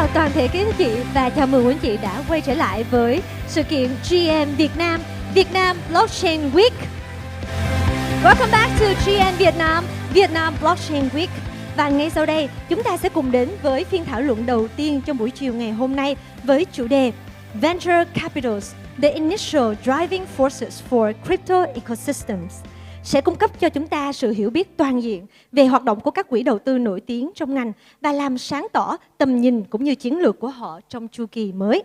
chào toàn thể các anh chị và chào mừng quý anh chị đã quay trở lại với sự kiện GM Việt Nam Blockchain Week. Welcome back to GM Việt Nam Blockchain Week. Và ngay sau đây, chúng ta sẽ cùng đến với phiên thảo luận đầu tiên trong buổi chiều ngày hôm nay với chủ đề Venture Capitals, the initial driving forces for crypto ecosystems, sẽ cung cấp cho chúng ta sự hiểu biết toàn diện về hoạt động của các quỹ đầu tư nổi tiếng trong ngành và làm sáng tỏ tầm nhìn cũng như chiến lược của họ trong chu kỳ mới.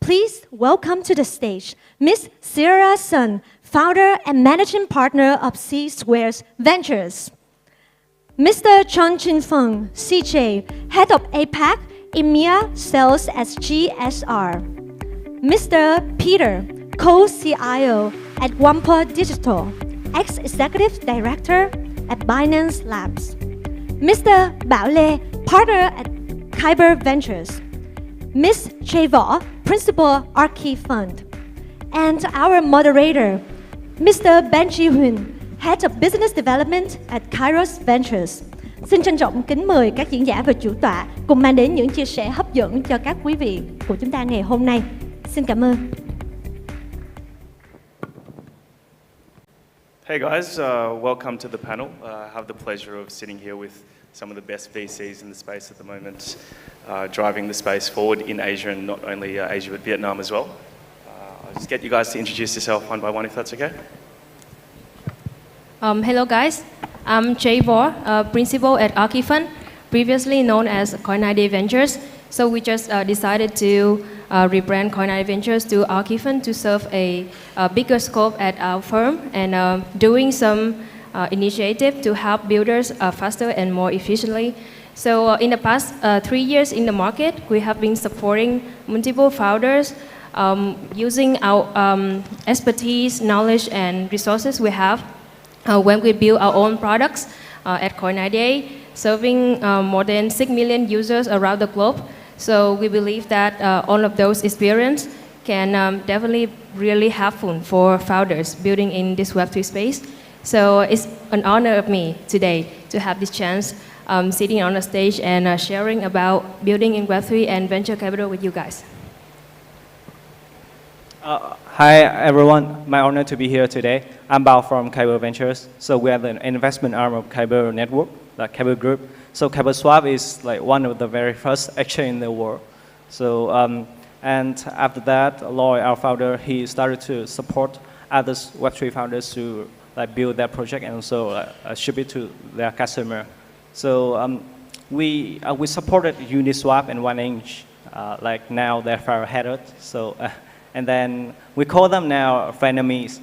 Please welcome to the stage Miss Sierra Sun, founder and managing partner of C-Squares Ventures. Mr. Chong Chin Feng, CJ, head of APAC, EMEA sales at GSR. Mr. Peter, co-CIO at Wampa Digital, ex-executive director at Binance Labs. Mr. Bảo Lê, partner at Kyber Ventures. Ms. Che Võ, principal Archie Fund. And our moderator, Mr. Benji Huynh, head of business development at Kairos Ventures. Xin trân trọng kính mời các diễn giả và chủ tọa cùng mang đến những chia sẻ hấp dẫn cho các quý vị của chúng ta ngày hôm nay. Xin cảm ơn. Hey guys, welcome to the panel. I have the pleasure of sitting here with some of the best VCs in the space at the moment, driving the space forward in Asia and not only Asia but Vietnam as well. I'll just get you guys to introduce yourself one by one if that's okay. Hello guys, I'm Che Võ, principal at Archie Fund, previously known as Coin98 Ventures. So we just decided to rebrand Coin98 Ventures to Archie Fund to serve a bigger scope at our firm and doing some initiative to help builders faster and more efficiently. So in the past 3 years in the market, we have been supporting multiple founders using our expertise, knowledge, and resources we have when we build our own products at Coin98, serving more than 6 million users around the globe. So we believe that all of those experience can definitely really helpful for founders building in this Web3 space. So it's an honor of me today to have this chance sitting on the stage and sharing about building in Web3 and venture capital with you guys. Hi everyone, my honor to be here today. I'm Bao from Kyber Ventures. So we are the investment arm of Kyber Network, the Kyber Group. So Kyber Swap is like one of the very first exchange in the world. So and after that, Lloyd, our founder, he started to support other Web3 founders to like build their project and also ship it to their customer. So we supported Uniswap and 1inch, like now they're far ahead. So and then we call them now frenemies.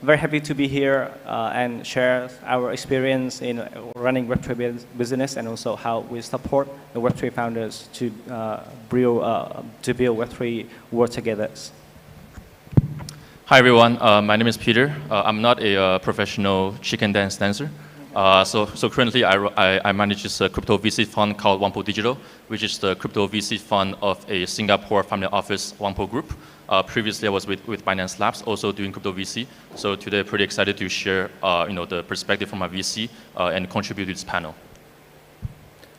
Very happy to be here and share our experience in running Web3 business and also how we support the Web3 founders to build Web3 world together. Hi everyone, my name is Peter. I'm not a professional chicken dance dancer. So currently I manage this crypto VC fund called Wampa Digital, which is the crypto VC fund of a Singapore family office, Wampa Group. Previously I was with Binance Labs, also doing crypto VC. So today I'm pretty excited to share the perspective from my VC and contribute to this panel.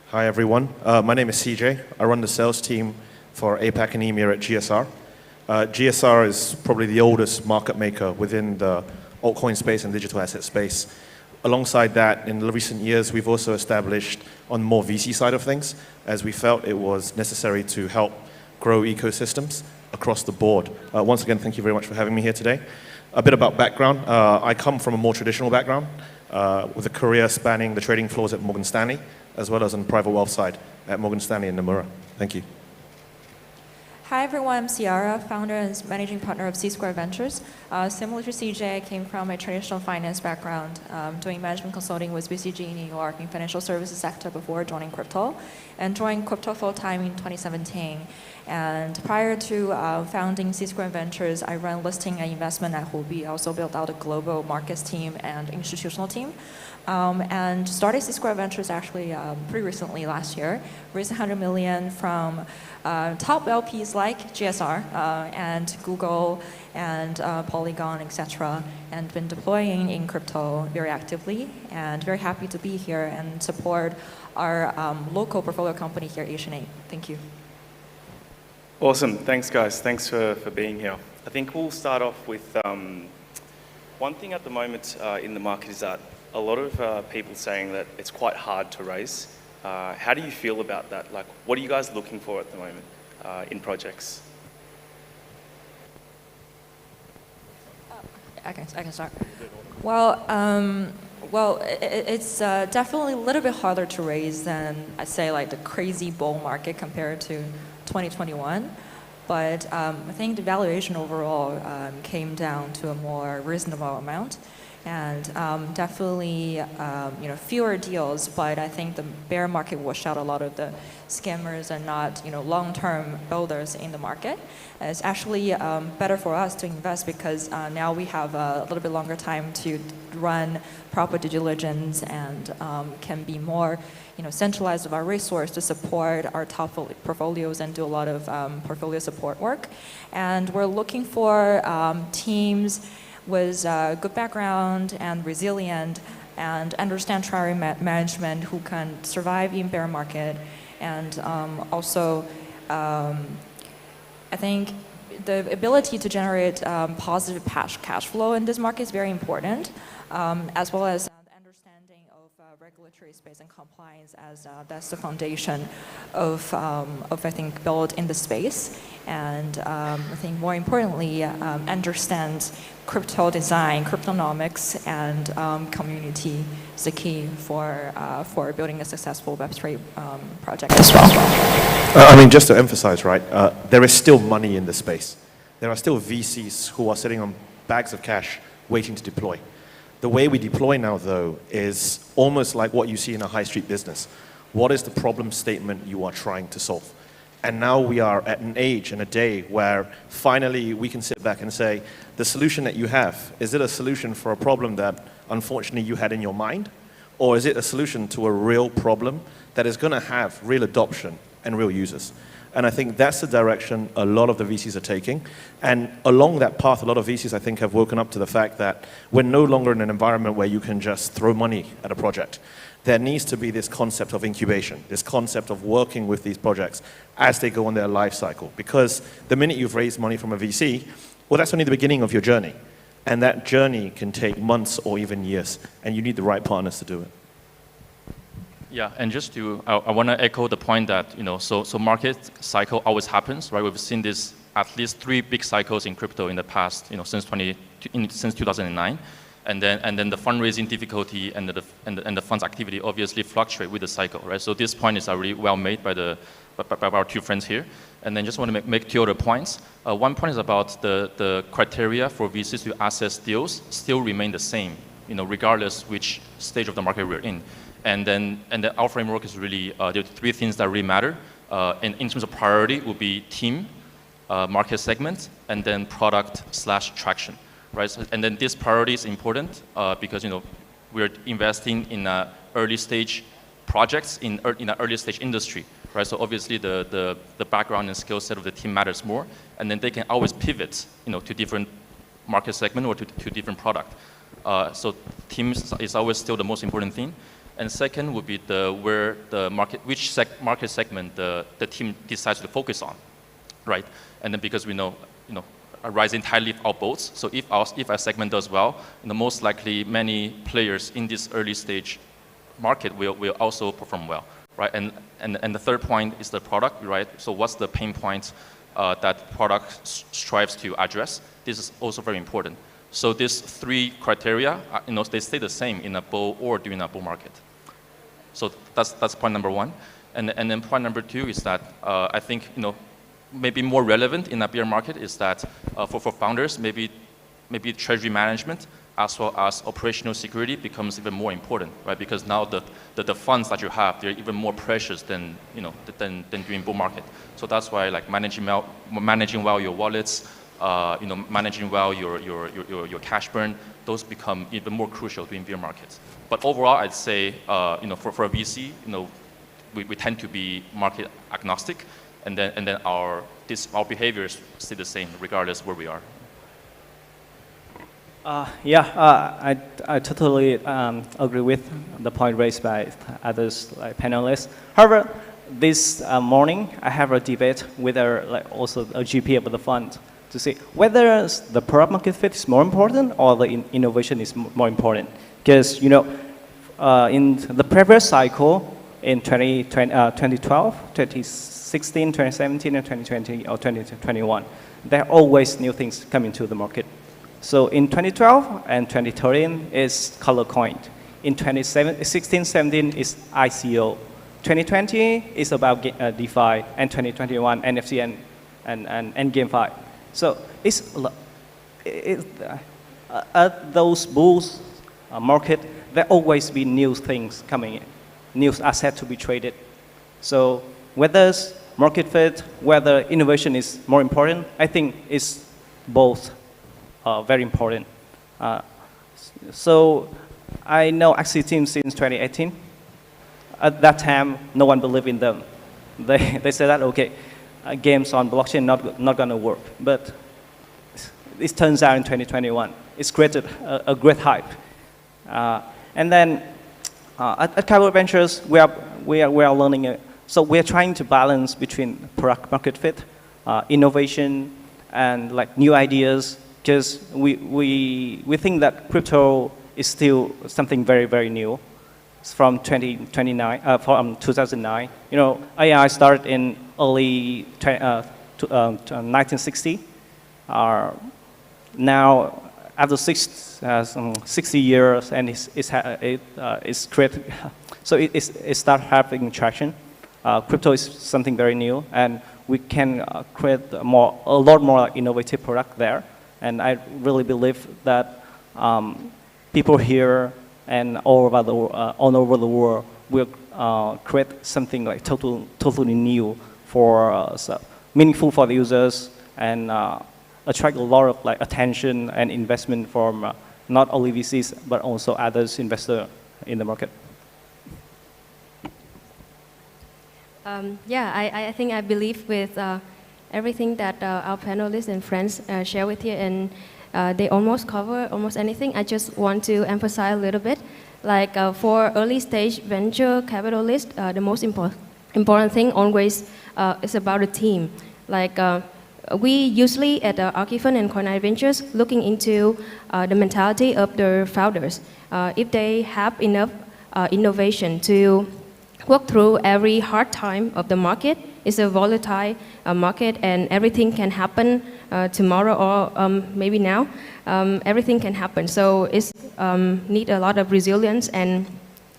Hi everyone, my name is CJ. I run the sales team for APAC and EMEA at GSR. GSR is probably the oldest market maker within the altcoin space and digital asset space. Alongside that, in the recent years, we've also established on the more VC side of things, as we felt it was necessary to help grow ecosystems across the board. Once again, thank you very much for having me here today. A bit about background. I come from a more traditional background, with a career spanning the trading floors at Morgan Stanley, as well as on the private wealth side at Morgan Stanley in Nomura. Thank you. Hi everyone, I'm Sierra, founder and managing partner of C-Square Ventures. Similar to CJ, I came from a traditional finance background, doing management consulting with BCG in New York in financial services sector before joining crypto, and joined crypto full-time in 2017. And prior to founding C-Square Ventures, I ran listing and investment at Huobi. I also built out a global markets team and institutional team. and started C-Square Ventures actually pretty recently last year. Raised 100 million from top LPs like GSR and Google and Polygon, etc., and been deploying in crypto very actively, and very happy to be here and support our local portfolio company here, Asian8. Thank you. Awesome. Thanks, guys. Thanks for being here. I think we'll start off with one thing at the moment in the market is that a lot of people saying that it's quite hard to raise. How do you feel about that? Like, what are you guys looking for at the moment in projects? I can start. Well, it's definitely a little bit harder to raise than, I'd say, like the crazy bull market compared to 2021. But I think the valuation overall came down to a more reasonable amount. And definitely, fewer deals, but I think the bear market washed out a lot of the scammers and not, long-term builders in the market. And it's actually better for us to invest because now we have a little bit longer time to run proper due diligence and can be more, centralized of our resource to support our top portfolios and do a lot of portfolio support work. And we're looking for teams with good background and resilient and understand treasury management who can survive in bear market. And also, I think the ability to generate positive cash flow in this market is very important, as well as understanding of regulatory space and compliance, as that's the foundation of I think, build in the space. And I think more importantly, understand crypto design, cryptonomics, and community is the key for building a successful Web3 project as well. Just to emphasize, right, there is still money in the space. There are still VCs who are sitting on bags of cash waiting to deploy. The way we deploy now, though, is almost like what you see in a high street business. What is the problem statement you are trying to solve? And now we are at an age and a day where finally we can sit back and say, the solution that you have, is it a solution for a problem that unfortunately you had in your mind? Or is it a solution to a real problem that is going to have real adoption and real users? And I think that's the direction a lot of the VCs are taking. And along that path, a lot of VCs, I think, have woken up to the fact that we're no longer in an environment where you can just throw money at a project. There needs to be this concept of incubation, this concept of working with these projects as they go on their life cycle. Because the minute you've raised money from a VC, well, that's only the beginning of your journey. And that journey can take months or even years. And you need the right partners to do it. Yeah, and just to, I want to echo the point that, so market cycle always happens, right? We've seen this at least 3 big cycles in crypto in the past, since 2009. And then the fundraising difficulty and the funds activity obviously fluctuate with the cycle, right? So this point is already well made by our 2 friends here. And then just want to make 2 other points. One point is about the criteria for VCs to assess deals still remain the same, regardless which stage of the market we're in. And then our framework is really, there are 3 things that really matter. In terms of priority, would be team, market segment, and then product/traction. Right? So, and then this priority is important because we're investing in early stage projects in an early stage industry, right? So obviously the background and skill set of the team matters more, and then they can always pivot, to different market segment or to different product. So team is always still the most important thing. And second would be which market segment the team decides to focus on, right? And then because we know, a rising tide lifts all boats. So if a segment does well, most likely many players in this early stage market will also perform well, right? And the third point is the product, right? So what's the pain point that product strives to address? This is also very important. So these 3 criteria, they stay the same in a bull or during a bull market. So that's point number 1. And then point number 2 is that I think, maybe more relevant in a bear market is that for founders, maybe treasury management as well as operational security becomes even more important, right? Because now the funds that you have, they're even more precious than during bull market. So that's why like managing well your wallets, managing well your cash burn, those become even more crucial in bear markets. But overall, I'd say, for a VC, we tend to be market agnostic, and then our behaviors stay the same regardless where we are. I totally agree with the point raised by others like panelists. However, this morning I have a debate with also a GP of the fund to see whether the product market fit is more important or the innovation is more important. Because in the previous cycle in 2012, 2016, 2017, and 2020 or 2021, there are always new things coming to the market. So in 2012 and 2013 is color coined. In 2016, 17 is ICO. 2020 is about DeFi, and 2021 NFT and GameFi. So at those bulls market, there always be new things coming in, new assets to be traded. So whether it's market fit, whether innovation is more important, I think it's both very important. So I know Axie team since 2018. At that time, no one believed in them. They said that, okay, games on blockchain not going to work. But it turns out in 2021, it's created a great hype. And then at KAIBO Ventures, we are learning. So we're trying to balance between product market fit, innovation, and like new ideas. Because we think that crypto is still something very, very new. It's from 2009. AI started in early 1960. Now, after 60 years, and it's created, so it started having traction. Crypto is something very new, and we can create a lot more innovative product there. And I really believe that people here and all over the world will create something like totally new for meaningful for the users and attract a lot of attention and investment from not only VCs but also others investors in the market. I think I believe with everything that our panelists and friends share with you, and they almost cover almost anything. I just want to emphasize a little bit. Like for early stage venture capitalists, the most important thing always is about a team. Like we usually at Archifund and Coin98 Ventures looking into the mentality of the founders. If they have enough innovation to work through every hard time of the market. It's a volatile market, and everything can happen tomorrow or maybe now. Everything can happen. So it's need a lot of resilience and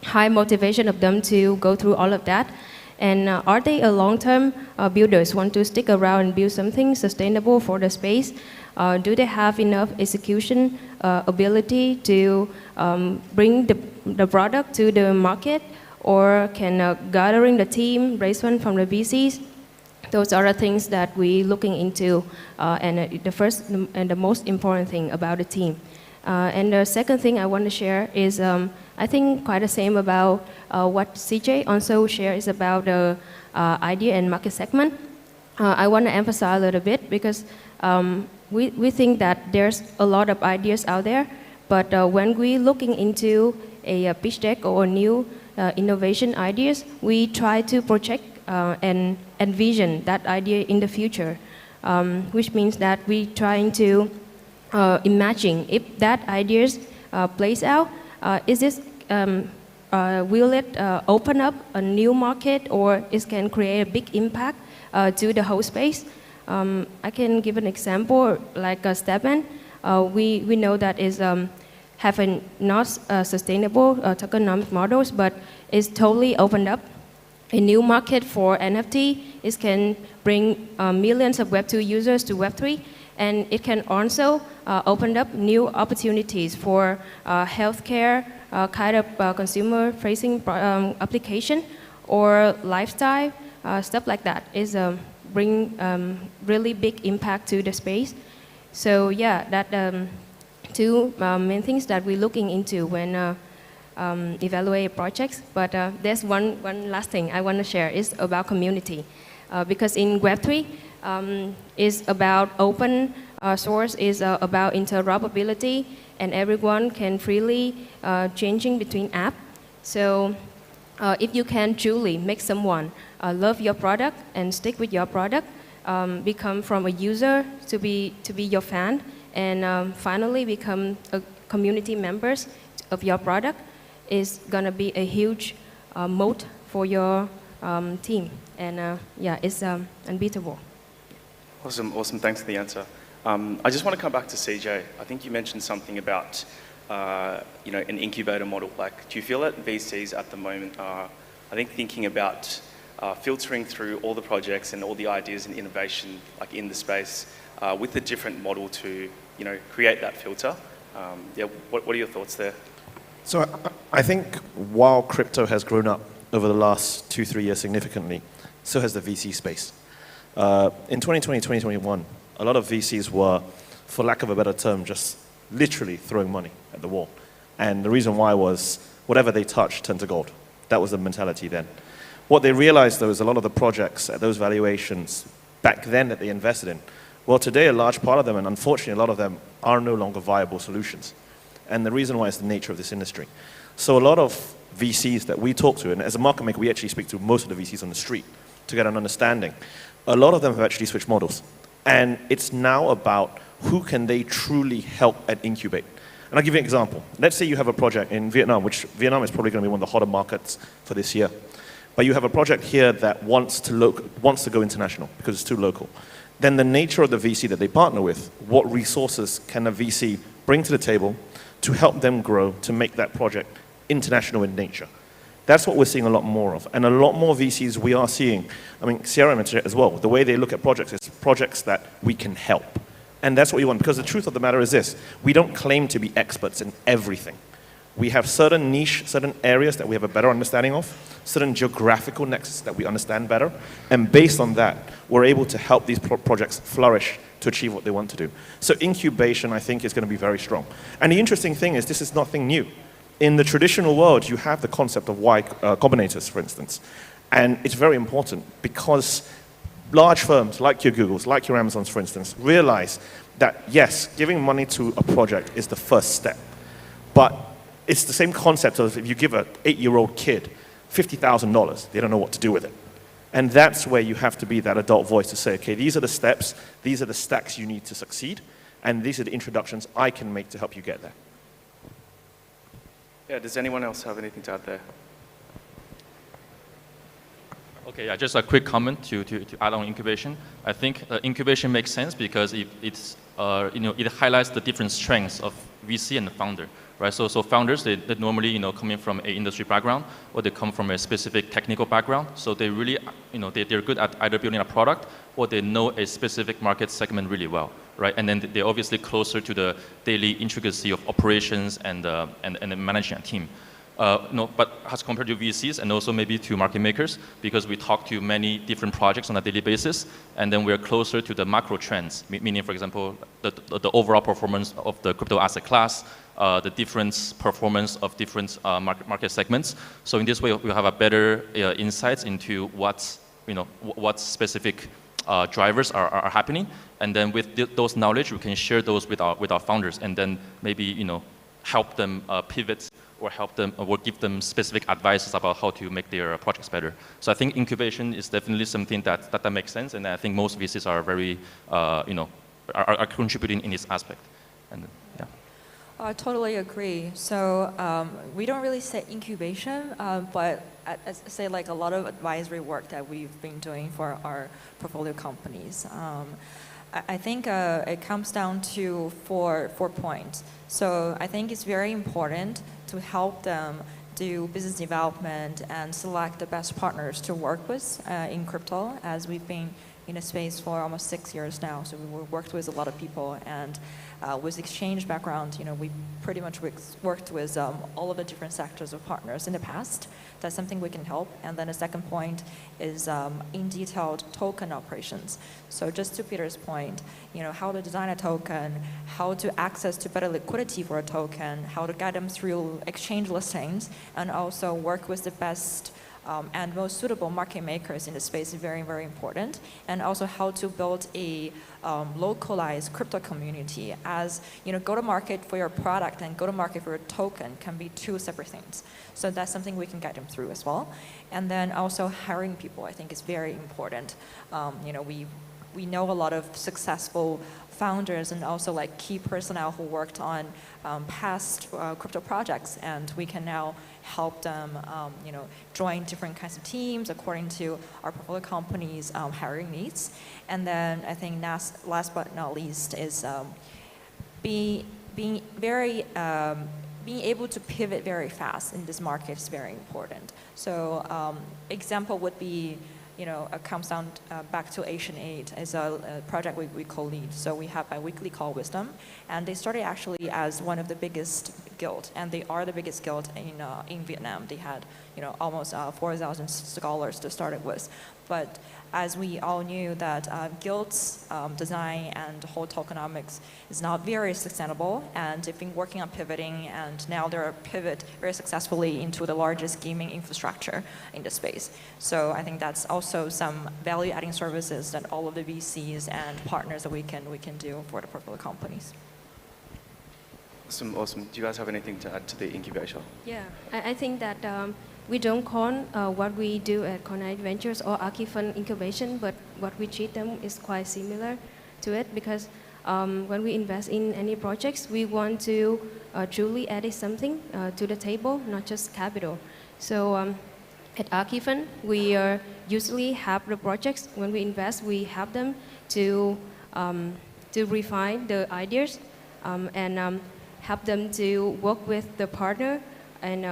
high motivation of them to go through all of that. And are they a long-term builders, want to stick around and build something sustainable for the space? Do they have enough execution ability to bring the product to the market? Or can gathering the team, raise fund from the VCs? Those are the things that we're looking into, and the first and the most important thing about the team. And the second thing I want to share is, I think quite the same about what CJ also shared is about the idea and market segment. I want to emphasize a little bit because we think that there's a lot of ideas out there, but when we're looking into a pitch deck or a new innovation ideas, we try to project and envision that idea in the future, which means that we're trying to imagine if that ideas plays out, is this will it open up a new market, or it can create a big impact to the whole space? I can give an example like Stepman. We know that is have not sustainable tokenomic models, but it's totally opened up a new market for NFT. It can bring millions of Web2 users to Web3, and it can also open up new opportunities for healthcare, kind of consumer-facing application, or lifestyle, stuff like that. Is bring really big impact to the space. So yeah, that two main things that we're looking into when evaluate projects. But there's one last thing I want to share is about community. Because in Web3, is about open source, is about interoperability, and everyone can freely changing between apps. So if you can truly make someone love your product and stick with your product, become from a user to be your fan, and finally become a community members of your product, is gonna be a huge moat for your team. And yeah, it's unbeatable. Awesome, awesome. Thanks for the answer. I just want to come back to CJ. I think you mentioned something about an incubator model. Like, do you feel that VCs at the moment are, I think, thinking about filtering through all the projects and all the ideas and innovation, like in the space, with a different model to, create that filter? What are your thoughts there? So I think while crypto has grown up over the last 2-3 years significantly, so has the VC space. In 2020, 2021, a lot of VCs were, for lack of a better term, just literally throwing money at the wall. And the reason why was whatever they touched turned to gold. That was the mentality then. What they realized, though, is a lot of the projects at those valuations back then that they invested in, well, today a large part of them, and unfortunately a lot of them, are no longer viable solutions. And the reason why is the nature of this industry. So a lot of VCs that we talk to, and as a market maker, we actually speak to most of the VCs on the street to get an understanding. A lot of them have actually switched models. And it's now about who can they truly help and incubate. And I'll give you an example. Let's say you have a project in Vietnam, which Vietnam is probably going to be one of the hotter markets for this year. But you have a project here that wants to go international because it's too local. Then the nature of the VC that they partner with, what resources can a VC bring to the table to help them grow, to make that project international in nature? That's what we're seeing a lot more of. And a lot more VCs we are seeing, I mean, Sierra mentioned it as well, the way they look at projects is projects that we can help. And that's what you want, because the truth of the matter is this: we don't claim to be experts in everything. We have certain niche, certain areas that we have a better understanding of, certain geographical nexus that we understand better, and based on that, we're able to help these projects flourish to achieve what they want to do. So incubation, I think, is going to be very strong. And the interesting thing is, this is nothing new. In the traditional world, you have the concept of Y Combinators, for instance. And it's very important because large firms like your Googles, like your Amazons, for instance, realize that, yes, giving money to a project is the first step. But it's the same concept of if you give an 8-year-old kid $50,000, they don't know what to do with it. And that's where you have to be that adult voice to say, okay, these are the steps, these are the stacks you need to succeed, and these are the introductions I can make to help you get there. Yeah, does anyone else have anything to add there? Okay, yeah, just a quick comment to add on incubation. I think incubation makes sense because it highlights the different strengths of VC and the founder, right? So founders, they normally, coming from an industry background, or they come from a specific technical background. So they really, they're good at either building a product or they know a specific market segment really well, right? And then they're obviously closer to the daily intricacy of operations and managing a team. But as compared to VCs and also maybe to market makers, because we talk to many different projects on a daily basis, and then we're closer to the macro trends, meaning, for example, the overall performance of the crypto asset class, the different performance of different market segments. So in this way, we have a better insights into what specific drivers are happening, and then with those knowledge, we can share those with our founders, and then maybe help them pivot, or help them, or give them specific advices about how to make their projects better. So I think incubation is definitely something that makes sense, and I think most VCs are very, are contributing in this aspect. And yeah. I totally agree. So we don't really say incubation, but I say like a lot of advisory work that we've been doing for our portfolio companies. I think it comes down to four points. So I think it's very important to help them do business development and select the best partners to work with in crypto, as we've been in a space for almost 6 years now. So we worked with a lot of people, and with exchange background, we pretty much worked with all of the different sectors of partners in the past. That's something we can help. And then the second point is in detailed token operations. So just to Peter's point, how to design a token, how to access to better liquidity for a token, how to guide them through exchange listings, and also work with the best and most suitable market makers in the space is very, very important. And also how to build a localized crypto community, as go to market for your product and go to market for your token can be two separate things. So that's something we can guide them through as well. And then also hiring people, I think, is very important. We know a lot of successful founders and also like key personnel who worked on past crypto projects, and we can now help them join different kinds of teams according to our portfolio companies' hiring needs. And then I think last but not least is being able to pivot very fast in this market is very important. So example would be, it comes down back to Asian Aid as a project we co-lead. So we have a weekly call with them, and they started actually as one of the biggest guild, and they are the biggest guild in Vietnam. They had almost 4,000 scholars to start it with. But as we all knew that guilds design and the whole tokenomics is not very sustainable, and they've been working on pivoting, and now they're pivot very successfully into the largest gaming infrastructure in the space. So I think that's also some value-adding services that all of the VCs and partners that we can do for the portfolio companies. Awesome. Do you guys have anything to add to the incubation? Yeah, I think that we don't call what we do at Coin98 Ventures or Archifund incubation, but what we treat them is quite similar to it, because when we invest in any projects, we want to truly add something to the table, not just capital. So at Archifund, we usually have the projects, when we invest, we help them to refine the ideas and help them to work with the partner, and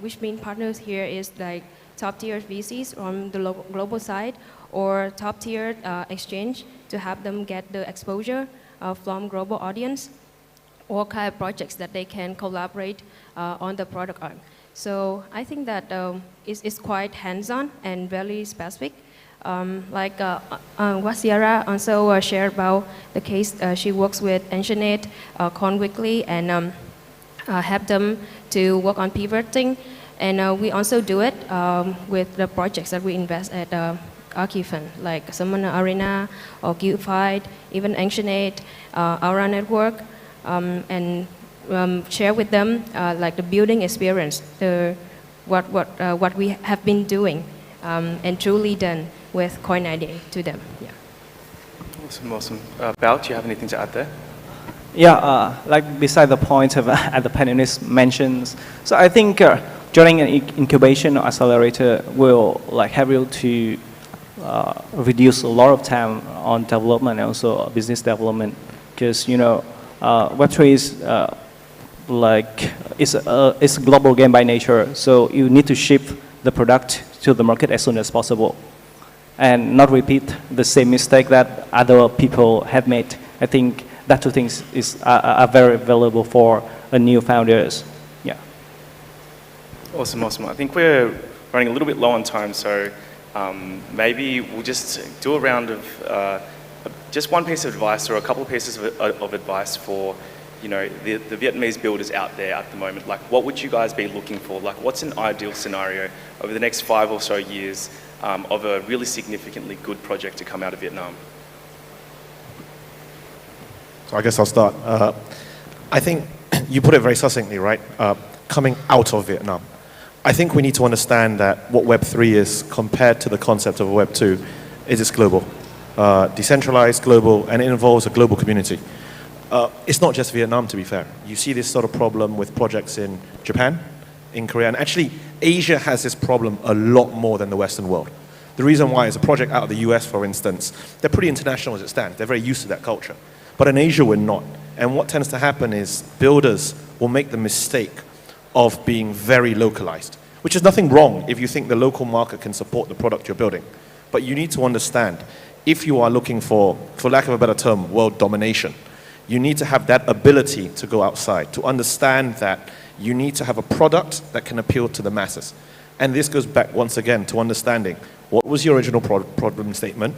which means partners here is like top-tier VCs from the global side or top-tier exchange to help them get the exposure from global audience, or kind of projects that they can collaborate on the product arm. So I think that it's quite hands-on and very specific. Like what Sierra also shared about the case, she works with NHÓM, Con Weekly, and help them to work on pivoting. And we also do it with the projects that we invest at Archifund, like Summon Arena or Guildfight, even NHÓM, Aura Network, and share with them like the building experience, what we have been doing and truly done with Coin98 to them. Yeah. Awesome. Bao, do you have anything to add there? Yeah, like beside the point of the panelists mentions, so I think joining an incubation or accelerator will help you to reduce a lot of time on development and also business development, because Web3 is it's a global game by nature, so you need to ship the product to the market as soon as possible and not repeat the same mistake that other people have made. I think that two things are very valuable for new founders. Yeah. Awesome. I think we're running a little bit low on time, so maybe we'll just do a round of just one piece of advice or a couple of pieces of advice for the Vietnamese builders out there at the moment. Like, what would you guys be looking for? Like, what's an ideal scenario over the next 5 or so years of a really significantly good project to come out of Vietnam? So I guess I'll start. I think you put it very succinctly, right? Coming out of Vietnam. I think we need to understand that what Web3 is compared to the concept of Web2 is it's global. Decentralized, global, and it involves a global community. It's not just Vietnam, to be fair. You see this sort of problem with projects in Japan, in Korea, and actually Asia has this problem a lot more than the Western world. The reason why is a project out of the US, for instance, they're pretty international as it stands. They're very used to that culture. But in Asia, we're not. And what tends to happen is builders will make the mistake of being very localized, which is nothing wrong if you think the local market can support the product you're building. But you need to understand, if you are looking for lack of a better term, world domination, you need to have that ability to go outside, to understand that you need to have a product that can appeal to the masses. And this goes back once again to understanding what was your original problem statement.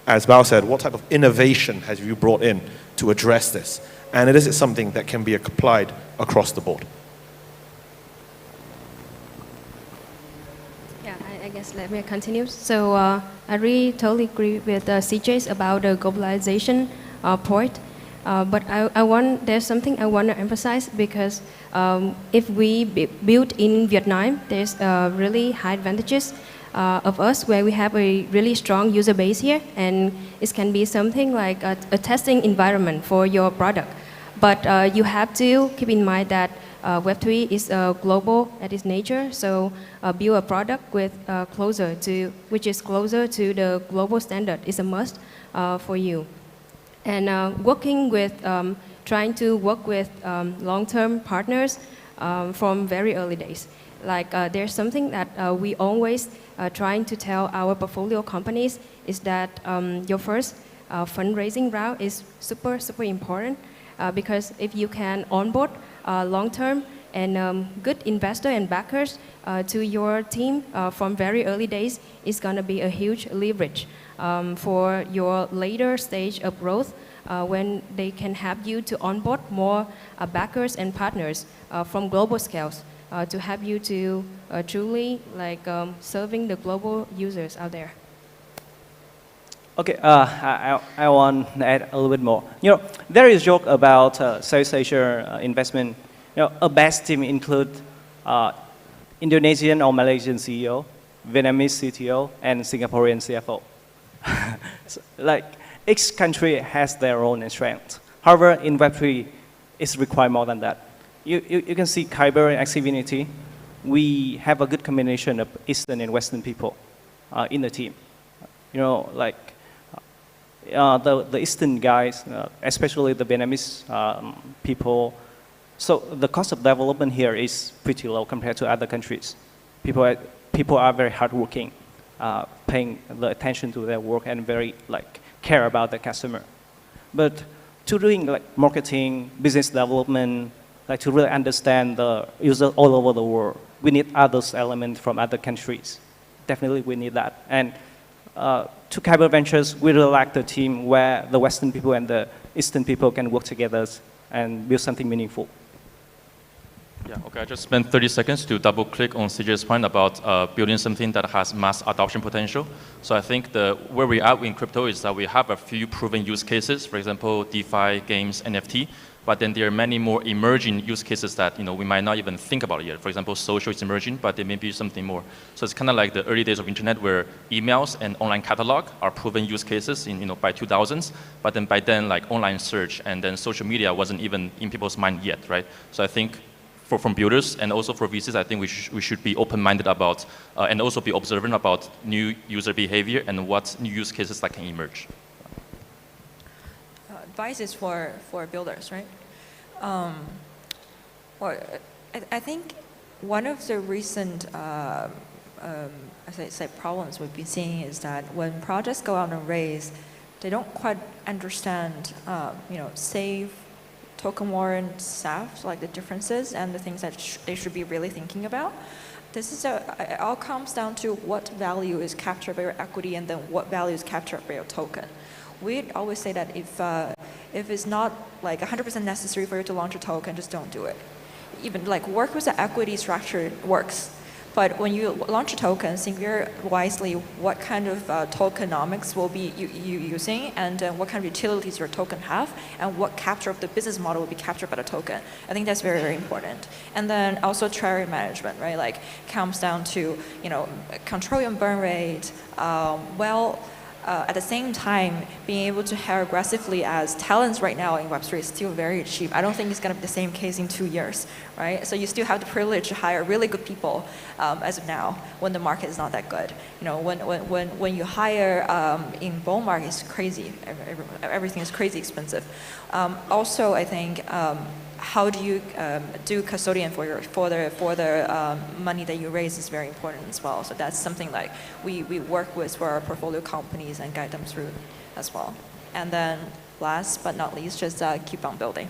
As Bao said, what type of innovation have you brought in to address this? And is it something that can be applied across the board? Yeah, I guess let me continue. So I really totally agree with CJ's about the globalization point. But there's something I want to emphasize, because if we build in Vietnam, there's really high advantages of us, where we have a really strong user base here, and it can be something like a testing environment for your product. But you have to keep in mind that Web3 is global at its nature, so build a product with which is closer to the global standard is a must for you. And trying to work with long-term partners from very early days. Like there's something that we always trying to tell our portfolio companies is that your first fundraising route is super important, because if you can onboard long-term and good investor and backers to your team from very early days, it's going to be a huge leverage for your later stage of growth, when they can have you to onboard more backers and partners from global scales to have you to truly serving the global users out there. Okay, I want to add a little bit more. There is joke about South Asia investment. A best team include Indonesian or Malaysian CEO, Vietnamese CTO, and Singaporean CFO. So, each country has their own strength. However, in Web3, it's required more than that. You can see Kyber and Activity. We have a good combination of Eastern and Western people in the team. The Eastern guys, especially the Vietnamese people. So the cost of development here is pretty low compared to other countries. People are very hardworking, paying the attention to their work and very care about the customer. But to doing marketing, business development, to really understand the user all over the world, we need other elements from other countries. Definitely we need that. And to Kyber Ventures, we really like the team where the Western people and the Eastern people can work together and build something meaningful. Yeah, okay, I just spent 30 seconds to double click on CJ's point about building something that has mass adoption potential. So I think where we are in crypto is that we have a few proven use cases, for example, DeFi, games, NFT, but then there are many more emerging use cases that we might not even think about yet. For example, social is emerging, but there may be something more. So it's kind of like the early days of internet where emails and online catalog are proven use cases in by 2000s, but then by then online search and then social media wasn't even in people's mind yet, right? So I think from builders and also for VCs, I think we should be open-minded about and also be observant about new user behavior and what new use cases that can emerge. Advice is for builders, right? I think one of the recent problems we've been seeing is that when projects go out and raise, they don't quite understand, save, token warrant, SAF, the differences and the things that they should be really thinking about. It all comes down to what value is captured by your equity and then what value is captured by your token. We always say that if it's not 100% necessary for you to launch a token, just don't do it. Even work with the equity structure works. But when you launch a token, think very wisely what kind of tokenomics will be you using and what kind of utilities your token have and what capture of the business model will be captured by the token. I think that's very important. And then also treasury management, right? Comes down to, control your burn rate, at the same time, being able to hire aggressively as talents right now in Web3 is still very cheap. I don't think it's going to be the same case in 2 years, right? So you still have the privilege to hire really good people as of now when the market is not that good. When you hire in bull market, it's crazy. Everything is crazy expensive. Also, I think how do you do custodian for the money that you raise is very important as well. So that's something like we work with for our portfolio companies and guide them through as well. And then last but not least, just keep on building.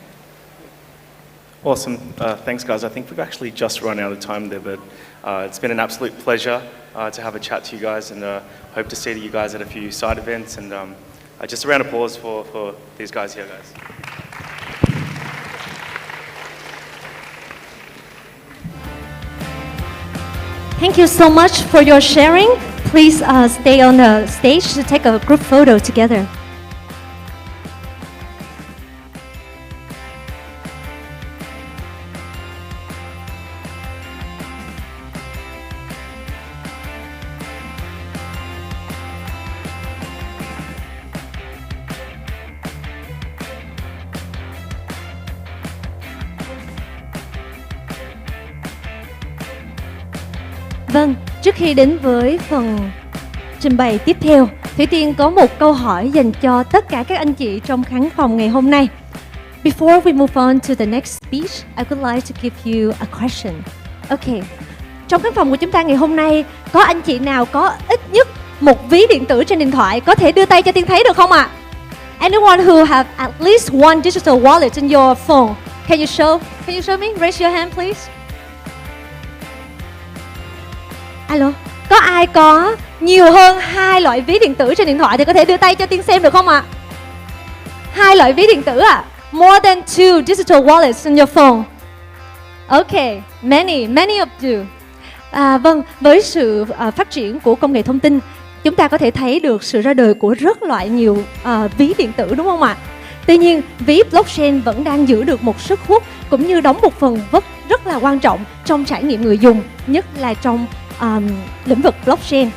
Awesome. Thanks, guys. I think we've actually just run out of time there, but it's been an absolute pleasure to have a chat to you guys, and hope to see you guys at a few side events. And just a round of applause for these guys here, guys. Thank you so much for your sharing. Please stay on the stage to take a group photo together. Vâng, trước khi đến với phần trình bày tiếp theo, Thủy Tiên có một câu hỏi dành cho tất cả các anh chị trong khán phòng ngày hôm nay. Before we move on to the next speech, I would like to give you a question. Okay, trong khán phòng của chúng ta ngày hôm nay, có anh chị nào có ít nhất một ví điện tử trên điện thoại, có thể đưa tay cho Tiên thấy được không ạ? Anyone who have at least one digital wallet in your phone? Can you show me? Raise your hand, please. Alo, có ai có nhiều hơn 2 loại ví điện tử trên điện thoại thì có thể đưa tay cho Tiên xem được không ạ? 2 loại ví điện tử ạ? More than 2 digital wallets in your phone. Okay, many of you. Vâng, với sự phát triển của công nghệ thông tin, chúng ta có thể thấy được sự ra đời của rất loại nhiều ví điện tử, đúng không ạ? Tuy nhiên, ví blockchain vẫn đang giữ được một sức hút cũng như đóng một phần rất là quan trọng trong trải nghiệm người dùng, nhất là trong lĩnh vực blockchain.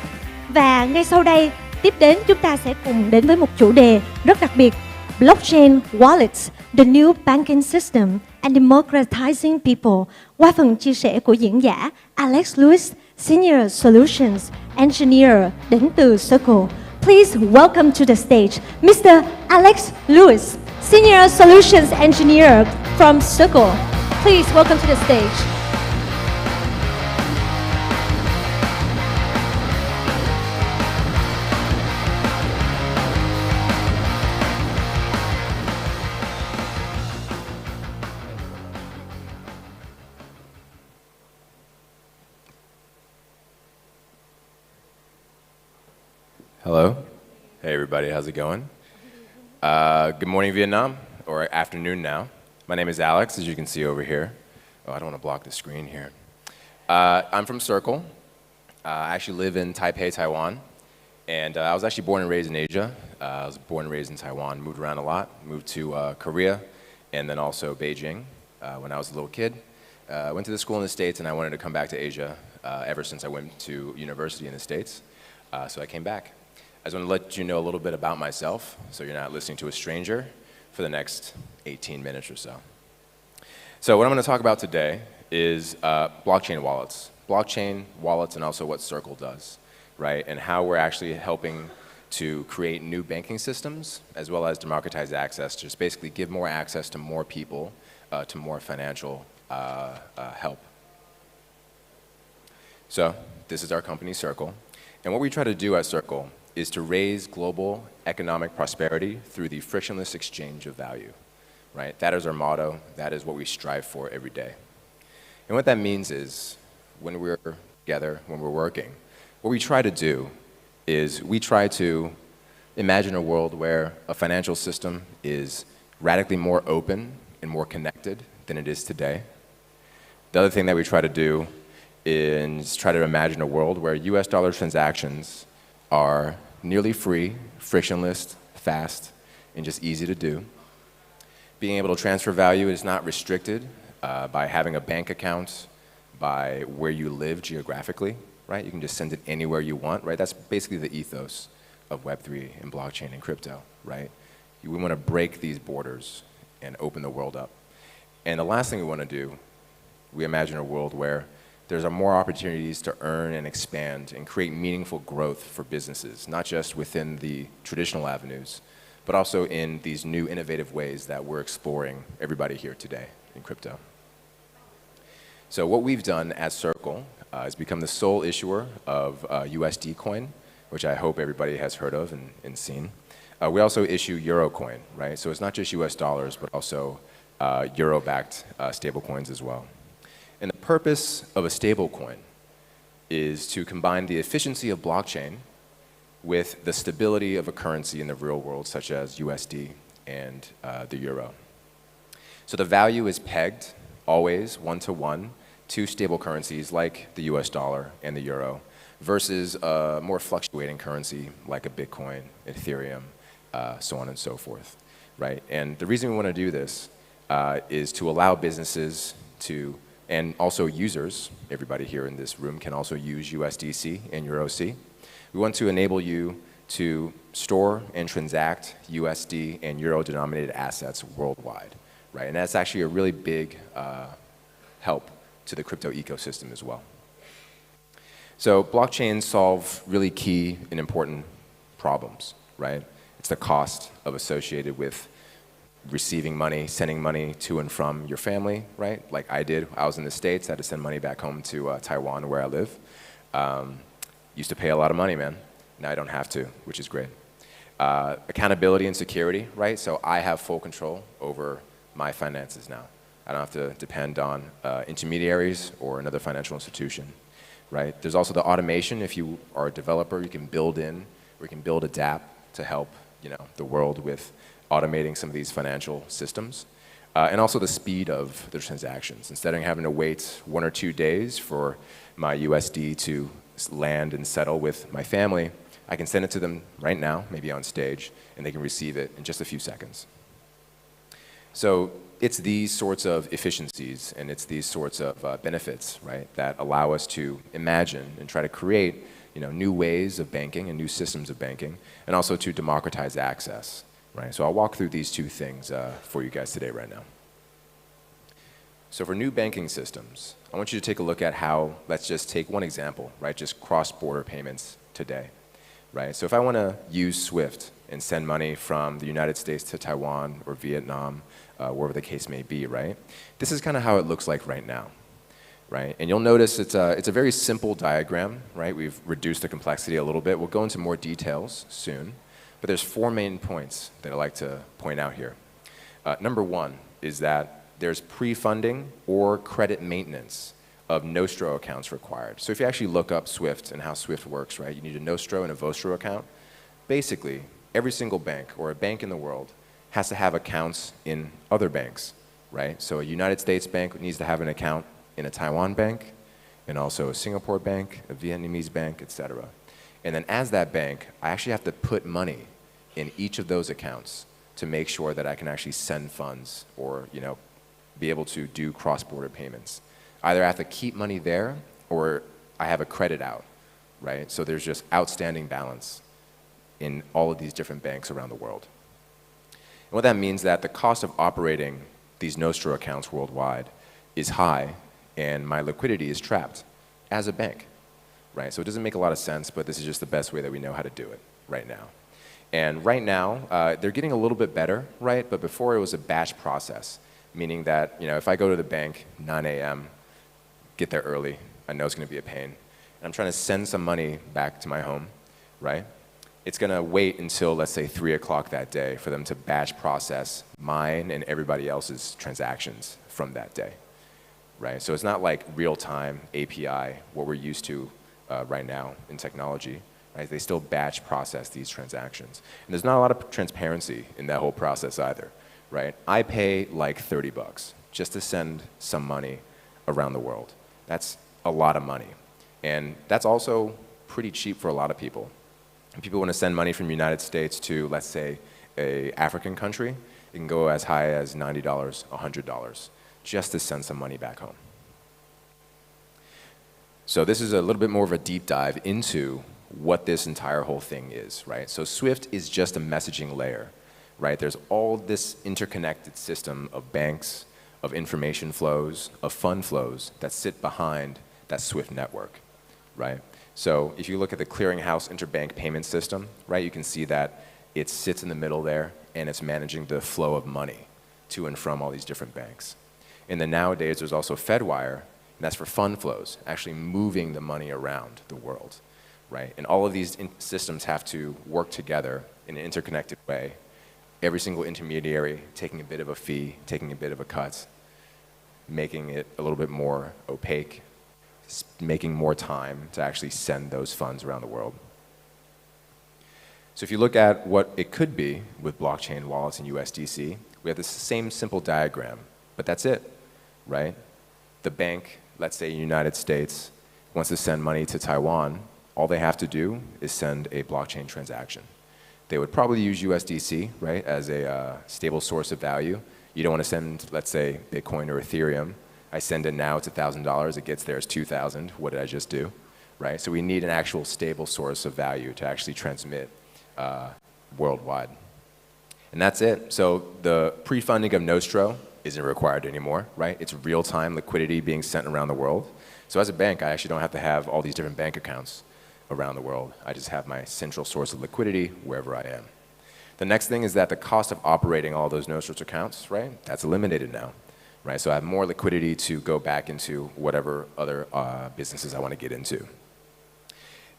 Và ngay sau đây, tiếp đến chúng ta sẽ cùng đến với một chủ đề rất đặc biệt: Blockchain Wallets, the new banking system and democratizing people, qua phần chia sẻ của diễn giả Alex Lewis, Senior Solutions Engineer đến từ Circle. Please welcome to the stage Mr. Alex Lewis, Senior Solutions Engineer from Circle. Please welcome to the stage. Hello. Hey everybody, how's it going? Good morning Vietnam, or afternoon now. My name is Alex, as you can see over here. Oh, I don't want to block the screen here. I'm from Circle. I actually live in Taipei, Taiwan. And I was actually born and raised in Asia. I was born and raised in Taiwan, moved around a lot, moved to Korea, and then also Beijing when I was a little kid. Went to the school in the States, and I wanted to come back to Asia ever since I went to university in the States. So I came back. I just want to let you know a little bit about myself, so you're not listening to a stranger for the next 18 minutes or so. So what I'm going to talk about today is blockchain wallets. Blockchain wallets and also what Circle does, right? And how we're actually helping to create new banking systems as well as democratize access, just basically give more access to more people, to more financial help. So this is our company, Circle. And what we try to do at Circle is to raise global economic prosperity through the frictionless exchange of value, right? That is our motto. That is what we strive for every day. And what that means is when we're together, when we're working, what we try to do is we try to imagine a world where a financial system is radically more open and more connected than it is today. The other thing that we try to do is try to imagine a world where US dollar transactions are nearly free, frictionless, fast, and just easy to do. Being able to transfer value is not restricted by having a bank account, by where you live geographically, right? You can just send it anywhere you want, right? That's basically the ethos of Web3 and blockchain and crypto, right? We want to break these borders and open the world up. And the last thing we want to do, we imagine a world where there's more opportunities to earn and expand and create meaningful growth for businesses, not just within the traditional avenues, but also in these new innovative ways that we're exploring everybody here today in crypto. So what we've done at Circle is become the sole issuer of USD coin, which I hope everybody has heard of and seen. We also issue Euro coin, right? So it's not just US dollars, but also Euro-backed stablecoins as well. And the purpose of a stablecoin is to combine the efficiency of blockchain with the stability of a currency in the real world, such as USD and the Euro. So the value is pegged always one-to-one to stable currencies like the US dollar and the Euro versus a more fluctuating currency like a Bitcoin, Ethereum, so on and so forth, right? And the reason we want to do this is to allow businesses to, and also users, everybody here in this room can also use USDC and EuroC. We want to enable you to store and transact USD and Euro-denominated assets worldwide, right? And that's actually a really big help to the crypto ecosystem as well. So blockchains solve really key and important problems, right? It's the cost associated with receiving money, sending money to and from your family, right? Like I did. I was in the States. I had to send money back home to Taiwan, where I live. Used to pay a lot of money, man. Now I don't have to, which is great. Accountability and security, right? So I have full control over my finances now. I don't have to depend on intermediaries or another financial institution, right? There's also the automation. If you are a developer, you can build in, or you can build a dApp to help the world with automating some of these financial systems. And also the speed of the transactions. Instead of having to wait 1 or 2 days for my USD to land and settle with my family, I can send it to them right now, maybe on stage, and they can receive it in just a few seconds. So it's these sorts of efficiencies and it's these sorts of benefits, right, that allow us to imagine and try to create new ways of banking and new systems of banking, and also to democratize access, right? So I'll walk through these two things for you guys today right now. So for new banking systems, I want you to take a look at how, let's just take one example, right, just cross-border payments today, right? So if I want to use SWIFT and send money from the United States to Taiwan or Vietnam, wherever the case may be, right? This is kind of how it looks like right now, right? And you'll notice it's a very simple diagram, right? We've reduced the complexity a little bit. We'll go into more details soon, but there's 4 main points that I'd like to point out here. Number 1 is that there's pre-funding or credit maintenance of Nostro accounts required. So if you actually look up SWIFT and how SWIFT works, right? You need a Nostro and a Vostro account. Basically, every single bank or a bank in the world has to have accounts in other banks, right? So a United States bank needs to have an account in a Taiwan bank, and also a Singapore bank, a Vietnamese bank, etc. And then as that bank, I actually have to put money in each of those accounts to make sure that I can actually send funds or be able to do cross-border payments. Either I have to keep money there or I have a credit out, right? So there's just outstanding balance in all of these different banks around the world. And what that means is that the cost of operating these Nostro accounts worldwide is high, and my liquidity is trapped as a bank, right? So it doesn't make a lot of sense, but this is just the best way that we know how to do it right now. And right now, they're getting a little bit better, right? But before it was a batch process, meaning that if I go to the bank 9 a.m., get there early, I know it's going to be a pain, and I'm trying to send some money back to my home, right? It's going to wait until, let's say, 3 o'clock that day for them to batch process mine and everybody else's transactions from that day, right? So it's not like real-time API, what we're used to right now in technology, right? They still batch process these transactions. And there's not a lot of transparency in that whole process either, right? I pay like $30 just to send some money around the world. That's a lot of money. And that's also pretty cheap for a lot of people. If people want to send money from the United States to, let's say, an African country, it can go as high as $90, $100, just to send some money back home. So this is a little bit more of a deep dive into what this entire whole thing is, right? So SWIFT is just a messaging layer, right? There's all this interconnected system of banks, of information flows, of fund flows that sit behind that SWIFT network, right? So if you look at the clearinghouse interbank payment system, right, you can see that it sits in the middle there and it's managing the flow of money to and from all these different banks. And then nowadays there's also FedWire, and that's for fund flows, actually moving the money around the world, right? And all of these systems have to work together in an interconnected way. Every single intermediary taking a bit of a fee, taking a bit of a cut, making it a little bit more opaque, making more time to actually send those funds around the world. So if you look at what it could be with blockchain wallets and USDC, we have the same simple diagram, but that's it, right? The bank, let's say United States, wants to send money to Taiwan, all they have to do is send a blockchain transaction. They would probably use USDC, right, as a stable source of value. You don't want to send, let's say, Bitcoin or Ethereum. I send it now, it's $1,000, it gets there as 2,000. What did I just do, right? So we need an actual stable source of value to actually transmit worldwide. And that's it. So the pre-funding of Nostro isn't required anymore, right? It's real-time liquidity being sent around the world. So as a bank, I actually don't have to have all these different bank accounts around the world. I just have my central source of liquidity wherever I am. The next thing is that the cost of operating all those Nostro accounts, right? That's eliminated now, right? So I have more liquidity to go back into whatever other businesses I want to get into.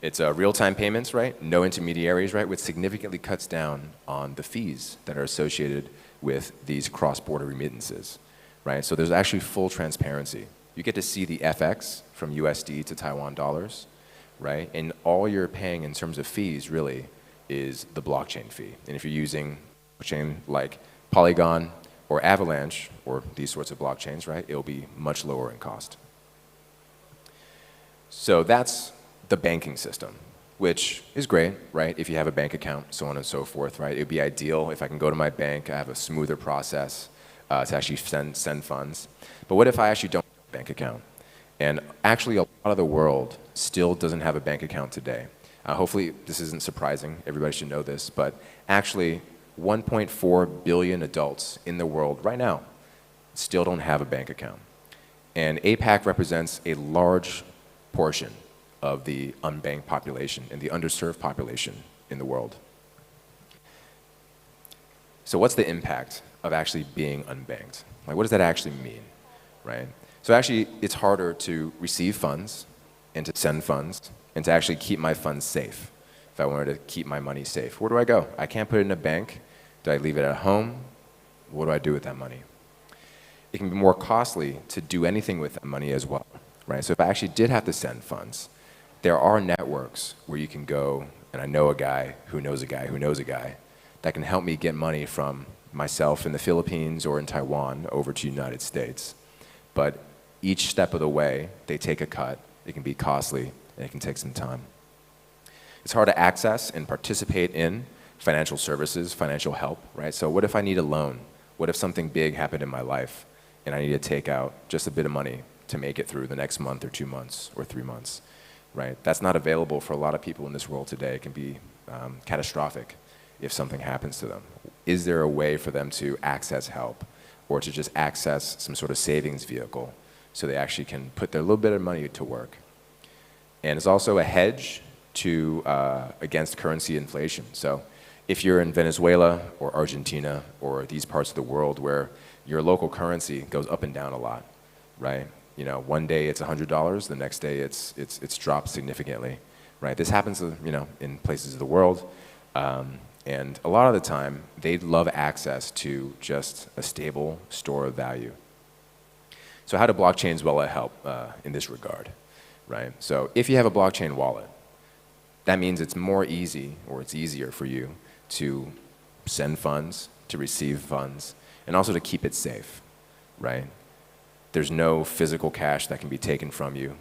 It's real-time payments, right? No intermediaries, right? Which significantly cuts down on the fees that are associated with these cross-border remittances, right? So there's actually full transparency. You get to see the FX from USD to Taiwan dollars, right? And all you're paying in terms of fees really is the blockchain fee. And if you're using blockchain like Polygon or Avalanche or these sorts of blockchains, right, it'll be much lower in cost. So that's the banking system, which is great, right? If you have a bank account, so on and so forth, right? It would be ideal if I can go to my bank, I have a smoother process to actually send funds. But what if I actually don't have a bank account? And actually a lot of the world still doesn't have a bank account today. Hopefully this isn't surprising, everybody should know this, but actually 1.4 billion adults in the world right now still don't have a bank account. And APAC represents a large portion of the unbanked population and the underserved population in the world. So what's the impact of actually being unbanked? Like, what does that actually mean, right? So actually, it's harder to receive funds and to send funds and to actually keep my funds safe. If I wanted to keep my money safe, where do I go? I can't put it in a bank. Do I leave it at home? What do I do with that money? It can be more costly to do anything with that money as well, right? So if I actually did have to send funds, there are networks where you can go, and I know a guy who knows a guy who knows a guy that can help me get money from myself in the Philippines or in Taiwan over to the United States. But each step of the way, they take a cut. It can be costly, and it can take some time. It's hard to access and participate in financial services, financial help, right? So what if I need a loan? What if something big happened in my life, and I need to take out just a bit of money to make it through the next month or 2 months or 3 months? Right? That's not available for a lot of people in this world today. It can be catastrophic if something happens to them. Is there a way for them to access help or to just access some sort of savings vehicle so they actually can put their little bit of money to work? And it's also a hedge to against currency inflation. So if you're in Venezuela or Argentina or these parts of the world where your local currency goes up and down a lot, right? You know, one day it's $100, the next day it's dropped significantly, right? This happens, you know, in places of the world, and a lot of the time they'd love access to just a stable store of value. So how do blockchains help in this regard, right? So if you have a blockchain wallet, that means it's more easy, or it's easier for you to send funds, to receive funds, and also to keep it safe, right? There's no physical cash that can be taken from you,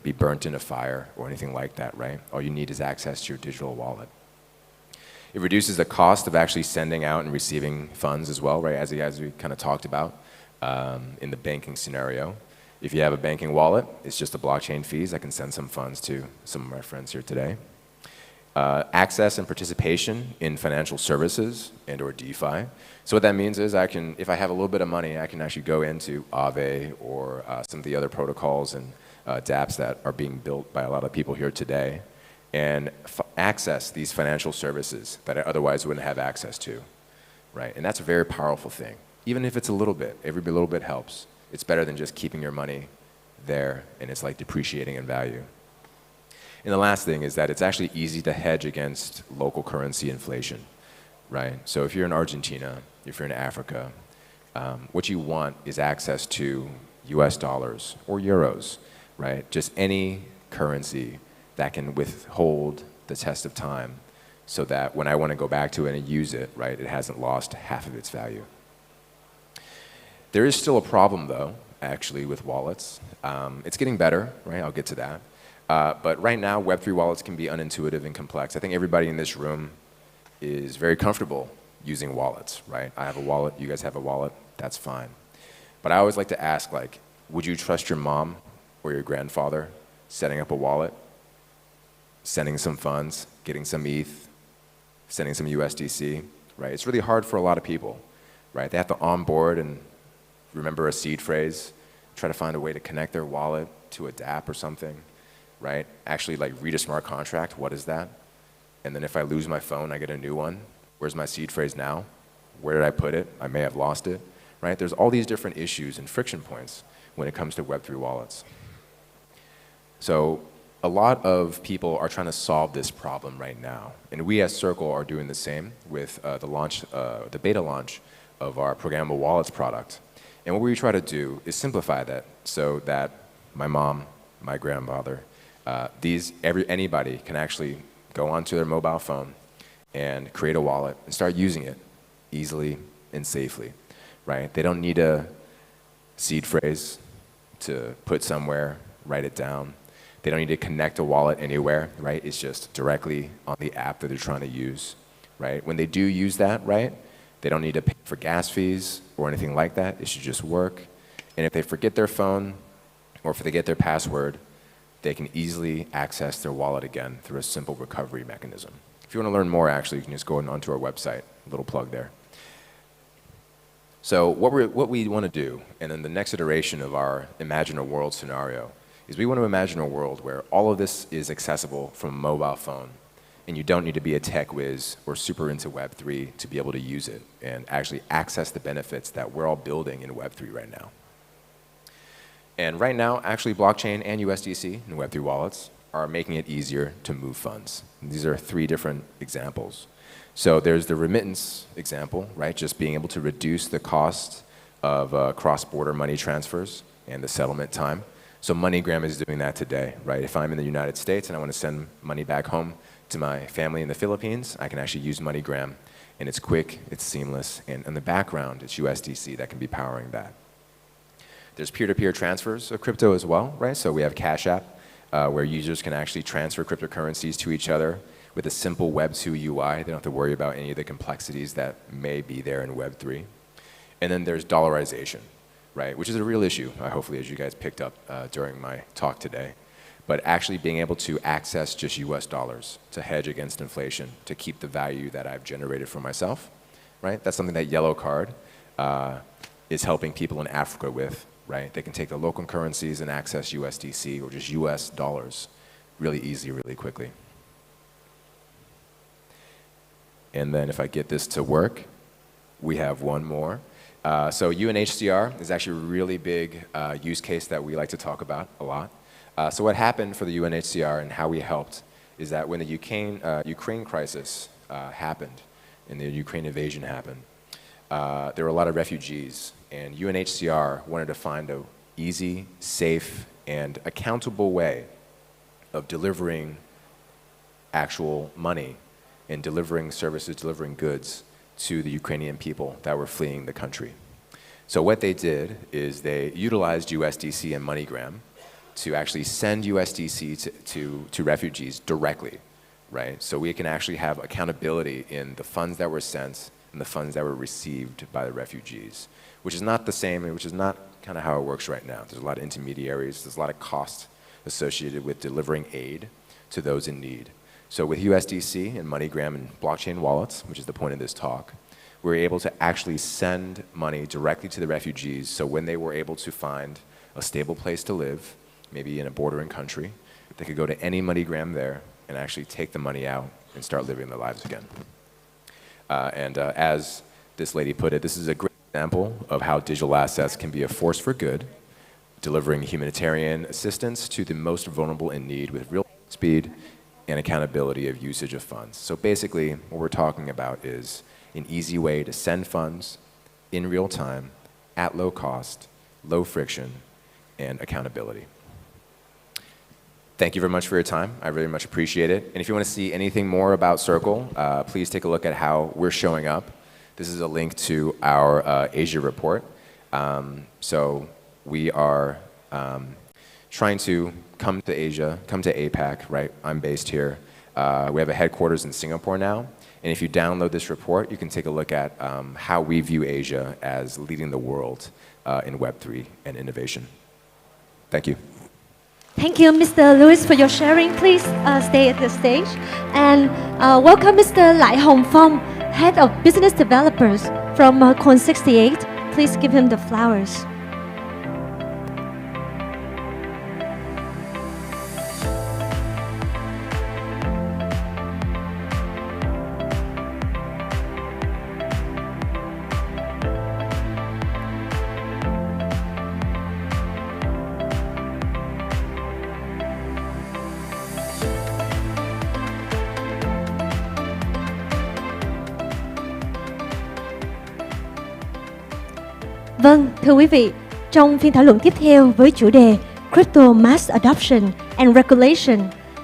be burnt in a fire or anything like that, right? All you need is access to your digital wallet. It reduces the cost of actually sending out and receiving funds as well, right? As we kind of talked about in the banking scenario. If you have a banking wallet, it's just the blockchain fees. I can send some funds to some of my friends here today. Access and participation in financial services and or DeFi. So what that means is I can, if I have a little bit of money, I can actually go into Aave or some of the other protocols and dApps that are being built by a lot of people here today and access these financial services that I otherwise wouldn't have access to, right? And that's a very powerful thing, Even if it's a little bit, every little bit helps. It's better than just keeping your money there and it's like depreciating in value. And the last thing is that it's actually easy to hedge against local currency inflation, right? So if you're in Argentina, if you're in Africa, what you want is access to US dollars or euros, right? Just any currency that can withhold the test of time so that when I want to go back to it and use it, right, it hasn't lost half of its value. There is still a problem, though, actually, with wallets. It's getting better, right? I'll get to that. But right now, Web3 wallets can be unintuitive and complex. I think everybody in this room is very comfortable using wallets, right? I have a wallet, you guys have a wallet, that's fine. But I always like to ask, like, would you trust your mom or your grandfather setting up a wallet, sending some funds, getting some ETH, sending some USDC, right? It's really hard for a lot of people, right? They have to onboard and remember a seed phrase, try to find a way to connect their wallet to a dApp or something, right? Actually, like, read a smart contract, what is that? And then if I lose my phone, I get a new one. Where's my seed phrase now? Where did I put it? I may have lost it, right? There's all these different issues and friction points when it comes to Web3 wallets. So a lot of people are trying to solve this problem right now. And we as Circle are doing the same with the beta launch of our programmable wallets product. And what we try to do is simplify that so that my mom, my grandfather, anybody can actually go onto their mobile phone and create a wallet and start using it easily and safely, right? They don't need a seed phrase to put somewhere, write it down. They don't need to connect a wallet anywhere, right? It's just directly on the app that they're trying to use, right? When they do use that, right, they don't need to pay for gas fees or anything like that. It should just work. And if they forget their phone or if they get their password, they can easily access their wallet again through a simple recovery mechanism. If you want to learn more, actually, you can just go onto our website. A little plug there. So what we want to do, and then the next iteration of our Imagine a World scenario, is we want to imagine a world where all of this is accessible from a mobile phone, and you don't need to be a tech whiz or super into Web3 to be able to use it and actually access the benefits that we're all building in Web3 right now. And right now, actually, blockchain and USDC and Web3 wallets are making it easier to move funds. And these are 3 different examples. So there's the remittance example, right? Just being able to reduce the cost of cross-border money transfers and the settlement time. So MoneyGram is doing that today, right? If I'm in the United States and I want to send money back home to my family in the Philippines, I can actually use MoneyGram, and it's quick, it's seamless, and in the background, it's USDC that can be powering that. There's peer-to-peer transfers of crypto as well, right? So we have Cash App, where users can actually transfer cryptocurrencies to each other with a simple Web2 UI. They don't have to worry about any of the complexities that may be there in Web3. And then there's dollarization, right? Which is a real issue, hopefully, as you guys picked up during my talk today. But actually being able to access just US dollars to hedge against inflation, to keep the value that I've generated for myself, right? That's something that Yellow Card is helping people in Africa with, right? They can take the local currencies and access USDC or just US dollars really easy, really quickly. And then if I get this to work, we have one more. So UNHCR is actually a really big use case that we like to talk about a lot. So what happened for the UNHCR and how we helped is that when the Ukraine crisis happened and the Ukraine invasion happened, there were a lot of refugees, and UNHCR wanted to find an easy, safe, and accountable way of delivering actual money and delivering services, delivering goods to the Ukrainian people that were fleeing the country. So what they did is they utilized USDC and MoneyGram to actually send USDC to refugees directly, right? So we can actually have accountability in the funds that were sent and the funds that were received by the refugees, which is not the same, which is not kind of how it works right now. There's a lot of intermediaries, there's a lot of cost associated with delivering aid to those in need. So with USDC and MoneyGram and blockchain wallets, which is the point of this talk, we were able to actually send money directly to the refugees, so when they were able to find a stable place to live, maybe in a bordering country, they could go to any MoneyGram there and actually take the money out and start living their lives again. As this lady put it, this is a great example of how digital assets can be a force for good, delivering humanitarian assistance to the most vulnerable in need with real speed and accountability of usage of funds. So basically, what we're talking about is an easy way to send funds in real time, at low cost, low friction, and accountability. Thank you very much for your time. I really much appreciate it. And if you want to see anything more about Circle, please take a look at how we're showing up. This is a link to our Asia report. So we are trying to come to Asia, come to APAC, right? I'm based here. We have a headquarters in Singapore now. And if you download this report, you can take a look at how we view Asia as leading the world in Web3 and innovation. Thank you. Thank you, Mr. Lewis, for your sharing. Please stay at the stage. And welcome Mr. Phong, Head of Business Developers from Coin98. Please give him the flowers. Vâng, thưa quý vị, trong phiên thảo luận tiếp theo với chủ đề Crypto Mass Adoption and Regulation,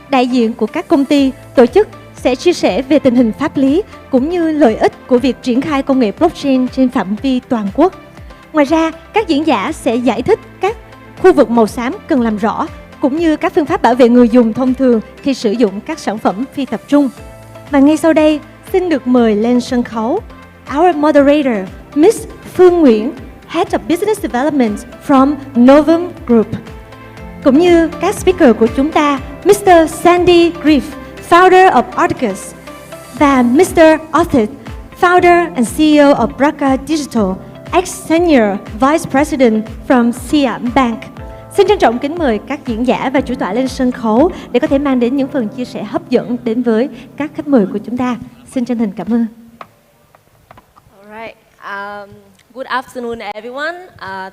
đại diện của các công ty, tổ chức sẽ chia sẻ về tình hình pháp lý cũng như lợi ích của việc triển khai công nghệ blockchain trên phạm vi toàn quốc. Ngoài ra, các diễn giả sẽ giải thích các khu vực màu xám cần làm rõ cũng như các phương pháp bảo vệ người dùng thông thường khi sử dụng các sản phẩm phi tập trung. Và ngay sau đây, xin được mời lên sân khấu our moderator, Miss Phương Nguyễn, Head of Business Development from NHÓM Group. Cũng như các speaker của chúng ta, Mr. Sandy Griff, Founder of Articus, và Mr. Arthur, Founder and CEO of Braca Digital, ex-Senior Vice President from Siam Bank. Xin trân trọng kính mời các diễn giả và chủ tọa lên sân khấu để có thể mang đến những phần chia sẻ hấp dẫn đến với các khách mời của chúng ta. Xin chân thành cảm ơn. Alright. Good afternoon, everyone.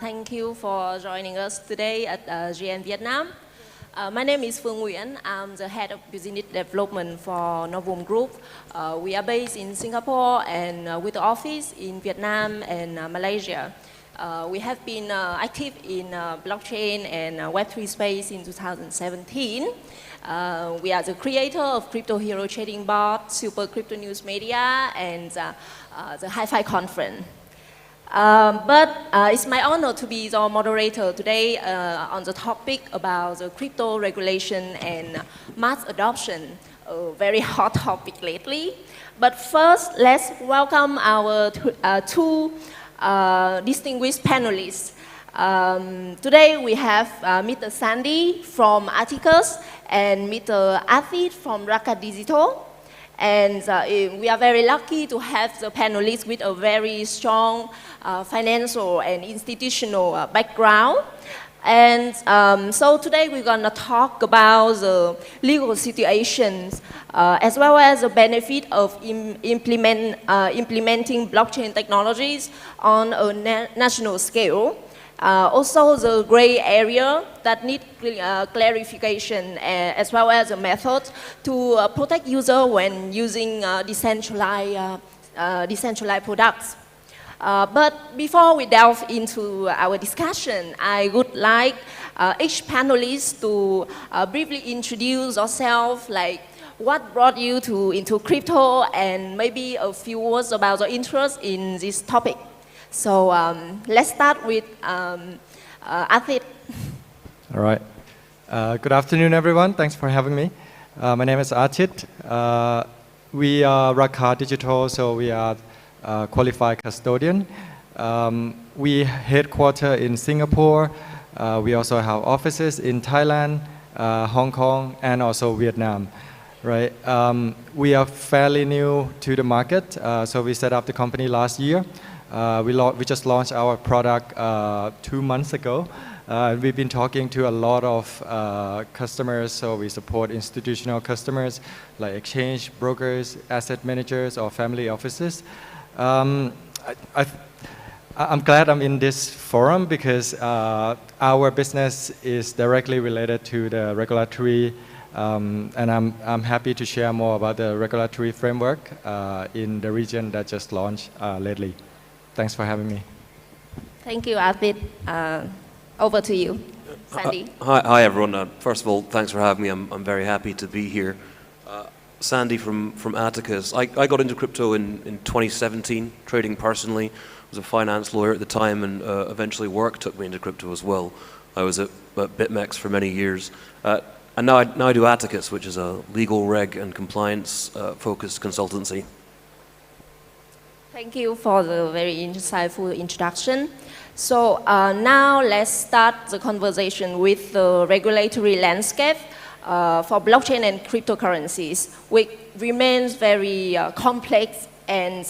Thank you for joining us today at GM Vietnam. My name is Phương Nguyễn. I'm the head of business development for NHÓM Group. We are based in Singapore and with the office in Vietnam and Malaysia. We have been active in blockchain and Web3 space in 2017. We are the creator of Crypto Hero Trading Bot, Super Crypto News Media, and the Hi-Fi Conference. But it's my honor to be the moderator today on the topic about the crypto regulation and mass adoption, a very hot topic lately. But first, let's welcome our two distinguished panelists. Today we have Mr. Sandy from Articus and Mr. Athit from Braca Digital. And we are very lucky to have the panelists with a very strong financial and institutional background. And so today we're going to talk about the legal situations as well as the benefit of implementing blockchain technologies on a national scale. Also the gray area that need clarification as well as a method to protect user when using decentralized products. But before we delve into our discussion, I would like each panelist to briefly introduce yourself, like what brought you into crypto and maybe a few words about the interest in this topic. So let's start with Athit. All right. Good afternoon, everyone. Thanks for having me. My name is Athit. We are Braca Digital, so we are qualified custodian. We headquarter in Singapore. We also have offices in Thailand, Hong Kong, and also Vietnam. Right. We are fairly new to the market, so we set up the company last year. We just launched our product 2 months ago. We've been talking to a lot of customers, so we support institutional customers like exchange brokers, asset managers, or family offices. I'm glad I'm in this forum because our business is directly related to the regulatory, and I'm happy to share more about the regulatory framework in the region that just launched lately. Thanks for having me. Thank you, Arthit. Over to you, Sandy. Hi everyone. First of all, thanks for having me. I'm very happy to be here. Sandy from Atticus. I got into crypto in 2017, trading personally. I was a finance lawyer at the time, and eventually work took me into crypto as well. I was at BitMEX for many years. And now I do Atticus, which is a legal, reg, and compliance focused consultancy. Thank you for the very insightful introduction. So now let's start the conversation with the regulatory landscape for blockchain and cryptocurrencies, which remains very complex and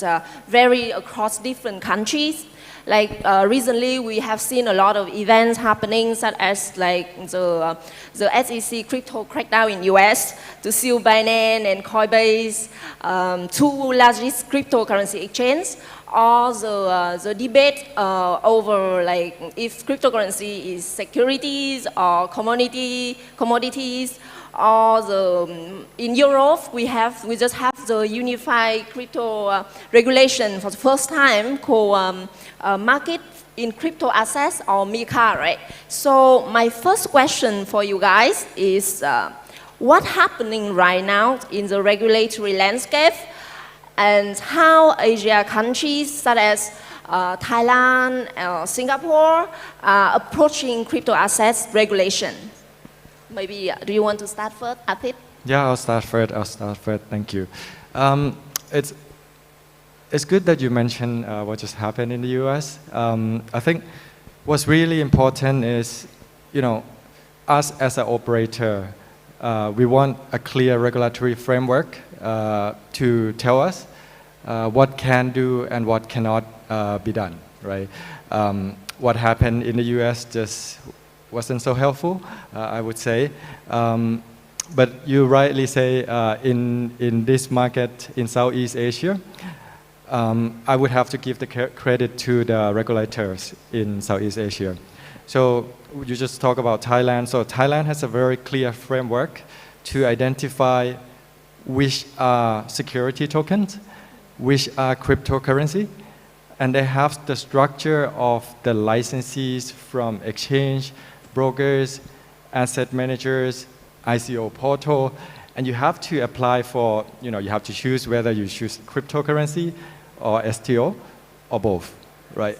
vary across different countries. Like recently, we have seen a lot of events happening, such as like the SEC crypto crackdown in US, to sue Binance and Coinbase, two largest cryptocurrency exchanges, or the debate over like if cryptocurrency is securities or commodities, or in Europe we just have the unified crypto regulation for the first time called market in crypto assets, or MiCA, right? So my first question for you guys is what's happening right now in the regulatory landscape, and how Asia countries such as Thailand, Singapore are approaching crypto assets regulation? Maybe, do you want to start first, Arthit? Yeah, I'll start first. Thank you. It's good that you mentioned what just happened in the US. I think what's really important is, us as an operator, we want a clear regulatory framework to tell us what can do and what cannot be done, right? What happened in the US just wasn't so helpful, I would say. But you rightly say in this market in Southeast Asia, I would have to give the credit to the regulators in Southeast Asia. So you just talk about Thailand. So Thailand has a very clear framework to identify which are security tokens, which are cryptocurrency, and they have the structure of the licensees from exchange, brokers, asset managers, ICO portal, and you have to apply for, you have to choose whether you choose cryptocurrency or STO or both, right?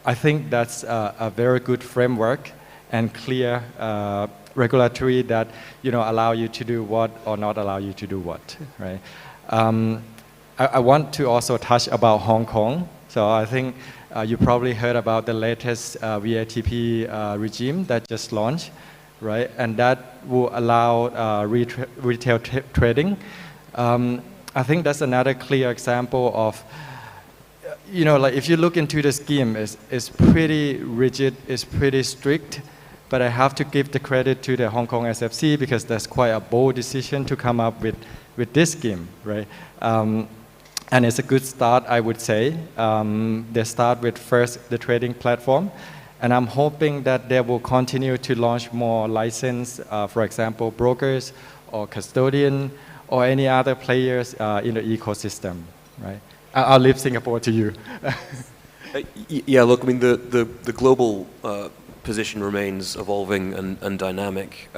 I think that's a very good framework and clear regulatory that, allow you to do what or not allow you to do what, right? I want to also touch about Hong Kong. So I think you probably heard about the latest VATP regime that just launched, right? And that will allow retail trading. I think that's another clear example of, like if you look into the scheme, it's pretty rigid, it's pretty strict, but I have to give the credit to the Hong Kong SFC because that's quite a bold decision to come up with this scheme, right? And it's a good start, I would say. They start with first the trading platform, and I'm hoping that they will continue to launch more license, for example, brokers or custodian or any other players in the ecosystem, right? I'll leave Singapore to you. Yeah, look, I mean, the global position remains evolving and dynamic.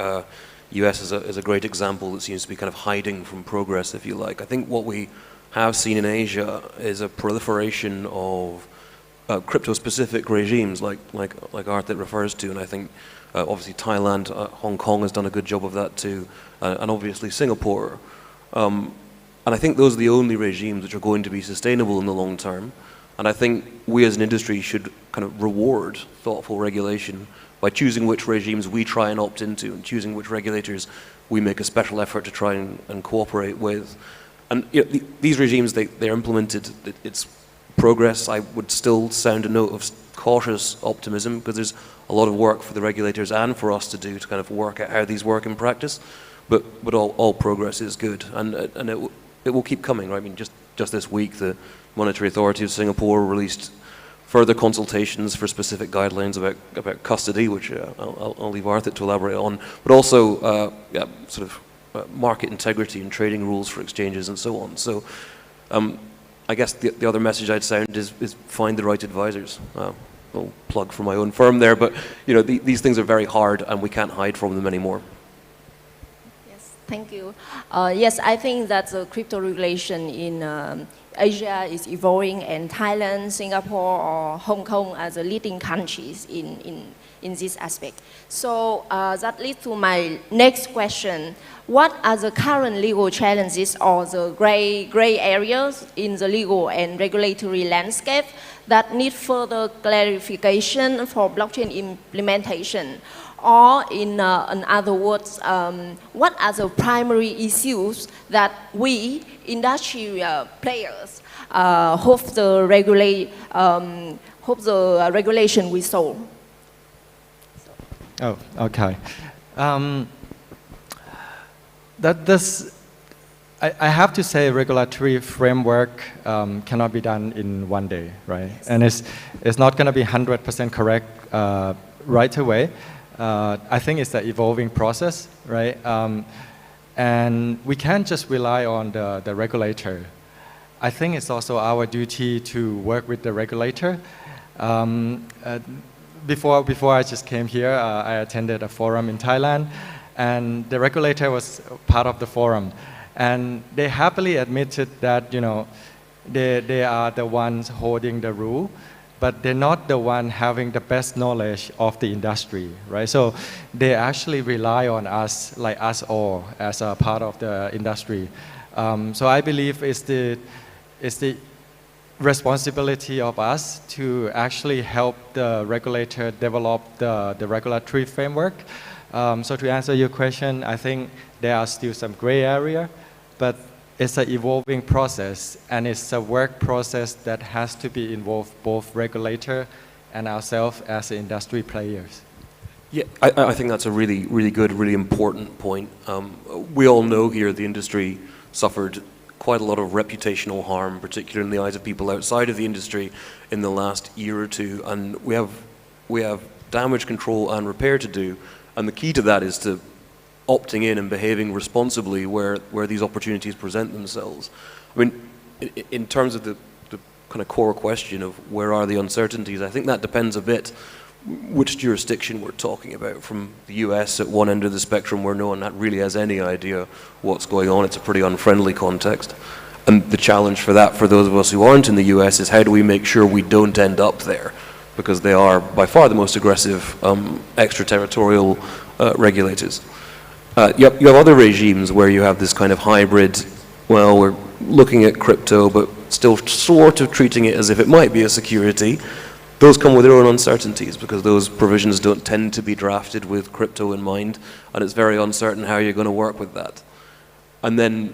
US is a great example that seems to be kind of hiding from progress, if you like. I think what we have seen in Asia is a proliferation of crypto-specific regimes, like Arthit refers to, and I think obviously Thailand, Hong Kong has done a good job of that too, and obviously Singapore. And I think those are the only regimes which are going to be sustainable in the long term. And I think we as an industry should kind of reward thoughtful regulation by choosing which regimes we try and opt into and choosing which regulators we make a special effort to try and cooperate with. And these regimes, they're implemented, it's progress. I would still sound a note of cautious optimism because there's a lot of work for the regulators and for us to do to kind of work out how these work in practice. But all progress is good, and it will keep coming, right? I mean, just this week, the Monetary Authority of Singapore released further consultations for specific guidelines about custody, which I'll leave Arthur to elaborate on, but also sort of market integrity and trading rules for exchanges and so on. So I guess the other message I'd sound is find the right advisors. I'll plug for my own firm there, but you know, these things are very hard and we can't hide from them anymore. Yes, thank you. Yes, I think that the crypto regulation in Asia is evolving, and Thailand, Singapore, or Hong Kong are the leading countries in this aspect. So that leads to my next question. What are the current legal challenges or the gray areas in the legal and regulatory landscape that need further clarification for blockchain implementation? Or in other words, what are the primary issues that we, industry players, hope the regulation will solve? Oh, okay. I have to say regulatory framework cannot be done in one day, right? And it's not going to be 100% correct right away. I think it's an evolving process, right? And we can't just rely on the regulator. I think it's also our duty to work with the regulator. Before I just came here, I attended a forum in Thailand, and the regulator was part of the forum. And they happily admitted that, you know, they are the ones holding the rule, but they're not the one having the best knowledge of the industry, right? So they actually rely on us, like us all, as a part of the industry. So I believe it's the responsibility of us to actually help the regulator develop the regulatory framework. So to answer your question, I think there are still some gray area, but it's an evolving process, and it's a work process that has to be involved both regulator and ourselves as industry players. Yeah, I think that's a really, really good, really important point. We all know here the industry suffered quite a lot of reputational harm, particularly in the eyes of people outside of the industry in the last year or two, and we have damage control and repair to do, and the key to that is to opting in and behaving responsibly where these opportunities present themselves. I mean, in terms of the kind of core question of where are the uncertainties, I think that depends a bit which jurisdiction we're talking about. From the US at one end of the spectrum where no one really has any idea what's going on, it's a pretty unfriendly context. And the challenge for that, for those of us who aren't in the US, is how do we make sure we don't end up there? Because they are by far the most aggressive extraterritorial regulators. You have other regimes where you have this kind of hybrid, well, we're looking at crypto but still sort of treating it as if it might be a security. Those come with their own uncertainties because those provisions don't tend to be drafted with crypto in mind, and it's very uncertain how you're going to work with that. And then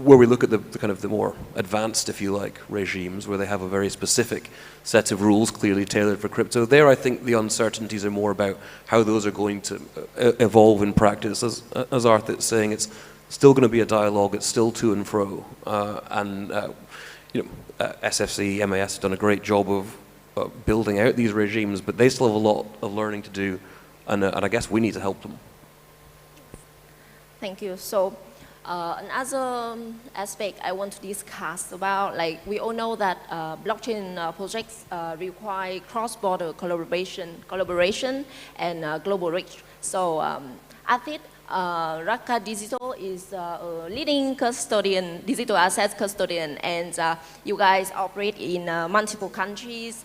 where we look at the kind of the more advanced, if you like, regimes where they have a very specific set of rules clearly tailored for crypto, there I think the uncertainties are more about how those are going to evolve in practice. As Arthur is saying, it's still going to be a dialogue, it's still to and fro. SFC, MAS have done a great job of building out these regimes, but they still have a lot of learning to do, and I guess we need to help them. Thank you. So another aspect I want to discuss about, like we all know that blockchain projects require cross-border collaboration and global reach. So I think Rakka Digital is a leading custodian, digital assets custodian, and you guys operate in multiple countries,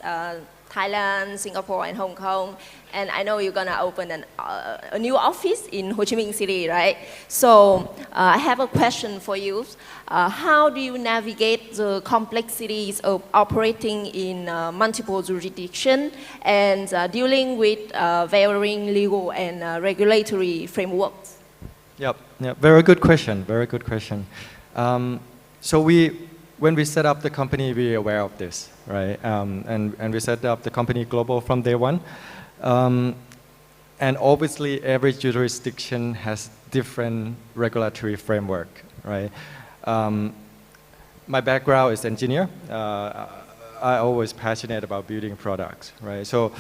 Thailand, Singapore, and Hong Kong. And I know you're gonna open a new office in Ho Chi Minh City, right? So I have a question for you. How do you navigate the complexities of operating in multiple jurisdictions and dealing with varying legal and regulatory frameworks? Yep, very good question, very good question. So when we set up the company, we were aware of this, right? And we set up the company global from day one. And obviously, every jurisdiction has different regulatory framework, right? My background is engineer. I always passionate about building products, right? So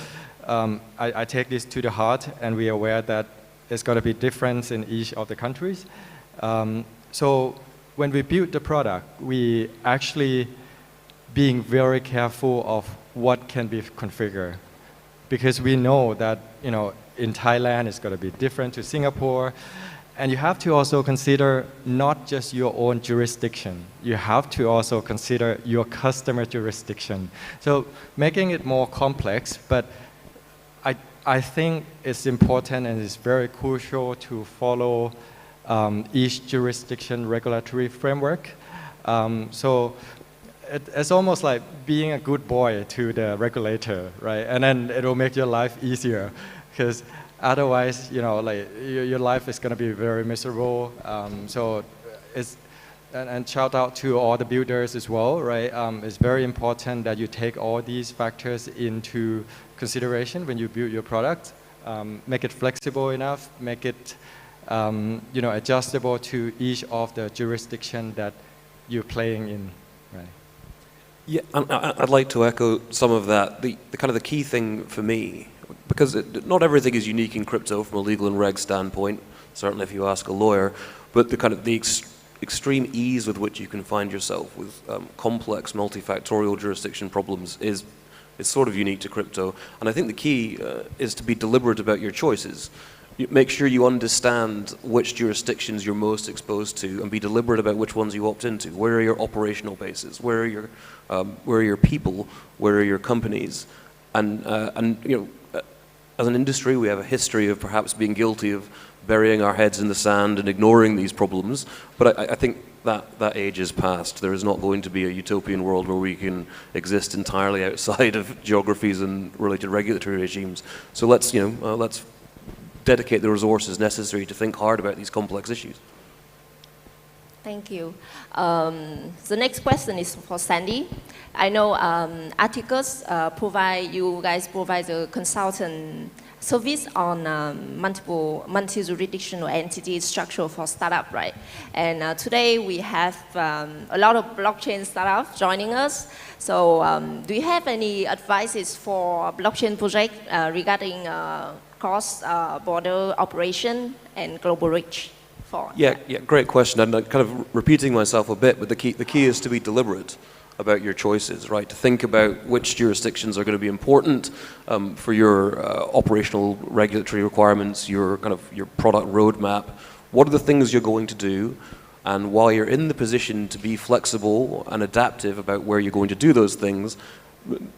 I take this to the heart, and we are aware that it's going to be different in each of the countries. So when we build the product, we actually being very careful of what can be configured, because we know that in Thailand it's going to be different to Singapore, and you have to also consider not just your own jurisdiction. You have to also consider your customer jurisdiction. So making it more complex, but I think it's important and it's very crucial to follow each jurisdiction regulatory framework. So it's almost like being a good boy to the regulator, right? And then it will make your life easier, because otherwise, your life is going to be very miserable. So it's, and shout out to all the builders as well, right? It's very important that you take all these factors into consideration when you build your product. Make it flexible enough, make it adjustable to each of the jurisdiction that you're playing in, right? Yeah, I'd like to echo some of that. The kind of the key thing for me, because not everything is unique in crypto from a legal and reg standpoint, certainly if you ask a lawyer, but the extreme ease with which you can find yourself with complex multifactorial jurisdiction problems is sort of unique to crypto. And I think the key is to be deliberate about your choices. Make sure you understand which jurisdictions you're most exposed to, and be deliberate about which ones you opt into. Where are your operational bases? Where are your people? Where are your companies? And as an industry, we have a history of perhaps being guilty of burying our heads in the sand and ignoring these problems. But I think that age is past. There is not going to be a utopian world where we can exist entirely outside of geographies and related regulatory regimes. So let's dedicate the resources necessary to think hard about these complex issues. Thank you. The next question is for Sandy. I know articles you guys provide a consultant service on multi-jurisdictional entity structure for startup, right? And today we have a lot of blockchain startups joining us. So do you have any advices for blockchain project regarding cross-border operation and global reach? Yeah, great question. And I'm kind of repeating myself a bit, but the key is to be deliberate about your choices, right? To think about which jurisdictions are going to be important for your operational regulatory requirements, your product roadmap. What are the things you're going to do? And while you're in the position to be flexible and adaptive about where you're going to do those things,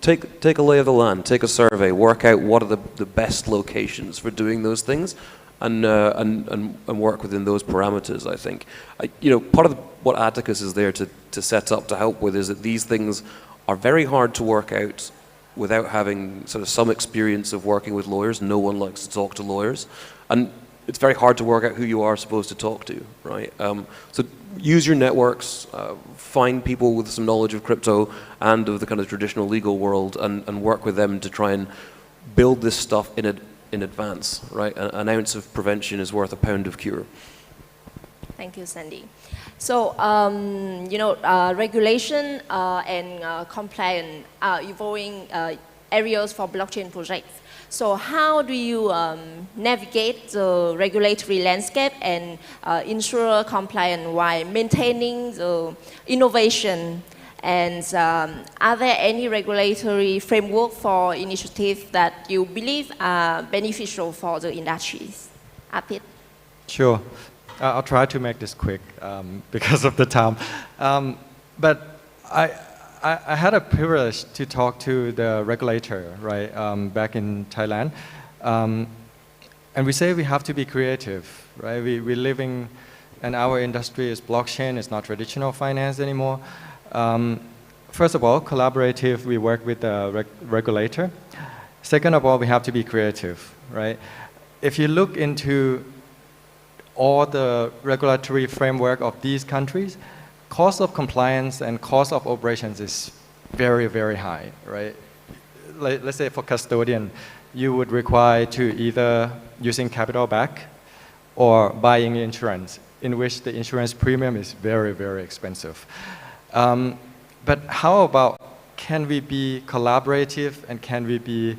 take a lay of the land, take a survey, work out what are the best locations for doing those things, and work within those parameters, I think. Part of what Atticus is there to set up to help with is that these things are very hard to work out without having sort of some experience of working with lawyers. No one likes to talk to lawyers. And it's very hard to work out who you are supposed to talk to, right? So use your networks, find people with some knowledge of crypto and of the kind of traditional legal world, and work with them to try and build this stuff in advance, right? An ounce of prevention is worth a pound of cure. Thank you, Sandy. So, regulation and compliance are evolving areas for blockchain projects. So how do you navigate the regulatory landscape and ensure compliance while maintaining the innovation? And are there any regulatory framework for initiatives that you believe are beneficial for the industries? Apit? Sure. I'll try to make this quick because of the time. But I had a privilege to talk to the regulator, right, back in Thailand. And we say we have to be creative, right? We're living, and our industry is blockchain, it's not traditional finance anymore. First of all, collaborative, we work with the regulator. Second of all, we have to be creative, right? If you look into all the regulatory framework of these countries, cost of compliance and cost of operations is very, very high, right? Let's say for custodian, you would require to either using capital back or buying insurance, in which the insurance premium is very, very expensive. But how about can we be collaborative and can we be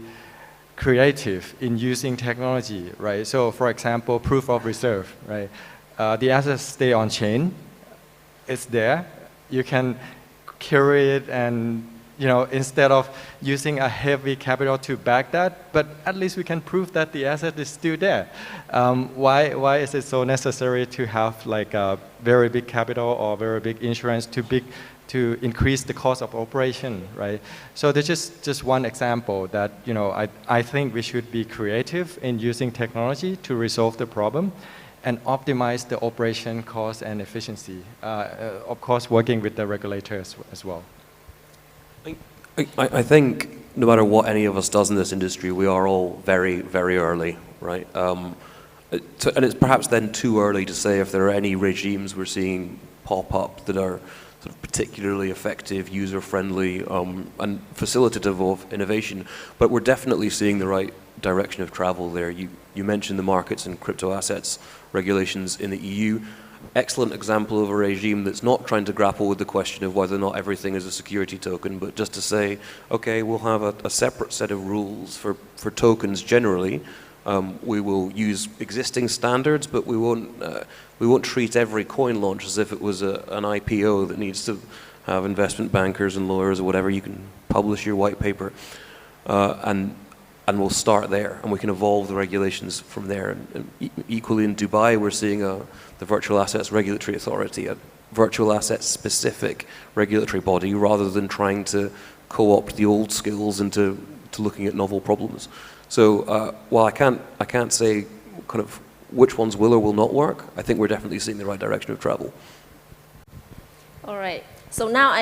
creative in using technology, right? So for example, proof of reserve, right? The assets stay on chain, it's there. You can carry it and, instead of using a heavy capital to back that, but at least we can prove that the asset is still there. Why is it so necessary to have like a very big capital or very big insurance to increase the cost of operation, right? So there's just one example that, I think we should be creative in using technology to resolve the problem and optimize the operation cost and efficiency. Of course, working with the regulators as well. I think no matter what any of us does in this industry, we are all very, very early, right? And it's perhaps then too early to say if there are any regimes we're seeing pop up that are sort of particularly effective, user-friendly, and facilitative of innovation. But we're definitely seeing the right direction of travel there. You mentioned the markets and crypto assets regulations in the EU. Excellent example of a regime that's not trying to grapple with the question of whether or not everything is a security token, but just to say, okay, we'll have a separate set of rules for tokens generally. We will use existing standards, but we won't treat every coin launch as if it was an IPO that needs to have investment bankers and lawyers or whatever. You can publish your white paper, and we'll start there, and we can evolve the regulations from there. And equally in Dubai, we're seeing the Virtual Assets Regulatory Authority, a virtual assets specific regulatory body, rather than trying to co-opt the old skills into looking at novel problems. So while I can't say kind of which ones will or will not work, I think we're definitely seeing the right direction of travel. All right. So now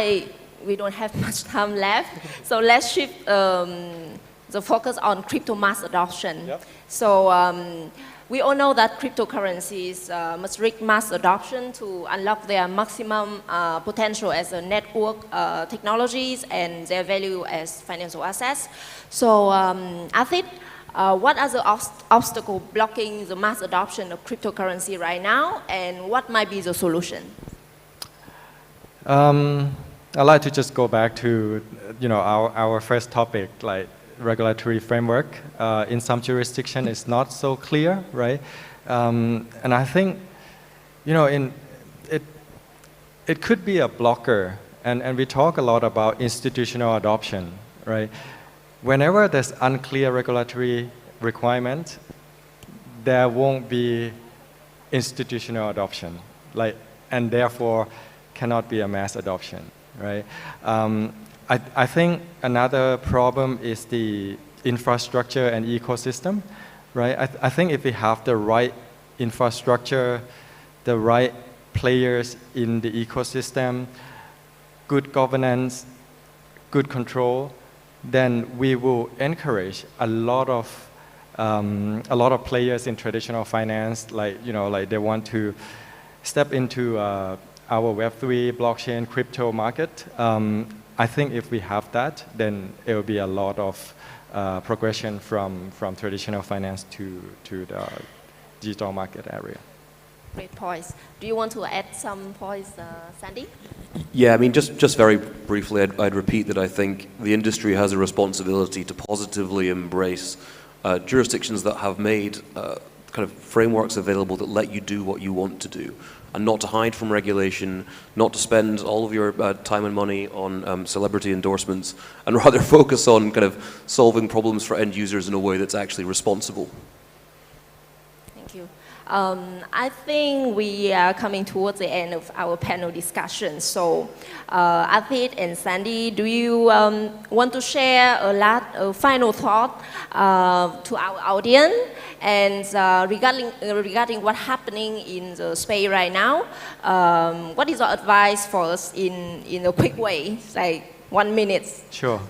we don't have much time left. So let's shift the focus on crypto mass adoption. Yep. So we all know that cryptocurrencies must reach mass adoption to unlock their maximum potential as a network technologies and their value as financial assets. So Athit, what are the obstacles blocking the mass adoption of cryptocurrency right now, and what might be the solution? I'd like to just go back to our first topic, like regulatory framework. In some jurisdiction it's not so clear, right? And I think it could be a blocker, and we talk a lot about institutional adoption, right? Whenever there's unclear regulatory requirement, there won't be institutional adoption, and therefore cannot be a mass adoption, right? I think another problem is the infrastructure and ecosystem, right? I think if we have the right infrastructure, the right players in the ecosystem, good governance, good control, then we will encourage a lot of players in traditional finance, like they want to step into our Web3 blockchain crypto market. I think if we have that, then it will be a lot of progression from traditional finance to the digital market area. Great points. Do you want to add some points, Sandy? Yeah, I mean, just very briefly, I'd repeat that I think the industry has a responsibility to positively embrace jurisdictions that have made kind of frameworks available that let you do what you want to do, and not to hide from regulation, not to spend all of your time and money on celebrity endorsements, and rather focus on kind of solving problems for end users in a way that's actually responsible. Thank you. I think we are coming towards the end of our panel discussion. So, Athit and Sandy, do you want to share a final thought to our audience and regarding what's happening in the space right now? What is your advice for us in a quick way, like 1 minute? Sure.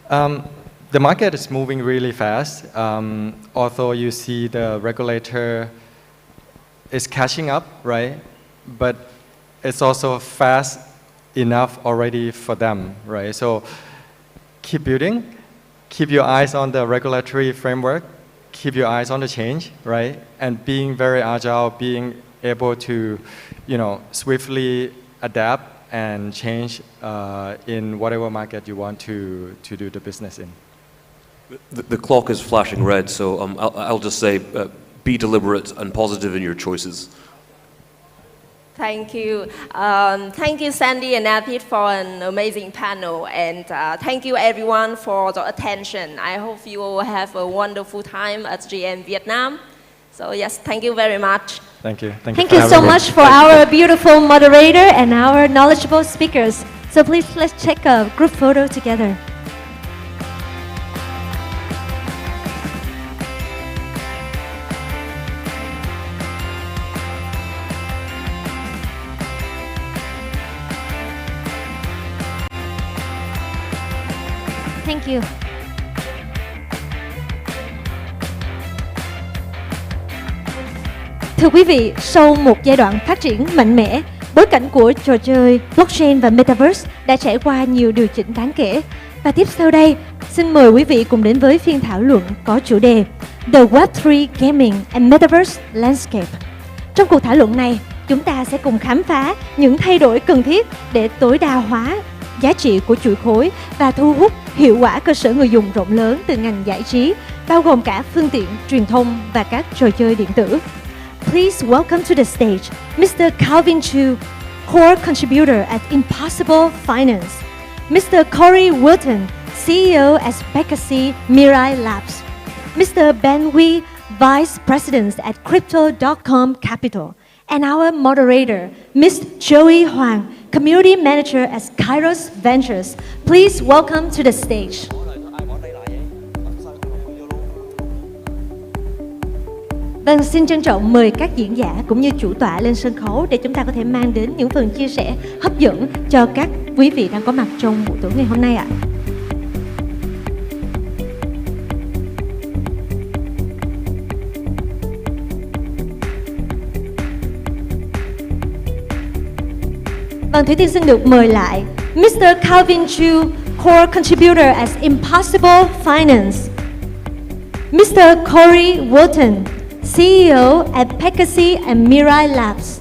The market is moving really fast. Although you see the regulator is catching up, right? But it's also fast enough already for them, right? So keep building, keep your eyes on the regulatory framework, keep your eyes on the change, right? And being very agile, being able to, swiftly adapt and change in whatever market you want to do the business in. The clock is flashing red, so I'll just say be deliberate and positive in your choices. Thank you. Thank you, Sandy and Atit, for an amazing panel. And thank you, everyone, for the attention. I hope you will have a wonderful time at GM Vietnam. So, yes, thank you very much. Thank you. Thank you so much for our beautiful moderator and our knowledgeable speakers. So please, let's take a group photo together. Thank you. Thưa quý vị, sau một giai đoạn phát triển mạnh mẽ, bối cảnh của trò chơi blockchain và metaverse đã trải qua nhiều điều chỉnh đáng kể. Và tiếp sau đây, xin mời quý vị cùng đến với phiên thảo luận có chủ đề The Web3 Gaming and Metaverse Landscape. Trong cuộc thảo luận này, chúng ta sẽ cùng khám phá những thay đổi cần thiết để tối đa hóa giá trị của chuỗi khối và thu hút hiệu quả cơ sở người dùng rộng lớn từ ngành giải trí, bao gồm cả phương tiện, truyền thông và các trò chơi điện tử. Please welcome to the stage Mr. Calvin Chu, core contributor at Impossible Finance, Mr. Corey Wilton, CEO at Pegasus Mirai Labs, Mr. Ben Wee, Vice President at Crypto.com Capital, and our moderator, Ms. Joey Huang, Community Manager at Kairos Ventures. Please welcome to the stage. Vâng, xin trân trọng mời các diễn giả cũng như chủ tọa lên sân khấu để chúng ta có thể mang đến những phần chia sẻ hấp dẫn cho các quý vị đang có mặt trong buổi tối ngày hôm nay ạ. Vâng, Thủy Tiên xin được mời lại Mr. Calvin Chu, core contributor at Impossible Finance, Mr. Corey Wilton, CEO at Pegasus and Mirai Labs.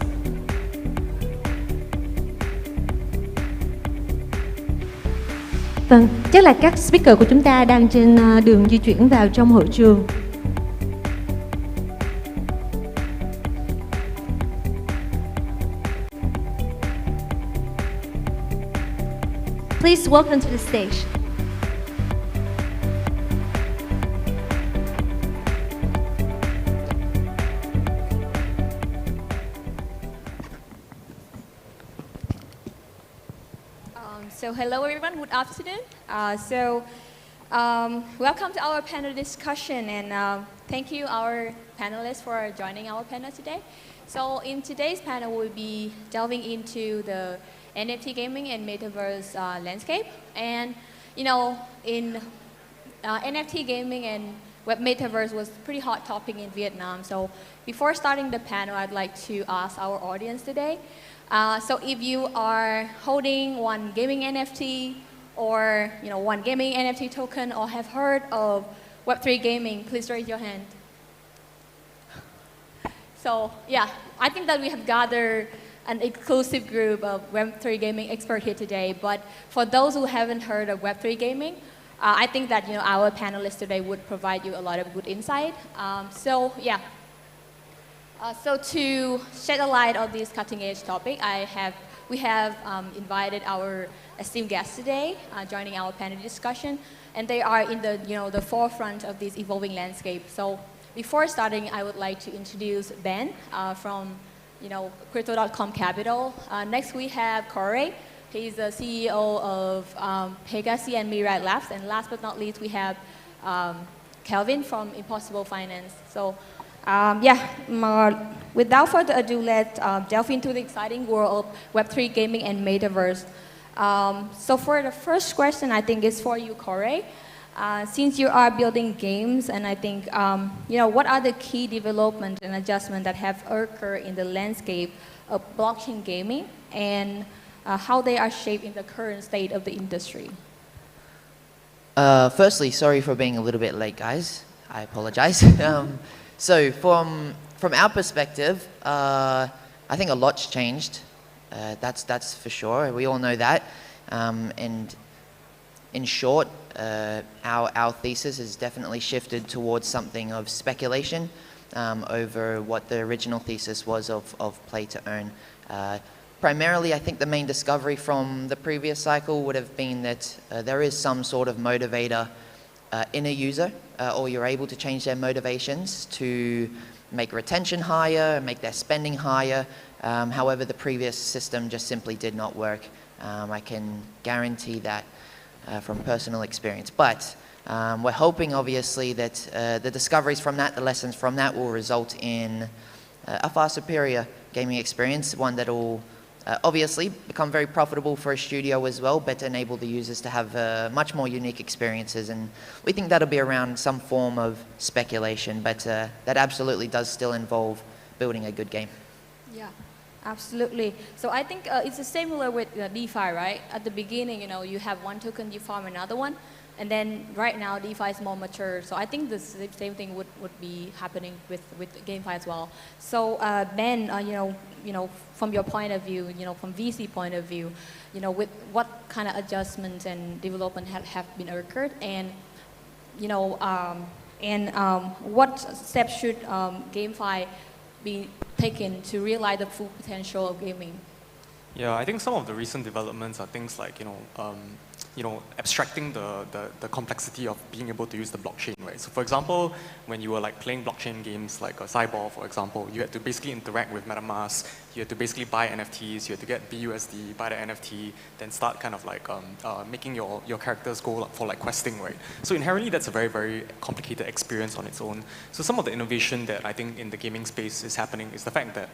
Vâng, chắc là các speaker của chúng ta đang trên đường di chuyển vào trong hội trường. Please welcome to the stage. So hello everyone, good afternoon. Welcome to our panel discussion, and thank you our panelists for joining our panel today. So in today's panel we'll be delving into the NFT gaming and metaverse landscape. And you know, in NFT gaming and web metaverse was pretty hot topic in Vietnam. So before starting the panel, I'd like to ask our audience today. So if you are holding one gaming NFT or one gaming NFT token or have heard of Web3 gaming, please raise your hand. So yeah, I think that we have gathered an exclusive group of Web3 gaming experts here today. But for those who haven't heard of Web3 gaming, I think that our panelists today would provide you a lot of good insight. So to shed a light on this cutting-edge topic, we have invited our esteemed guests today, joining our panel discussion, and they are in the forefront of this evolving landscape. So before starting, I would like to introduce Ben from Crypto.com Capital. Next we have Corey. He's the CEO of Pegasus and Mirai Labs, and last but not least we have Calvin from Impossible Finance. So. Without further ado, let's delve into the exciting world of Web3 gaming and metaverse. So for the first question, I think is for you, Corey. Since you are building games, and I think, what are the key developments and adjustments that have occurred in the landscape of blockchain gaming, and how they are shaping the current state of the industry? Firstly, sorry for being a little bit late, guys. I apologize. So from our perspective, I think a lot's changed That's for sure. We all know that. And in short, our thesis has definitely shifted towards something of speculation over what the original thesis was of play to earn. Primarily, I think the main discovery from the previous cycle would have been that there is some sort of motivator in a user, or you're able to change their motivations to make retention higher, make their spending higher. However, the previous system just simply did not work. I can guarantee that from personal experience. But we're hoping, obviously, that the discoveries from that, the lessons from that, will result in a far superior gaming experience, one that will obviously become very profitable for a studio as well, but enable the users to have much more unique experiences. And we think that'll be around some form of speculation, but that absolutely does still involve building a good game. Yeah, absolutely. So I think it's similar with DeFi, right? At the beginning, you have one token, you farm another one. And then right now, DeFi is more mature. So I think the same thing would be happening with GameFi as well. So Ben, from your point of view, from VC point of view, with what kind of adjustments and development have been occurred, and what steps should GameFi be taken to realize the full potential of gaming? Yeah, I think some of the recent developments are things like abstracting the complexity of being able to use the blockchain, right? So for example, when you were like playing blockchain games like Cyborg, for example, you had to basically interact with MetaMask, you had to basically buy NFTs, you had to get BUSD, buy the NFT, then start kind of like making your characters go for like questing, right? So inherently that's a very, very complicated experience on its own. So some of the innovation that I think in the gaming space is happening is the fact that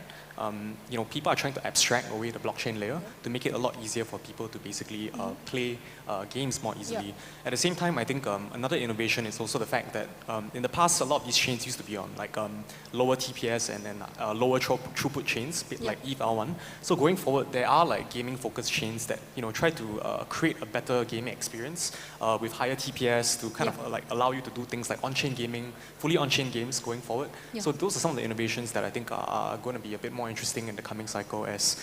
people are trying to abstract away the blockchain layer to make it a lot easier for people to basically play games more easily. Yeah. At the same time, I think another innovation is also the fact that in the past, a lot of these chains used to be on like lower TPS and then lower throughput chains, like ETH R1. So going forward, there are like gaming-focused chains that try to create a better gaming experience with higher TPS to kind of like allow you to do things like on-chain gaming, fully on-chain games going forward. Yeah. So those are some of the innovations that I think are going to be a bit more interesting in the coming cycle as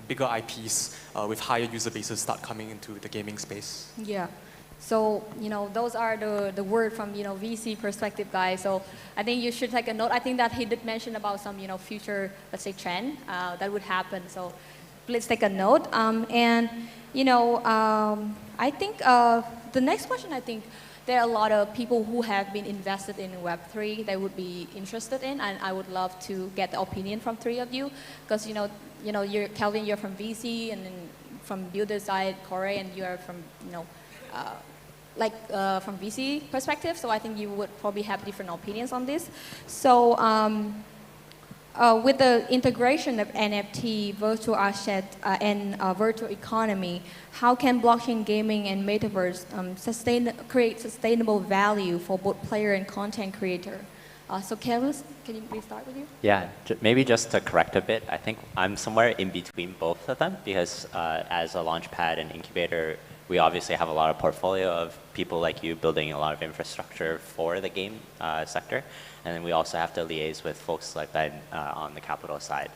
bigger IPs with higher user bases start coming into the gaming space. Yeah. So, those are the word from, VC perspective, guys. So I think you should take a note. I think that he did mention about some, future, let's say, trend that would happen. So please take a note. I think the next question, I think there are a lot of people who have been invested in Web3 they would be interested in, and I would love to get the opinion from three of you, because you're Kelvin, you're from VC, and then from builder side, Corey, and you are from from VC perspective. So I think you would probably have different opinions on this. So with the integration of NFT, virtual asset, and virtual economy, how can blockchain gaming and metaverse create sustainable value for both player and content creator? So Kelvin, can you please start with you? Yeah, maybe just to correct a bit, I think I'm somewhere in between both of them, because as a launchpad and incubator, we obviously have a lot of portfolio of people like you building a lot of infrastructure for the game sector. And then we also have to liaise with folks like Ben on the capital side.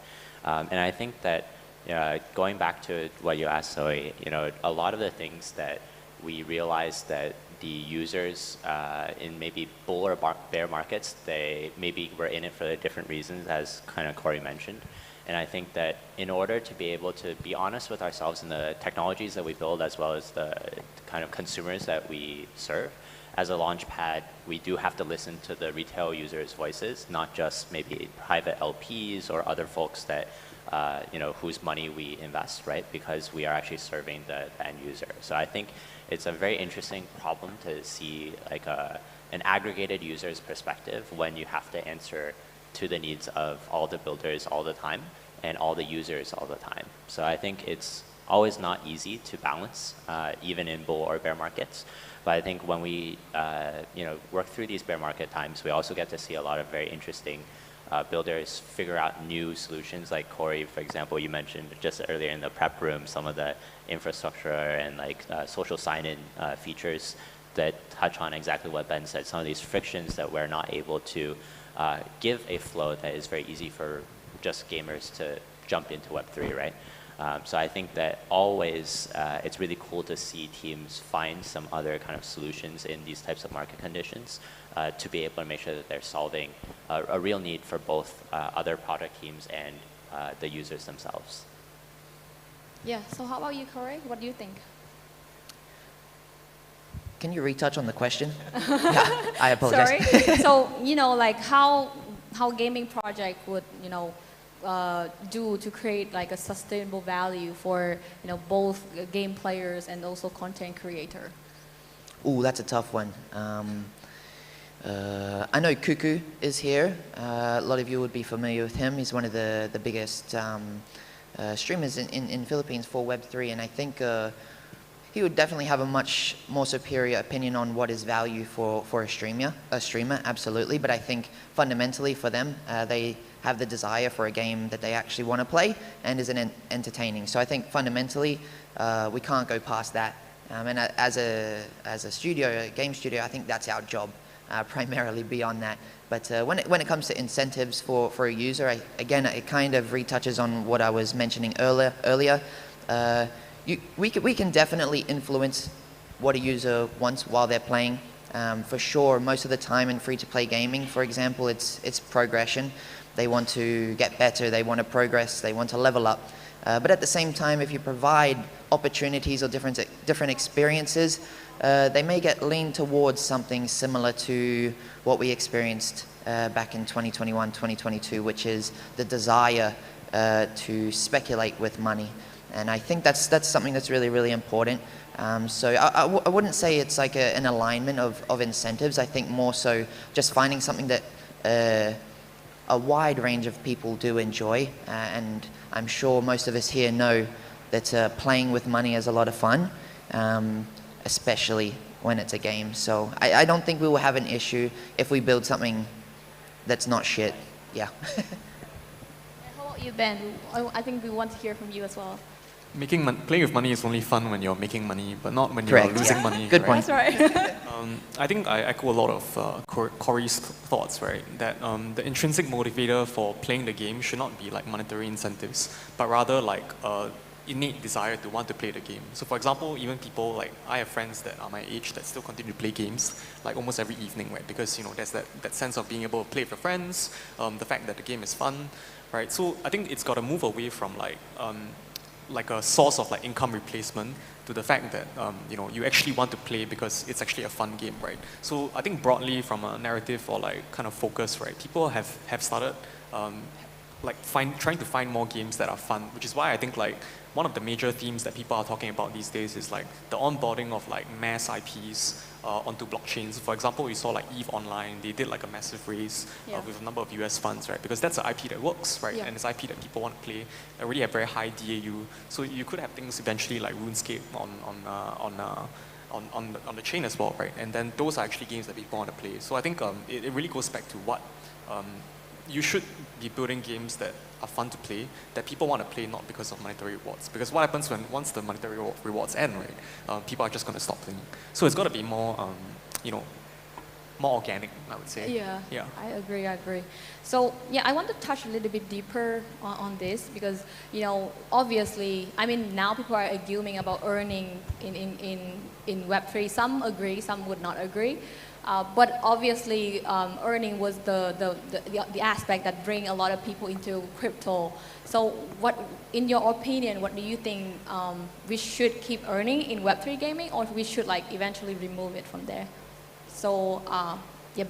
And I think that going back to what you asked, Zoe, a lot of the things that we realized that the users in maybe bull or bear markets, they maybe were in it for different reasons, as kind of Corey mentioned. And I think that in order to be able to be honest with ourselves in the technologies that we build, as well as the kind of consumers that we serve, as a launchpad, we do have to listen to the retail users' voices, not just maybe private LPs or other folks that, whose money we invest, right? Because we are actually serving the end user. So I think it's a very interesting problem to see like an aggregated user's perspective when you have to answer to the needs of all the builders all the time and all the users all the time. So I think it's always not easy to balance, even in bull or bear markets. But I think when we work through these bear market times, we also get to see a lot of very interesting builders figure out new solutions. Like Corey, for example, you mentioned just earlier in the prep room, some of the infrastructure and like social sign-in features that touch on exactly what Ben said, some of these frictions that we're not able to give a flow that is very easy for just gamers to jump into Web3, right? So I think that always it's really cool to see teams find some other kind of solutions in these types of market conditions to be able to make sure that they're solving a real need for both other product teams and the users themselves. Yeah, so how about you, Corey? What do you think? Can you retouch on the question? Yeah, I apologize. Sorry. So, like how gaming project would, do to create like a sustainable value for, both game players and also content creator? Ooh, that's a tough one. I know Cuckoo is here. A lot of you would be familiar with him. He's one of the biggest streamers in Philippines for Web3, and I think he would definitely have a much more superior opinion on what is value for a streamer, absolutely. But I think fundamentally for them, they have the desire for a game that they actually want to play and is entertaining. So I think fundamentally, we can't go past that. And as a studio, a game studio, I think that's our job, primarily beyond that. But when it comes to incentives for a user, again, it kind of retouches on what I was mentioning earlier. We can definitely influence what a user wants while they're playing. For sure, most of the time in free-to-play gaming, for example, it's progression. They want to get better, they want to progress, they want to level up. But at the same time, if you provide opportunities or different experiences, they may get leaned towards something similar to what we experienced back in 2021, 2022, which is the desire to speculate with money. And I think that's something that's really, really important. So I wouldn't say it's like an alignment of incentives. I think more so just finding something that a wide range of people do enjoy. And I'm sure most of us here know that playing with money is a lot of fun, especially when it's a game. So I don't think we will have an issue if we build something that's not shit. Yeah. How about you, Ben? I think we want to hear from you as well. Playing with money is only fun when you're making money, but not when Correct. you're losing money. Good point. That's right. I think I echo a lot of Corey's thoughts, right? That the intrinsic motivator for playing the game should not be like monetary incentives, but rather like innate desire to want to play the game. So for example, even people like, I have friends that are my age that still continue to play games like almost every evening, right? Because there's that sense of being able to play with your friends, the fact that the game is fun, right? So I think it's got to move away from like a source of like income replacement to the fact that you actually want to play because it's actually a fun game, right? So I think broadly from a narrative or like kind of focus, right, people have started trying to find more games that are fun, which is why I think like one of the major themes that people are talking about these days is like the onboarding of like mass IPs onto blockchains. For example, we saw like EVE Online, they did like a massive raise with a number of US funds, right? Because that's an IP that works, right? And it's IP that people want to play, already have very high DAU. So you could have things eventually like RuneScape on the chain as well, right? And then those are actually games that people want to play. So I think it really goes back to what you should be building games that are fun to play, that people want to play not because of monetary rewards. Because what happens once the monetary rewards end, right? People are just going to stop playing. So it's got to be more, more organic, I would say. Yeah. I agree. So yeah, I want to touch a little bit deeper on this because obviously, I mean now people are arguing about earning in Web3. Some agree, some would not agree. But obviously, earning was the aspect that bring a lot of people into crypto. So, in your opinion, what do you think we should keep earning in Web3 gaming, or we should like eventually remove it from there? So,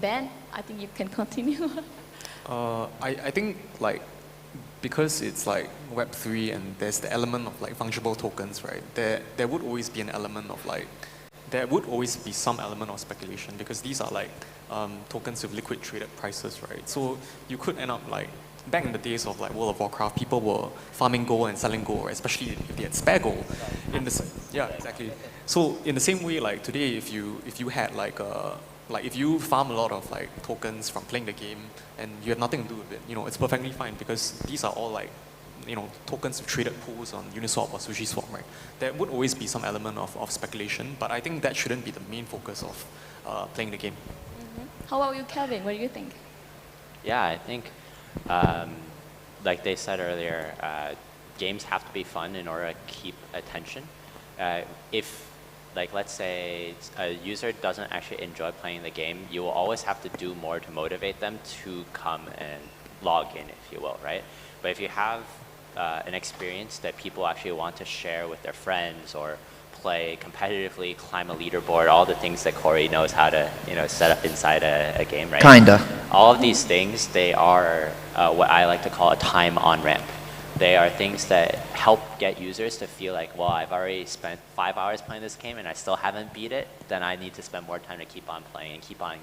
Ben, I think you can continue. I think like because it's like Web3 and there's the element of like fungible tokens, right? There would always be an element of like. There would always be some element of speculation because these are like tokens with liquid traded prices, right? So you could end up like, back in the days of like World of Warcraft, people were farming gold and selling gold, right? Especially if they had spare gold. Exactly. So in the same way, like today, if you had like if you farm a lot of like tokens from playing the game and you have nothing to do with it, it's perfectly fine because these are all like tokens with traded pools on Uniswap or SushiSwap, right? There would always be some element of speculation, but I think that shouldn't be the main focus of playing the game. How about you, Kevin? What do you think? Yeah, I think, like they said earlier, games have to be fun in order to keep attention. If, like, let's say a user doesn't actually enjoy playing the game, you will always have to do more to motivate them to come and log in, if you will, right? But if you have an experience that people actually want to share with their friends or play competitively, climb a leaderboard, all the things that Corey knows how to, set up inside a game, right? Kinda. All of these things, they are what I like to call a time on-ramp. They are things that help get users to feel like, well, I've already spent 5 hours playing this game and I still haven't beat it, then I need to spend more time to keep on playing and keep on,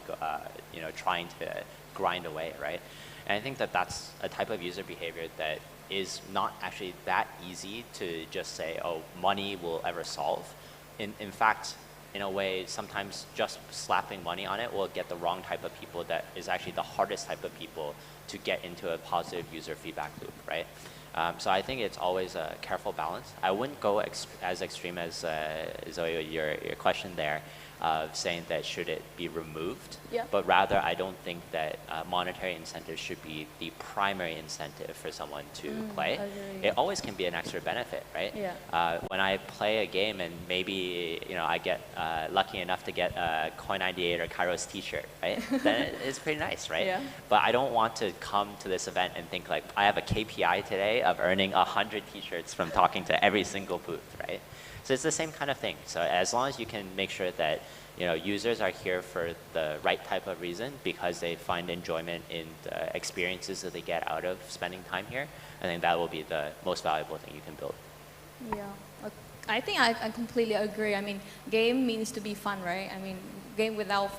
trying to grind away, right? And I think that that's a type of user behavior that is not actually that easy to just say, oh, money will ever solve. In fact, in a way, sometimes just slapping money on it will get the wrong type of people that is actually the hardest type of people to get into a positive user feedback loop, right? So I think it's always a careful balance. I wouldn't go as extreme as Zoe, your question there, of saying that should it be removed, but rather I don't think that monetary incentives should be the primary incentive for someone to play. It always can be an extra benefit, right? When I play a game and maybe I get lucky enough to get a Coin98 or Kairos t-shirt, right? Then it's pretty nice, right? But I don't want to come to this event and think like I have a KPI today of earning 100 t-shirts from talking to every single booth, right? So it's the same kind of thing. So as long as you can make sure that users are here for the right type of reason because they find enjoyment in the experiences that they get out of spending time here, I think that will be the most valuable thing you can build. Yeah, I think I completely agree. I mean, game means to be fun, right? I mean, game without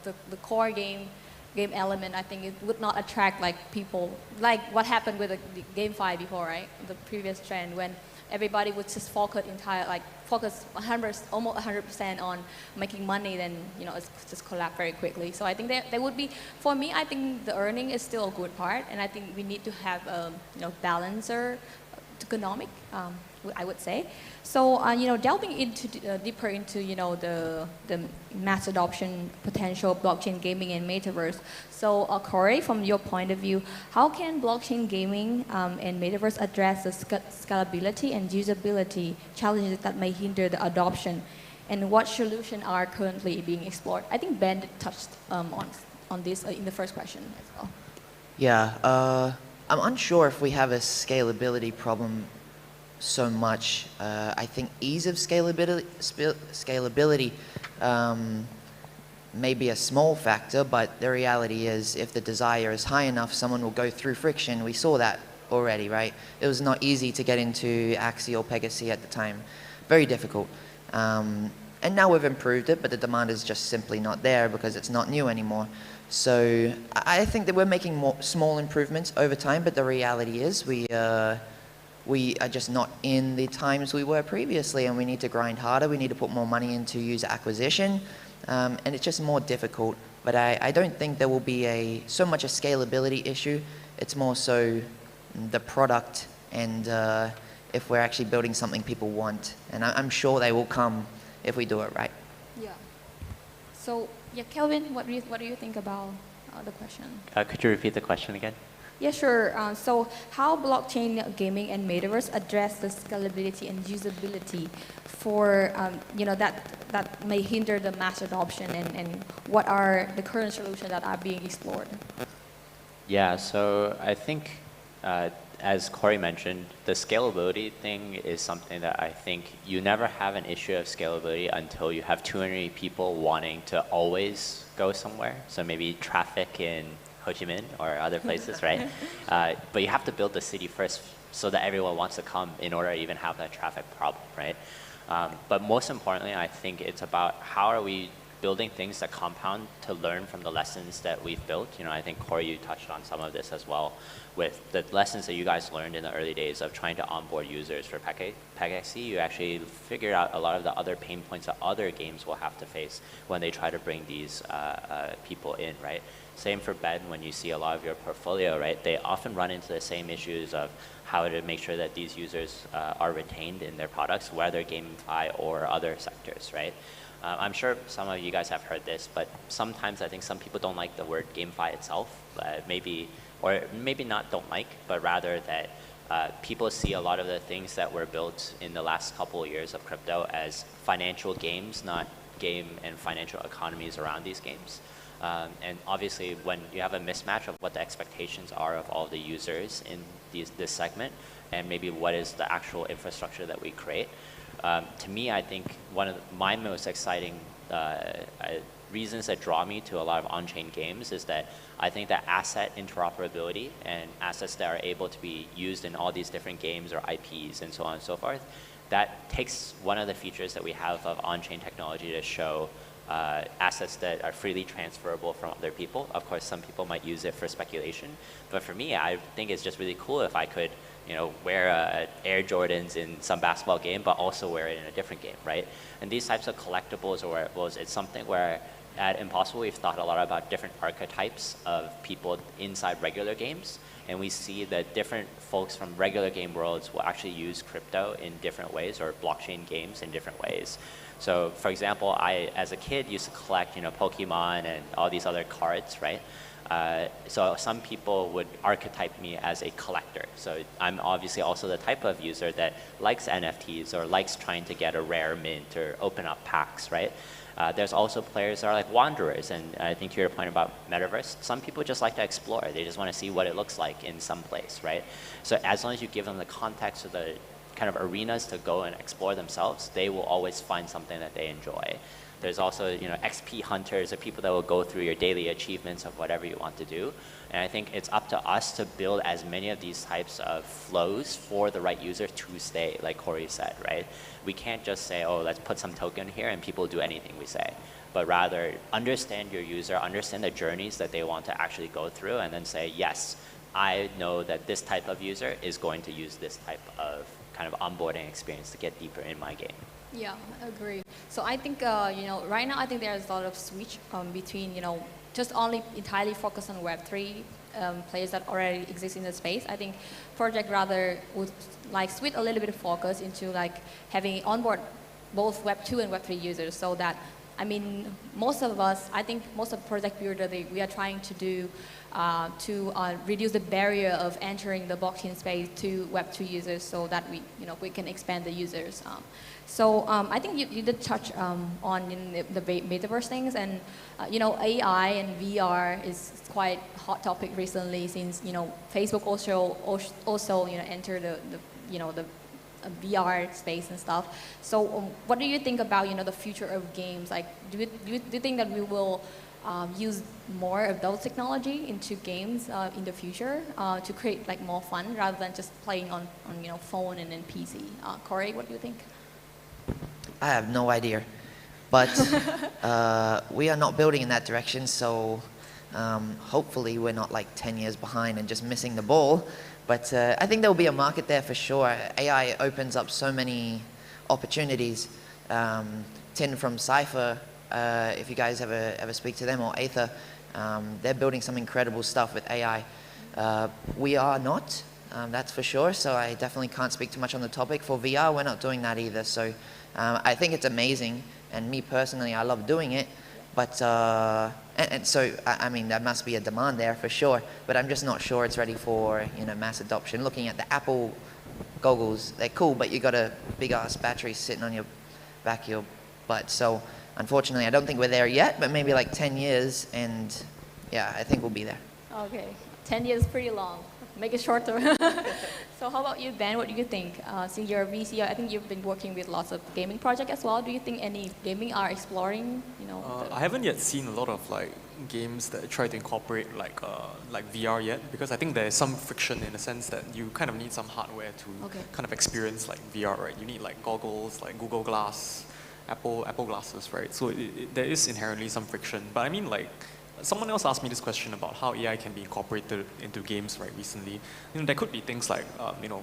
the core game element, I think it would not attract like people, like what happened with the GameFi before, right? The previous trend when everybody would just focus 100% on making money, then it's just collapse very quickly. So I think there would be, for me, I think the earning is still a good part, and I think we need to have balancer economic, I would say. So delving into deeper into the mass adoption potential of blockchain gaming and metaverse. So Corey, from your point of view, how can blockchain gaming and metaverse address the scalability and usability challenges that may hinder the adoption, and what solutions are currently being explored? I think Ben touched on this in the first question as well. Yeah, I'm unsure if we have a scalability problem so much. I think ease of scalability may be a small factor, but the reality is if the desire is high enough, someone will go through friction. We saw that already, right? It was not easy to get into Axie or Pegasus at the time. Very difficult. And now we've improved it, but the demand is just simply not there because it's not new anymore. So I think that we're making more small improvements over time, but the reality is we are just not in the times we were previously, and we need to grind harder. We need to put more money into user acquisition, and it's just more difficult. But I don't think there will be so much a scalability issue. It's more so the product and if we're actually building something people want. And I'm sure they will come if we do it right. Yeah. So, yeah, Kelvin, what do you think about the question? Could you repeat the question again? Yeah, sure. So how blockchain gaming and metaverse address the scalability and usability for, that may hinder the mass adoption, and what are the current solutions that are being explored? Yeah, so I think, as Corey mentioned, the scalability thing is something that I think you never have an issue of scalability until you have too many people wanting to always go somewhere. So maybe traffic in Ho Chi Minh or other places, right? But you have to build the city first so that everyone wants to come in order to even have that traffic problem, right? But most importantly, I think it's about how are we building things that compound to learn from the lessons that we've built. I think Corey, you touched on some of this as well, with the lessons that you guys learned in the early days of trying to onboard users for PegXC. You actually figured out a lot of the other pain points that other games will have to face when they try to bring these people in, right? Same for Ben, when you see a lot of your portfolio, right? They often run into the same issues of how to make sure that these users are retained in their products, whether GameFi or other sectors, right? I'm sure some of you guys have heard this, but sometimes I think some people don't like the word GameFi itself, maybe not don't like, but rather that people see a lot of the things that were built in the last couple of years of crypto as financial games, not game and financial economies around these games. And obviously, when you have a mismatch of what the expectations are of all the users in this segment, and maybe what is the actual infrastructure that we create, to me, I think one of my most exciting reasons that draw me to a lot of on-chain games is that I think that asset interoperability and assets that are able to be used in all these different games or IPs and so on and so forth, that takes one of the features that we have of on-chain technology to show assets that are freely transferable from other people. Of course, some people might use it for speculation, but for me, I think it's just really cool if I could, wear Air Jordans in some basketball game, but also wear it in a different game, right? And these types of collectibles or wearables, it's something where at Impossible, we've thought a lot about different archetypes of people inside regular games, and we see that different folks from regular game worlds will actually use crypto in different ways or blockchain games in different ways. So, for example, I, as a kid, used to collect, Pokemon and all these other cards, right? So some people would archetype me as a collector. So I'm obviously also the type of user that likes NFTs or likes trying to get a rare mint or open up packs, right? There's also players that are like wanderers, and I think to your point about metaverse, some people just like to explore. They just want to see what it looks like in some place, right? So as long as you give them the context or the kind of arenas to go and explore themselves, they will always find something that they enjoy. There's also, XP hunters or people that will go through your daily achievements of whatever you want to do. And I think it's up to us to build as many of these types of flows for the right user to stay, like Corey said, right? We can't just say, oh, let's put some token here and people do anything we say. But rather, understand your user, understand the journeys that they want to actually go through, and then say, yes, I know that this type of user is going to use this type of kind of onboarding experience to get deeper in my game. Yeah, I agree. So I think, right now I think there's a lot of switch between, just only entirely focus on Web3 players that already exist in the space. I think project rather would like switch a little bit of focus into like having onboard both Web2 and Web3 users, so that, I mean, most of us, I think most of the project builder, we are trying to do to reduce the barrier of entering the blockchain space to Web2 users, so that we can expand the users. So I think you did touch on the metaverse things, and AI and VR is quite a hot topic recently, since Facebook also entered the VR space and stuff. So what do you think about the future of games? Like, do you think that we will use more of those technology into games in the future to create like more fun rather than just playing on phone and then PC? Corey, what do you think? I have no idea, but we are not building in that direction, so hopefully we're not like 10 years behind and just missing the ball. But I think there will be a market there for sure. AI opens up so many opportunities. Tin from Cypher, if you guys ever speak to them, or Aether, they're building some incredible stuff with AI. We are not, that's for sure, so I definitely can't speak too much on the topic. For VR, we're not doing that either, so I think it's amazing, and me personally, I love doing it, but, and so, I mean, there must be a demand there for sure, but I'm just not sure it's ready for, mass adoption. Looking at the Apple goggles, they're cool, but you got a big-ass battery sitting on your back of your butt, so unfortunately, I don't think we're there yet, but maybe like 10 years, and yeah, I think we'll be there. Okay, 10 years is pretty long. Make it shorter. So how about you, Ben? What do you think? Since you're a VC, I think you've been working with lots of gaming projects as well. Do you think any gaming are exploring, I haven't yet seen a lot of like games that try to incorporate like VR yet, because I think there's some friction in the sense that you kind of need some hardware to kind of experience like VR, right? You need like goggles, like Google Glass, Apple glasses, right? So there is inherently some friction. But I mean, like, someone else asked me this question about how AI can be incorporated into games, right, recently. There could be things like,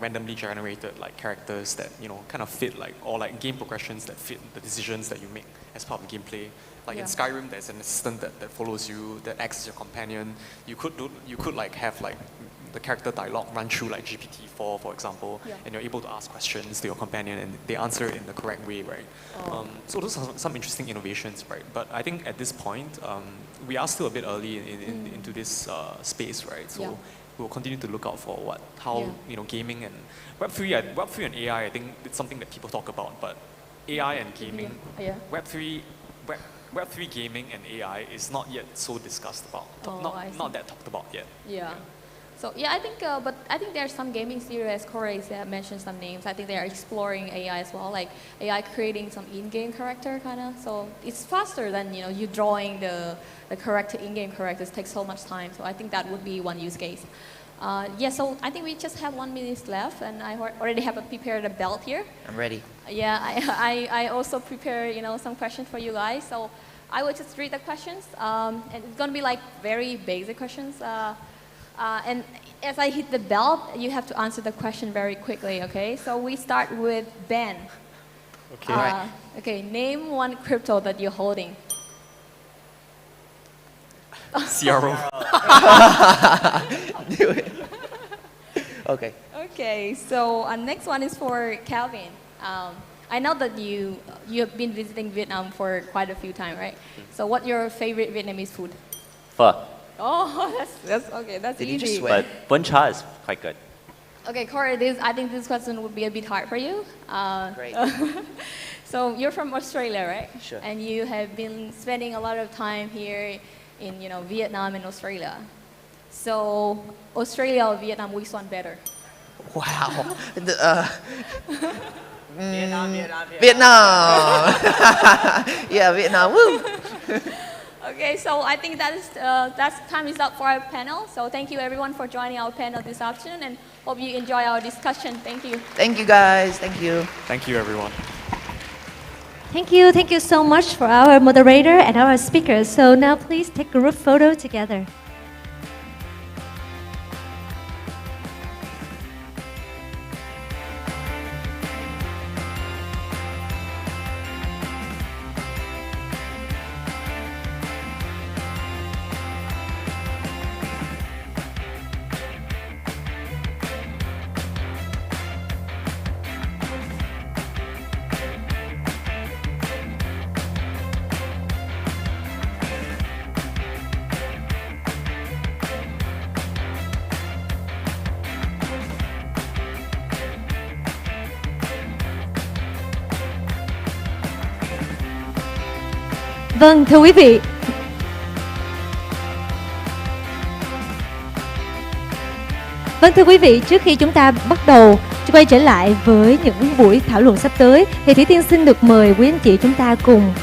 randomly generated like characters that, kind of fit like, or like game progressions that fit the decisions that you make as part of the gameplay. Like in Skyrim, there's an assistant that follows you, that acts as your companion. You could like have like the character dialogue run through like GPT-4, for example, and you're able to ask questions to your companion and they answer it in the correct way, right? So those are some interesting innovations, right? But I think at this point, we are still a bit early into this space, right? So we will continue to look out for how gaming and Web3 and AI. I think it's something that people talk about, but AI and gaming, Web3 gaming and AI is not yet so discussed about, not that talked about yet. Yeah. So yeah, I think, but I think there are some gaming studios, Corey mentioned some names. I think they are exploring AI as well, like AI creating some in-game character kind of. So it's faster than you drawing the character in-game characters. Takes so much time. So I think that would be one use case. Yeah. So I think we just have 1 minute left, and I already have prepared a belt here. I'm ready. Yeah. I also prepare some questions for you guys. So I will just read the questions, and it's gonna be like very basic questions. And as I hit the bell, you have to answer the question very quickly, okay? So we start with Ben. Okay. Okay, name one crypto that you're holding. CRO. Knew it. Okay. Okay, so next one is for Calvin. I know that you have been visiting Vietnam for quite a few times, right? So what's your favorite Vietnamese food? Pho. Oh, that's okay. That's Did easy. you just swear? But bún chả is quite good. Okay, Corey, I think this question would be a bit hard for you. Great. So you're from Australia, right? Sure. And you have been spending a lot of time here in Vietnam and Australia. So Australia or Vietnam, which one better? Wow. Vietnam. Vietnam. Yeah, Vietnam. Woo. Okay, so I think that time is up for our panel. So thank you everyone for joining our panel this afternoon, and hope you enjoy our discussion. Thank you. Thank you guys. Thank you. Thank you, everyone. Thank you so much for our moderator and our speakers. So now please take a group photo together. Vâng, thưa quý vị. Vâng, thưa quý vị, trước khi chúng ta bắt đầu quay trở lại với những buổi thảo luận sắp tới, thì Thủy Tiên xin được mời quý anh chị chúng ta cùng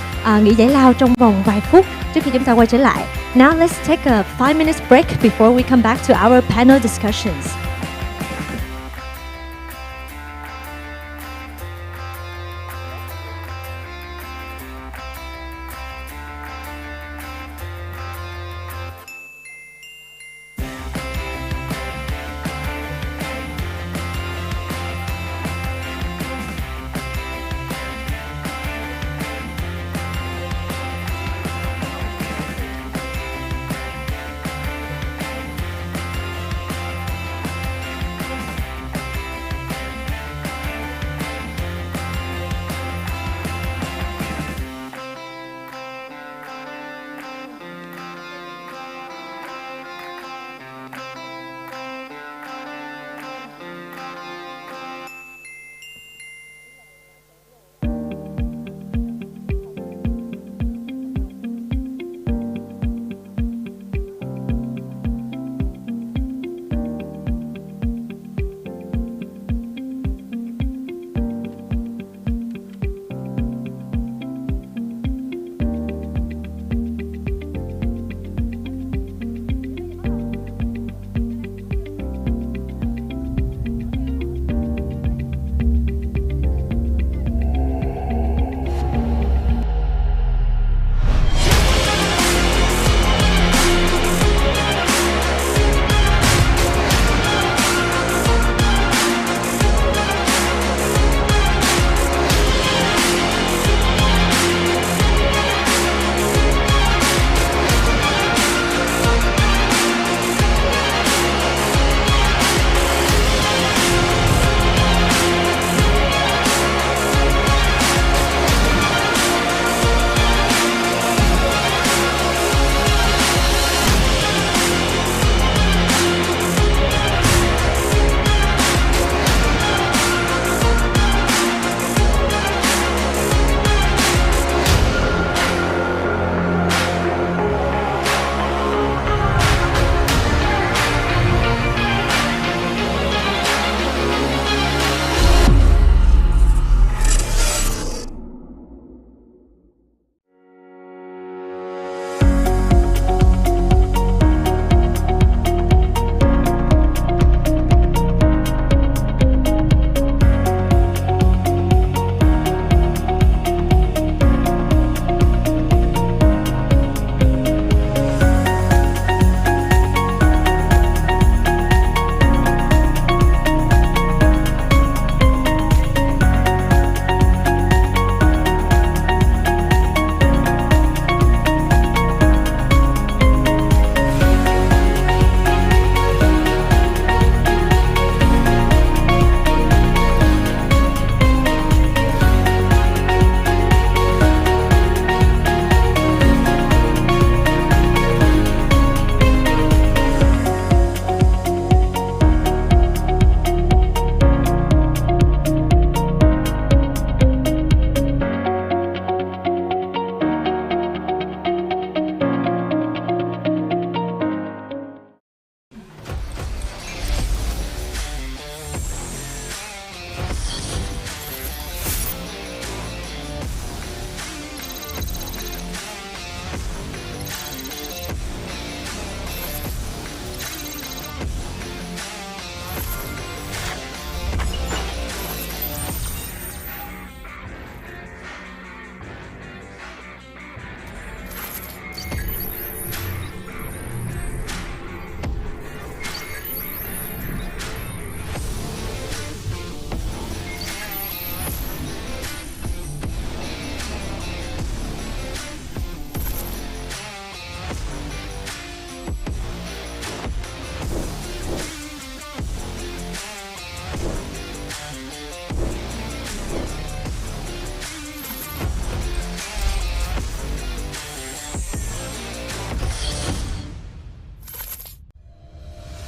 nghỉ giải lao trong vòng vài phút trước khi chúng ta quay trở lại. Now let's take a 5 minutes break before we come back to our panel discussions.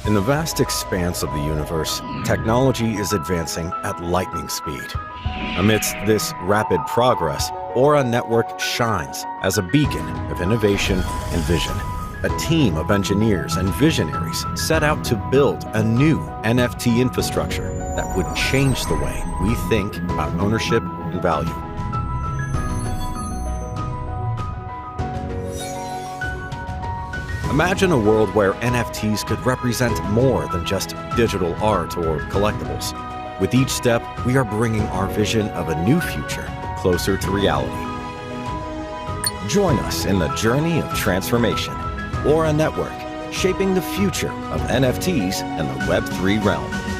In the vast expanse of the universe, technology is advancing at lightning speed. Amidst this rapid progress, Aura Network shines as a beacon of innovation and vision. A team of engineers and visionaries set out to build a new NFT infrastructure that would change the way we think about ownership and value. Imagine a world where NFTs could represent more than just digital art or collectibles. With each step, we are bringing our vision of a new future closer to reality. Join us in the journey of transformation. Aura Network, shaping the future of NFTs and the Web3 realm.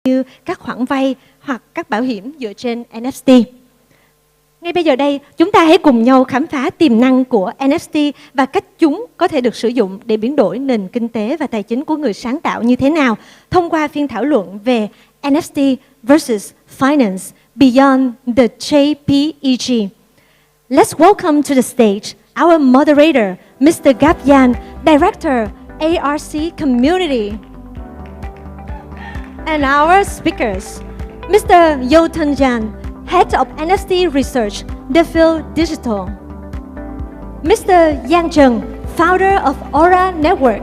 như các khoản vay hoặc các bảo hiểm dựa trên NFT. Ngay bây giờ đây, chúng ta hãy cùng nhau khám phá tiềm năng của NFT và cách chúng có thể được sử dụng để biến đổi nền kinh tế và tài chính của người sáng tạo như thế nào thông qua phiên thảo luận về NFT versus Finance Beyond the JPEG. Let's welcome to the stage our moderator, Mr. Gapyan, Director, ARC Community. And our speakers, Mr. Yotan-jan, Head of NFT Research, THİO Digital. Mr. Yang Cheng, Founder of Aura Network.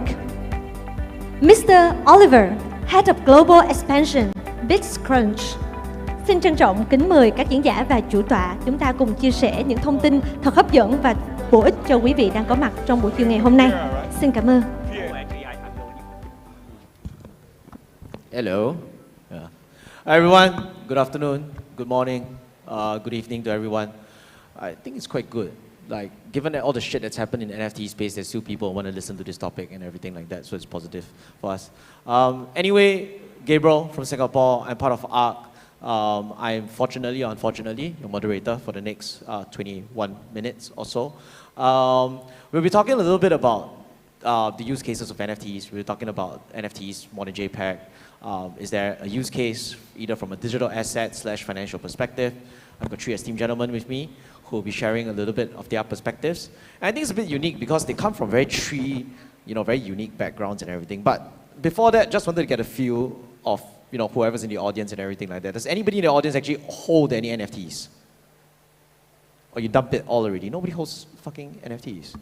Mr. Oliver, Head of Global Expansion, BitCrunch. Xin trân trọng kính mời các diễn giả và chủ tọa chúng ta cùng chia sẻ những thông tin thật hấp dẫn và bổ ích cho quý vị đang có mặt trong buổi chiều ngày hôm nay. Xin cảm ơn. Hello. Hi everyone. Good afternoon. Good morning. Good evening to everyone. I think it's quite good. Like, given that all the shit that's happened in the NFT space, there's still people who want to listen to this topic and everything like that, so it's positive for us. Anyway, Gabriel from Singapore. I'm part of ARC. I'm fortunately or unfortunately your moderator for the next 21 minutes or so. We'll be talking a little bit about the use cases of NFTs. We're talking about NFTs more than JPEG. Is there a use case either from a digital asset / financial perspective? I've got three esteemed gentlemen with me who will be sharing a little bit of their perspectives. And I think it's a bit unique because they come from very unique backgrounds and everything. But before that, just wanted to get a feel of whoever's in the audience and everything like that. Does anybody in the audience actually hold any NFTs? Or you dumped it all already? Nobody holds fucking NFTs.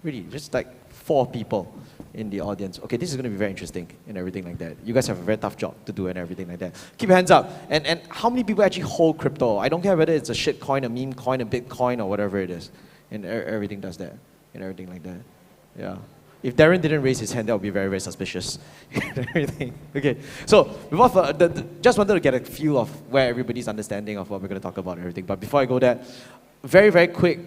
Really, just like 4 people in the audience. Okay, this is going to be very interesting and everything like that. You guys have a very tough job to do and everything like that. Keep your hands up. And how many people actually hold crypto? I don't care whether it's a shit coin, a meme coin, a Bitcoin, or whatever it is. And everything does that and everything like that. Yeah. If Darren didn't raise his hand, that would be very, very suspicious. Everything. Okay. So, just wanted to get a feel of where everybody's understanding of what we're going to talk about and everything. But before I go there, very, very quick,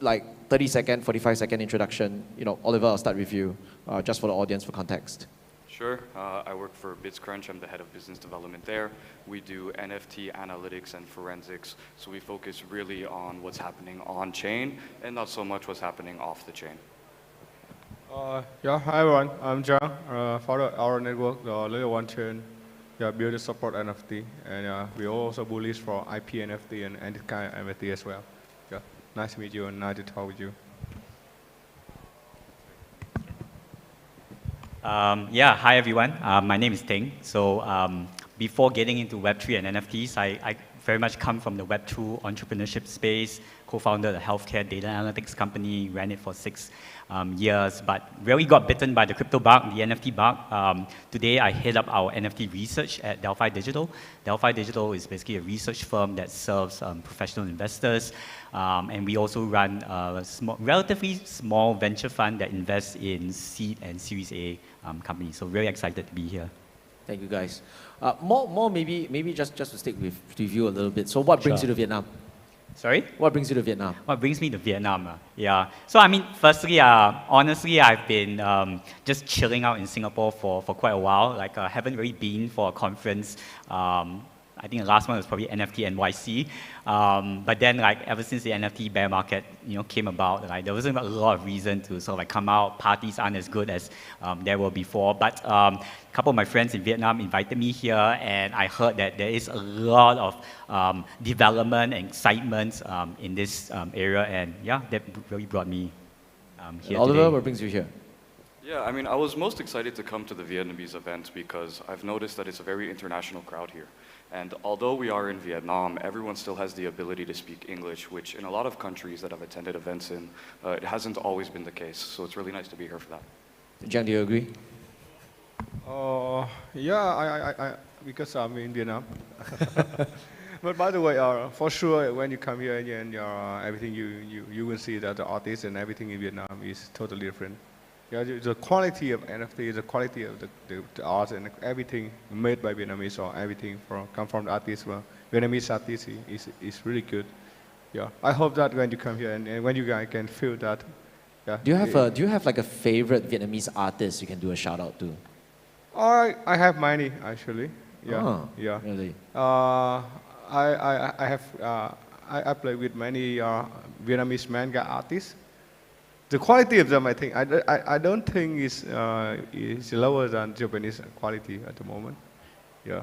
like 30-second, 45-second introduction. You know, Oliver, I'll start with you, just for the audience, for context. Sure. I work for BitsCrunch. I'm the head of business development there. We do NFT analytics and forensics. So we focus really on what's happening on chain and not so much what's happening off the chain. Yeah, hi everyone. I'm John, founder of our network, the LUện chain. Yeah, build and support NFT, and we also bullish for IP NFT and any kind of NFT as well. Yeah, nice to meet you and nice to talk with you. Yeah, hi everyone. My name is Ting. So before getting into Web3 and NFTs, I very much come from the Web2 entrepreneurship space, co-founded a healthcare data analytics company, ran it for 6 years, but really got bitten by the crypto bug, the NFT bug. Today I head up our NFT research at Delphi Digital. Delphi Digital is basically a research firm that serves professional investors, and we also run a relatively small venture fund that invests in seed and Series A companies. So really excited to be here. Thank you guys. Maybe just to stick with you a little bit. So what brings you to Vietnam? Sorry? What brings you to Vietnam? What brings me to Vietnam? Yeah. So I mean, firstly, honestly, I've been just chilling out in Singapore for quite a while. Like, I haven't really been for a conference. I think the last one was probably NFT NYC. But then, like, ever since the NFT bear market, came about, like, there wasn't a lot of reason to sort of like come out. Parties aren't as good as there were before. But a couple of my friends in Vietnam invited me here, and I heard that there is a lot of development and excitement in this area, and yeah, that really brought me here Oliver, today. what brings you here? Yeah, I mean, I was most excited to come to the Vietnamese event because I've noticed that it's a very international crowd here. And although we are in Vietnam, everyone still has the ability to speak English, which in a lot of countries that I've attended events in, it hasn't always been the case. So it's really nice to be here for that. Jiang, do you agree? Yeah, I because I'm in Vietnam. But by the way, for sure, when you come here and everything, you will see that the artists and everything in Vietnam is totally different. Yeah, the quality of NFT, the quality of the art and everything made by Vietnamese, or everything come from the artists, Vietnamese artists is really good. Yeah, I hope that when you come here and when you guys can feel that. Yeah. Do you have like a favorite Vietnamese artist you can do a shout out to? I have many actually. Yeah, oh, yeah. Really? I play with many Vietnamese manga artists. The quality of them, I think, I don't think is lower than Japanese quality at the moment. Yeah,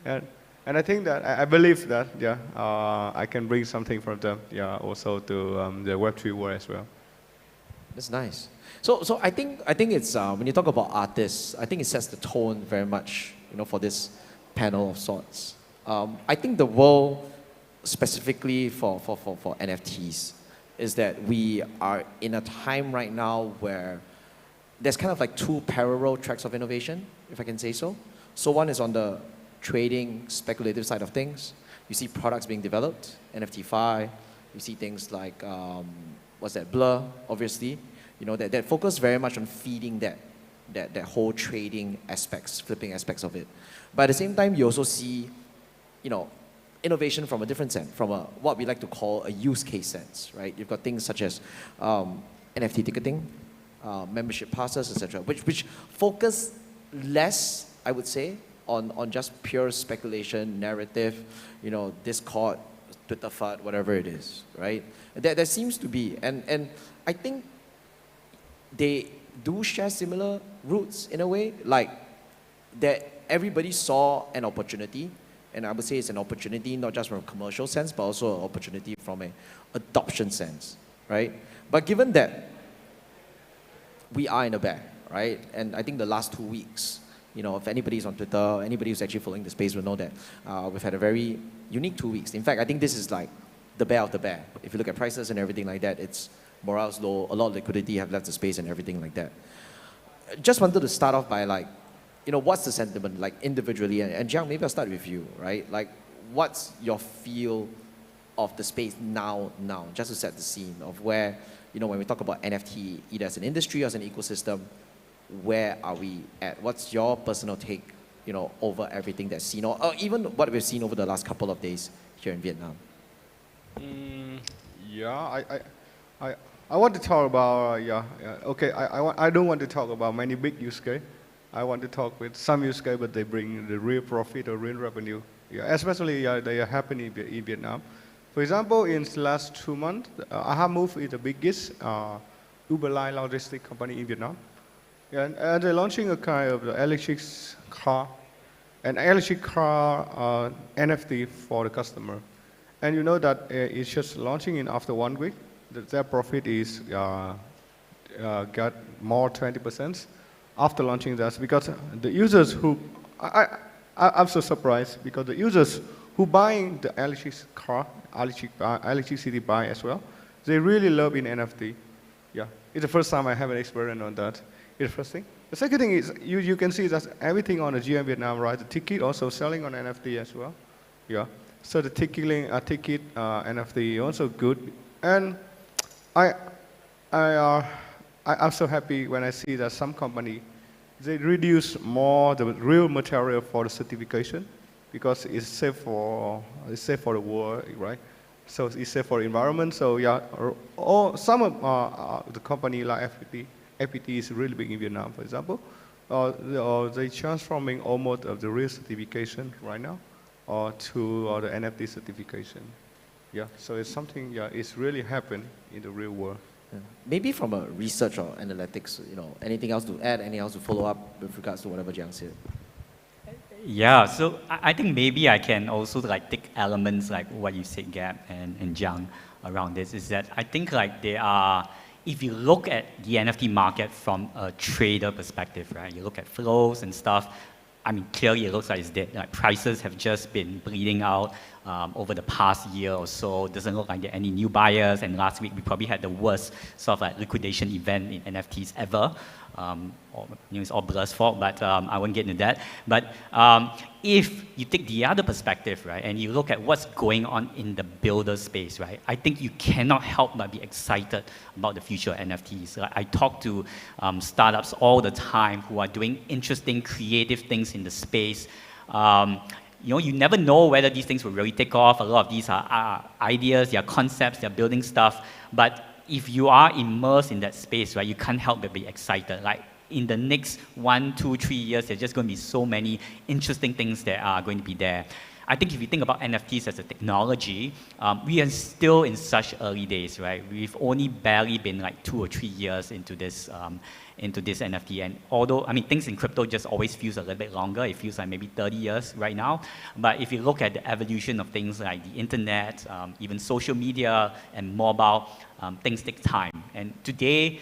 and I think that I believe that I can bring something from them. Yeah, also to the Web3 world as well. That's nice. So I think it's when you talk about artists, I think it sets the tone very much, for this panel of sorts. I think the world specifically for NFTs is that we are in a time right now where there's kind of like 2 parallel tracks of innovation, if I can say so. So one is on the trading, speculative side of things. You see products being developed, NFT-Fi. You see things like, what's that, Blur, obviously. That focus very much on feeding that whole trading aspects, flipping aspects of it. But at the same time, you also see, innovation from a different sense, from what we like to call a use case sense, right? You've got things such as NFT ticketing, membership passes, etc., which focus less, I would say, on just pure speculation, narrative, Discord, Twitter FUD, whatever it is, right? There seems to be, and I think they do share similar roots in a way, like that everybody saw an opportunity. And I would say it's an opportunity not just from a commercial sense, but also an opportunity from an adoption sense, right? But given that we are in a bear, right? And I think the last 2 weeks, if anybody's on Twitter, anybody who's actually following the space will know that we've had a very unique 2 weeks. In fact, I think this is like the bear of the bear. If you look at prices and everything like that, it's morale's low, a lot of liquidity have left the space and everything like that. Just wanted to start off by like, what's the sentiment like individually? And Jiang, maybe I'll start with you, right? Like, what's your feel of the space now, just to set the scene of where, when we talk about NFT, either as an industry or as an ecosystem, where are we at? What's your personal take, over everything that's seen, or even what we've seen over the last couple of days here in Vietnam? Yeah, I want to talk about, okay, I don't want to talk about many big use case. I want to talk with some use case, but they bring the real profit or real revenue. Yeah, especially they are happening in Vietnam. For example, in the last 2 months, I have moved with the biggest Uber line logistic company in Vietnam. Yeah, and they're launching a kind of electric car, an electric car NFT for the customer. And you know that it's just launching in after 1 week. Their profit is got more 20% after launching that, because the users who, I'm so surprised, because the users who buying the electric car, electricity buy as well, they really love in NFT. Yeah, it's the first time I have an experience on that. It's the first thing. The second thing is you can see that everything on the GM Vietnam, right? The ticket also selling on NFT as well. Yeah, so the ticket NFT also good, and I'm so happy when I see that some company, they reduce more the real material for the certification, because it's safe for the world, right? So it's safe for the environment. So yeah, some of the company like FPT is really big in Vietnam, for example. They transforming almost of the real certification right now, to the NFT certification. Yeah, so it's something. Yeah, it's really happened in the real world. Yeah. Maybe from a research or analytics, anything else to add, anything else to follow up with regards to whatever Jiang said? Yeah, so I think maybe I can also like take elements like what you said, Gab and Jiang, around this, is that I think like they are, if you look at the NFT market from a trader perspective, right, you look at flows and stuff, I mean, clearly it looks like it's dead. Like prices have just been bleeding out over the past year or so. Doesn't look like there are any new buyers. And last week we probably had the worst sort of like liquidation event in NFTs ever. It's all Blur's fault, but I won't get into that. But if you take the other perspective, right, and you look at what's going on in the builder space, right, I think you cannot help but be excited about the future of NFTs. Like, I talk to startups all the time who are doing interesting, creative things in the space. You never know whether these things will really take off. A lot of these are ideas, they are concepts, they're building stuff. But if you are immersed in that space, right, you can't help but be excited. Like in the next 1, 2, 3 years, there's just going to be so many interesting things that are going to be there. I think if you think about NFTs as a technology, we are still in such early days, right? We've only barely been like 2 or 3 years into this NFT. And although, I mean, things in crypto just always feels a little bit longer. It feels like maybe 30 years right now. But if you look at the evolution of things like the internet, even social media and mobile, things take time. And today,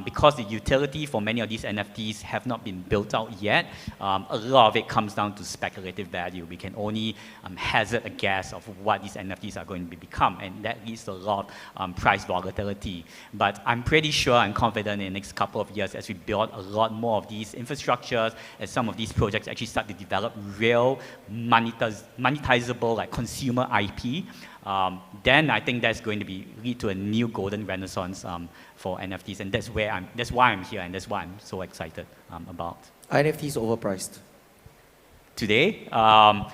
because the utility for many of these NFTs have not been built out yet, a lot of it comes down to speculative value. We can only hazard a guess of what these NFTs are going to become, and that leads to a lot of price volatility. But I'm pretty sure, I'm confident in the next couple of years, as we build a lot more of these infrastructures, as some of these projects actually start to develop real monetizable like consumer IP, then I think that's going to lead to a new golden renaissance for NFTs, and that's why I'm here, and that's why I'm so excited about. Are NFTs overpriced? Today, a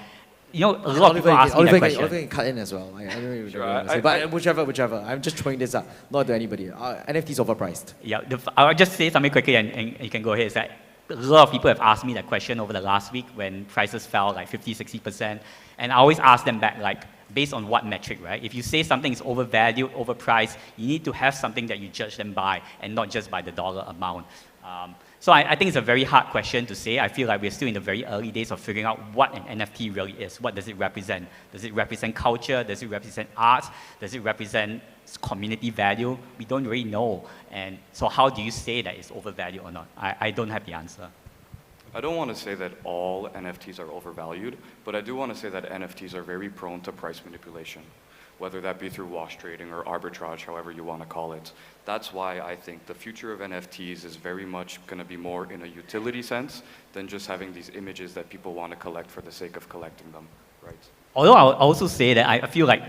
lot of people ask me that question. Oliver can cut in as well. I don't really know, but whichever. I'm just throwing this up, not to anybody. NFTs overpriced. Yeah, I'll just say something quickly, and you can go ahead. Is that a lot of people have asked me that question over the last week when prices fell like 50, 60%, and I always ask them back, like, based on what metric, right? If you say something is overvalued, overpriced, you need to have something that you judge them by, and not just by the dollar amount. So I think it's a very hard question to say. I feel like we're still in the very early days of figuring out what an NFT really is. What does it represent? Does it represent culture? Does it represent art? Does it represent community value? We don't really know. And so how do you say that it's overvalued or not? I don't have the answer. I don't want to say that all NFTs are overvalued, but I do want to say that NFTs are very prone to price manipulation. whether that be through wash trading or arbitrage, however you want to call it. That's why I think the future of NFTs is very much going to be more in a utility sense than just having these images that people want to collect for the sake of collecting them, right? Although I'll also say that I feel like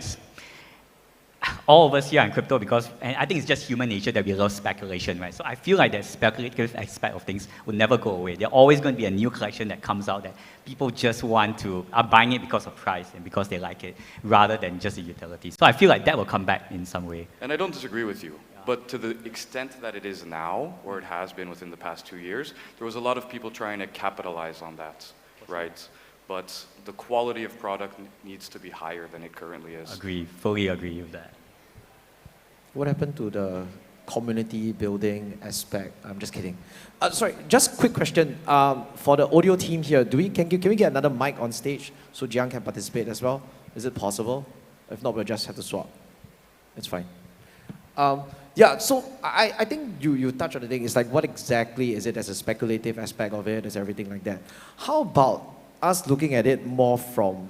all of us here in crypto, because and I think it's just human nature that we love speculation, right? So I feel like the speculative aspect of things will never go away. There's always going to be a new collection that comes out that people just are buying it because of price and because they like it, rather than just the utility. So I feel like that will come back in some way. And I don't disagree with you. But to the extent that it is now, or it has been within the past 2 years, there was a lot of people trying to capitalize on that, right? But the quality of product needs to be higher than it currently is. Fully agree with that. What happened to the community building aspect? I'm just kidding. Sorry, just quick question. For the audio team here, can we get another mic on stage so Jiang can participate as well? Is it possible? If not, we'll just have to swap. It's fine. Yeah, so I think you touched on the thing. It's like, what exactly is it as a speculative aspect of it, as everything like that? How about us looking at it more from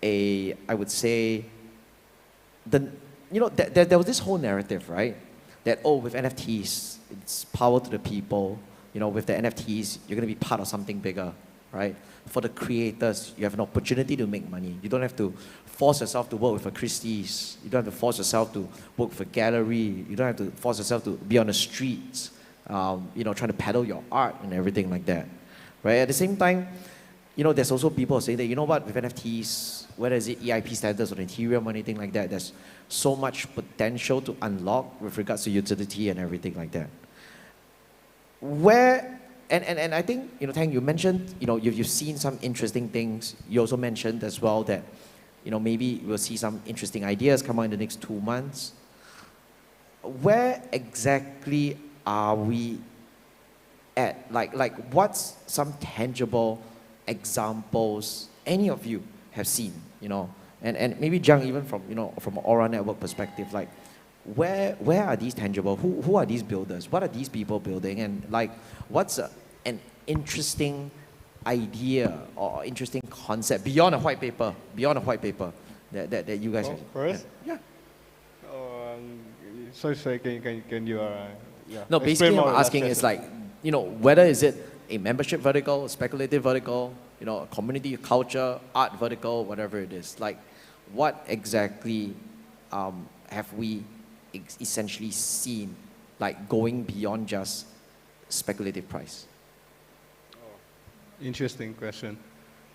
I would say, there was this whole narrative, right? That, with NFTs, it's power to the people. With the NFTs, you're going to be part of something bigger, right? For the creators, you have an opportunity to make money. You don't have to force yourself to work with a Christie's. You don't have to force yourself to work with a gallery. You don't have to force yourself to be on the streets, trying to peddle your art and everything like that, right? At the same time, there's also people saying that, with NFTs, whether is it EIP standards or Ethereum or anything like that, there's so much potential to unlock with regards to utility and everything like that. And I think, Tang, you mentioned, you've seen some interesting things. You also mentioned as well that, maybe we'll see some interesting ideas come out in the next 2 months. Where exactly are we at? Like what's some tangible examples any of you have seen, and maybe Jiang, even from Aura Network perspective, like where are these tangible? Who are these builders? What are these people building? And like, what's an interesting idea or interesting concept beyond a white paper that you guys have? First? Yeah. Sorry, can you? Yeah. No, basically I'm asking is like, whether is it a membership vertical, a speculative vertical, a community, culture, art vertical, whatever it is. Like, what exactly have we essentially seen, like going beyond just speculative price? Interesting question,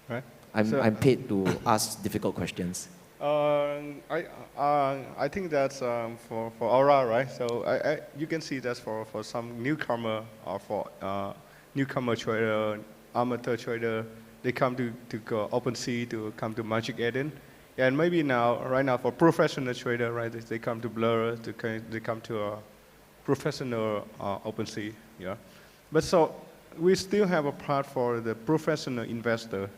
right? I'm paid to ask difficult questions. I think that's for Aura, right? So you can see that's for some newcomer or for newcomer trader, amateur trader. They come to go OpenSea, to come to Magic Eden, and maybe right now for professional trader, right? They come to Blur, they come to a professional OpenSea, yeah. But so we still have a part for the professional investor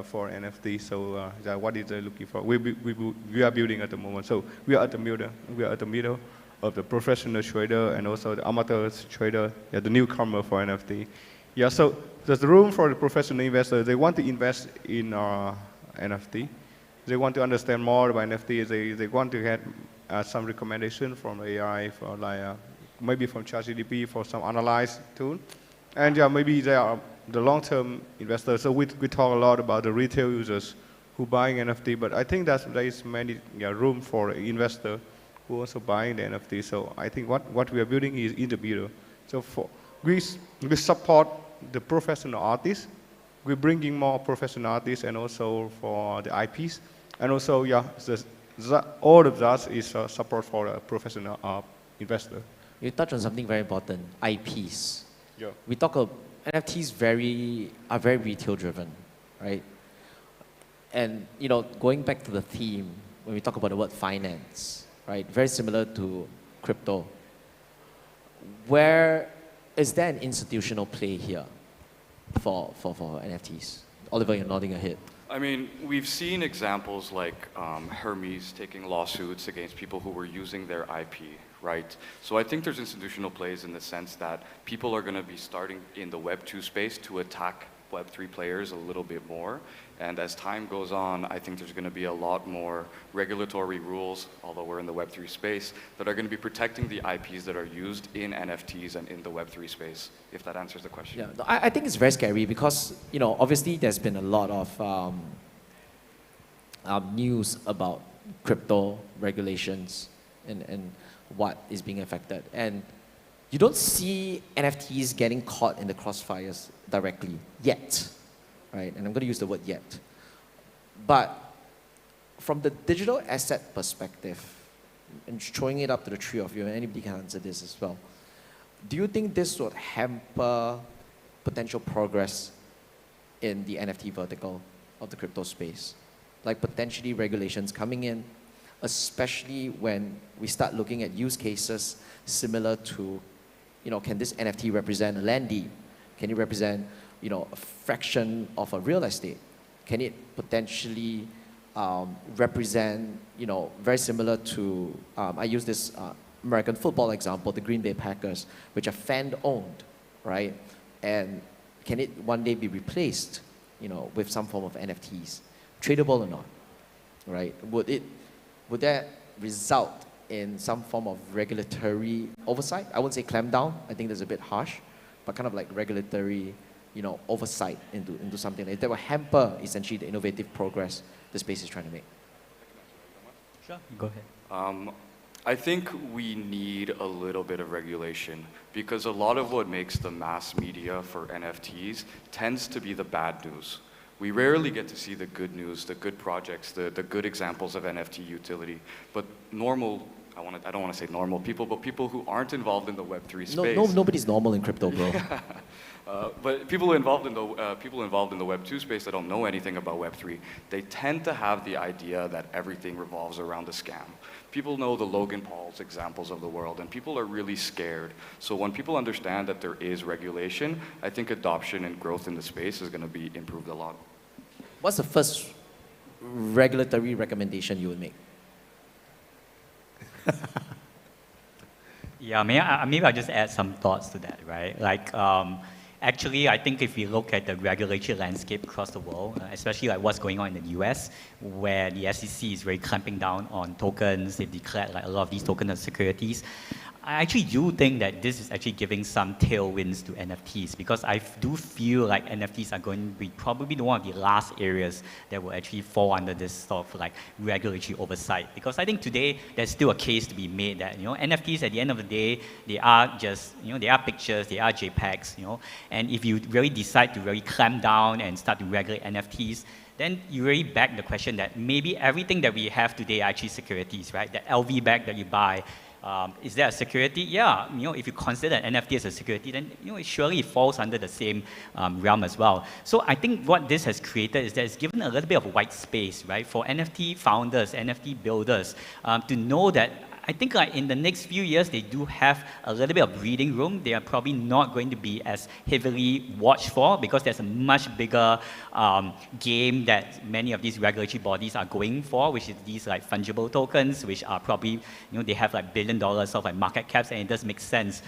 for NFT. So what is they looking for? We are building at the moment. So we are at the middle of the professional trader and also the amateur trader, yeah, the newcomer for NFT. Yeah, so there's room for the professional investor. They want to invest in NFT. They want to understand more about NFT. They want to get some recommendation from AI, for like maybe from ChatGPT for some analyze tool. And yeah, maybe they are the long-term investors. So we talk a lot about the retail users who buying NFT, but I think there is many room for investor who also buying the NFT. So I think what we are building is in the middle. So we support the professional artists. We're bringing more professional artists and also for the IPs. And also, yeah, all of that is support for a professional investor. You touched on something very important, IPs. Yeah. We talk about NFTs are very retail driven, right? And going back to the theme, when we talk about the word finance, right? Very similar to crypto. Where is there an institutional play here for NFTs? Oliver, you're nodding your head. I mean, we've seen examples like Hermes taking lawsuits against people who were using their IP, right? So I think there's institutional plays in the sense that people are going to be starting in the Web 2 space to attack Web3 players a little bit more. And as time goes on, I think there's going to be a lot more regulatory rules, although we're in the Web3 space, that are going to be protecting the IPs that are used in NFTs and in the Web3 space, if that answers the question. Yeah, no, I think it's very scary because, you know, obviously there's been a lot of news about crypto regulations and what is being affected. And you don't see NFTs getting caught in the crossfires directly yet, right? And I'm going to use the word yet. But from the digital asset perspective, and throwing it up to the three of you, and anybody can answer this as well, do you think this would hamper potential progress in the NFT vertical of the crypto space? Like potentially regulations coming in, especially when we start looking at use cases similar to, you know, can this NFT represent a land deed? Can it represent, you know, a fraction of a real estate? Can it potentially represent, you know, very similar to, I use this American football example, the Green Bay Packers, which are fan-owned, right? And can it one day be replaced, you know, with some form of NFTs, tradable or not, right? Would that result in some form of regulatory oversight? I wouldn't say clamp down, I think that's a bit harsh, but kind of like regulatory, you know, oversight into something like that will hamper essentially the innovative progress the space is trying to make. Sure, go ahead. I think we need a little bit of regulation because a lot of what makes the mass media for NFTs tends to be the bad news. We rarely get to see the good news, the good projects, the good examples of NFT utility. But normal, I don't want to say normal people, but people who aren't involved in the Web3 space. Nobody's normal in crypto, bro. But people involved in the Web2 space that don't know anything about Web3, they tend to have the idea that everything revolves around a scam. People know the Logan Pauls examples of the world, and people are really scared. So when people understand that there is regulation, I think adoption and growth in the space is going to be improved a lot. What's the first regulatory recommendation you would make? Yeah, maybe I'll just add some thoughts to that, right? Like, actually, I think if we look at the regulatory landscape across the world, especially like what's going on in the US, where the SEC is very clamping down on tokens, they've declared like a lot of these tokens as securities. I actually do think that this is actually giving some tailwinds to NFTs because I do feel like NFTs are going to be probably one of the last areas that will actually fall under this sort of like regulatory oversight. Because I think today there's still a case to be made that, you know, NFTs at the end of the day, they are just, you know, they are pictures, they are JPEGs, you know, and if you really decide to really clamp down and start to regulate NFTs, then you really beg the question that maybe everything that we have today are actually securities, right? The LV bag that you buy, is that a security? Yeah, you know, if you consider an NFT as a security, then you know, it surely falls under the same realm as well. So I think what this has created is that it's given a little bit of white space, right, for NFT founders, NFT builders to know that I think like in the next few years, they do have a little bit of breathing room. They are probably not going to be as heavily watched for because there's a much bigger game that many of these regulatory bodies are going for, which is these like fungible tokens, which are probably, you know, they have like $1 billion of like market caps, and it does make sense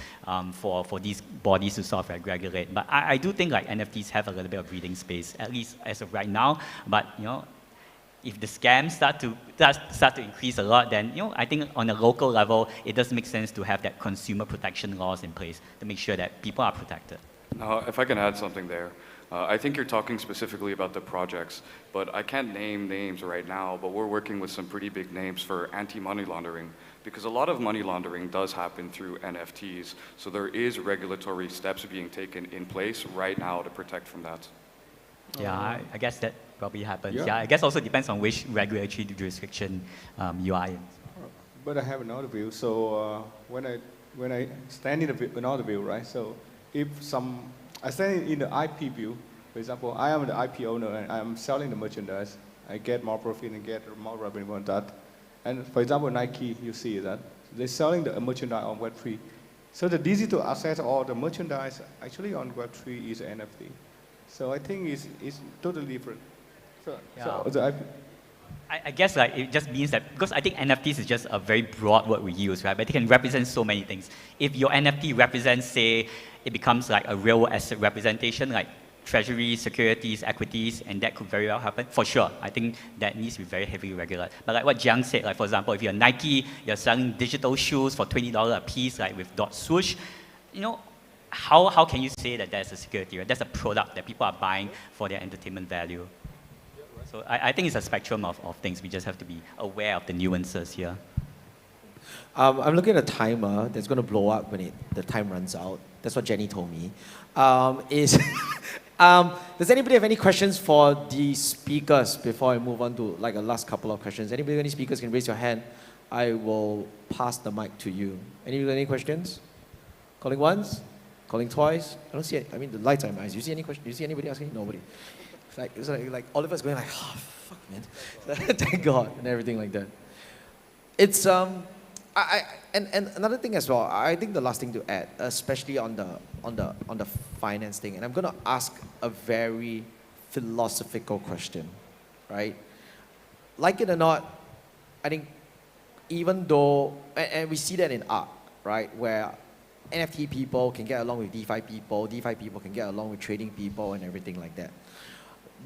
for these bodies to sort of like regulate. But I do think like NFTs have a little bit of breathing space, at least as of right now. But you know, if the scams start to increase a lot, then you know, I think on a local level, it does make sense to have that consumer protection laws in place to make sure that people are protected. Now, if I can add something there, I think you're talking specifically about the projects, but I can't name names right now, but we're working with some pretty big names for anti-money laundering, because a lot of money laundering does happen through NFTs, so there is regulatory steps being taken in place right now to protect from that. Yeah, I guess that probably happens. Yeah, I guess also depends on which regulatory jurisdiction you are in. But I have another view. So when I stand in another view, right? So if I stand in the IP view, for example, I am the IP owner and I'm selling the merchandise. I get more profit and get more revenue on that. And for example, Nike, you see that they're selling the merchandise on Web3. So the digital asset or the merchandise actually on Web3 is an NFT. So I think it's totally different. I guess like it just means that, because I think NFTs is just a very broad word we use, right? But it can represent so many things. If your NFT represents, say, it becomes like a real asset representation, like treasury, securities, equities, and that could very well happen, for sure. I think that needs to be very heavily regulated. But like what Jiang said, like for example, if you're Nike, you're selling digital shoes for $20 a piece, like with dot swoosh, you know, how can you say that that's a security, right? That's a product that people are buying for their entertainment value. So I think it's a spectrum of things. We just have to be aware of the nuances here. I'm looking at a timer that's going to blow up when the time runs out. That's what Jenny told me. Does anybody have any questions for the speakers before I move on to like a last couple of questions? Anybody have any speakers can raise your hand. I will pass the mic to you. Anybody any questions? Calling once? Calling twice? I don't see it. I mean, the lights are in my eyes. You see any questions? You see anybody asking? Nobody. It's like all of us going like, oh, fuck, man. Thank God, and everything like that. It's, and another thing as well, I think the last thing to add, especially on the finance thing, and I'm going to ask a very philosophical question, right? Like it or not, I think even though, and we see that in art, right, where NFT people can get along with DeFi people can get along with trading people and everything like that.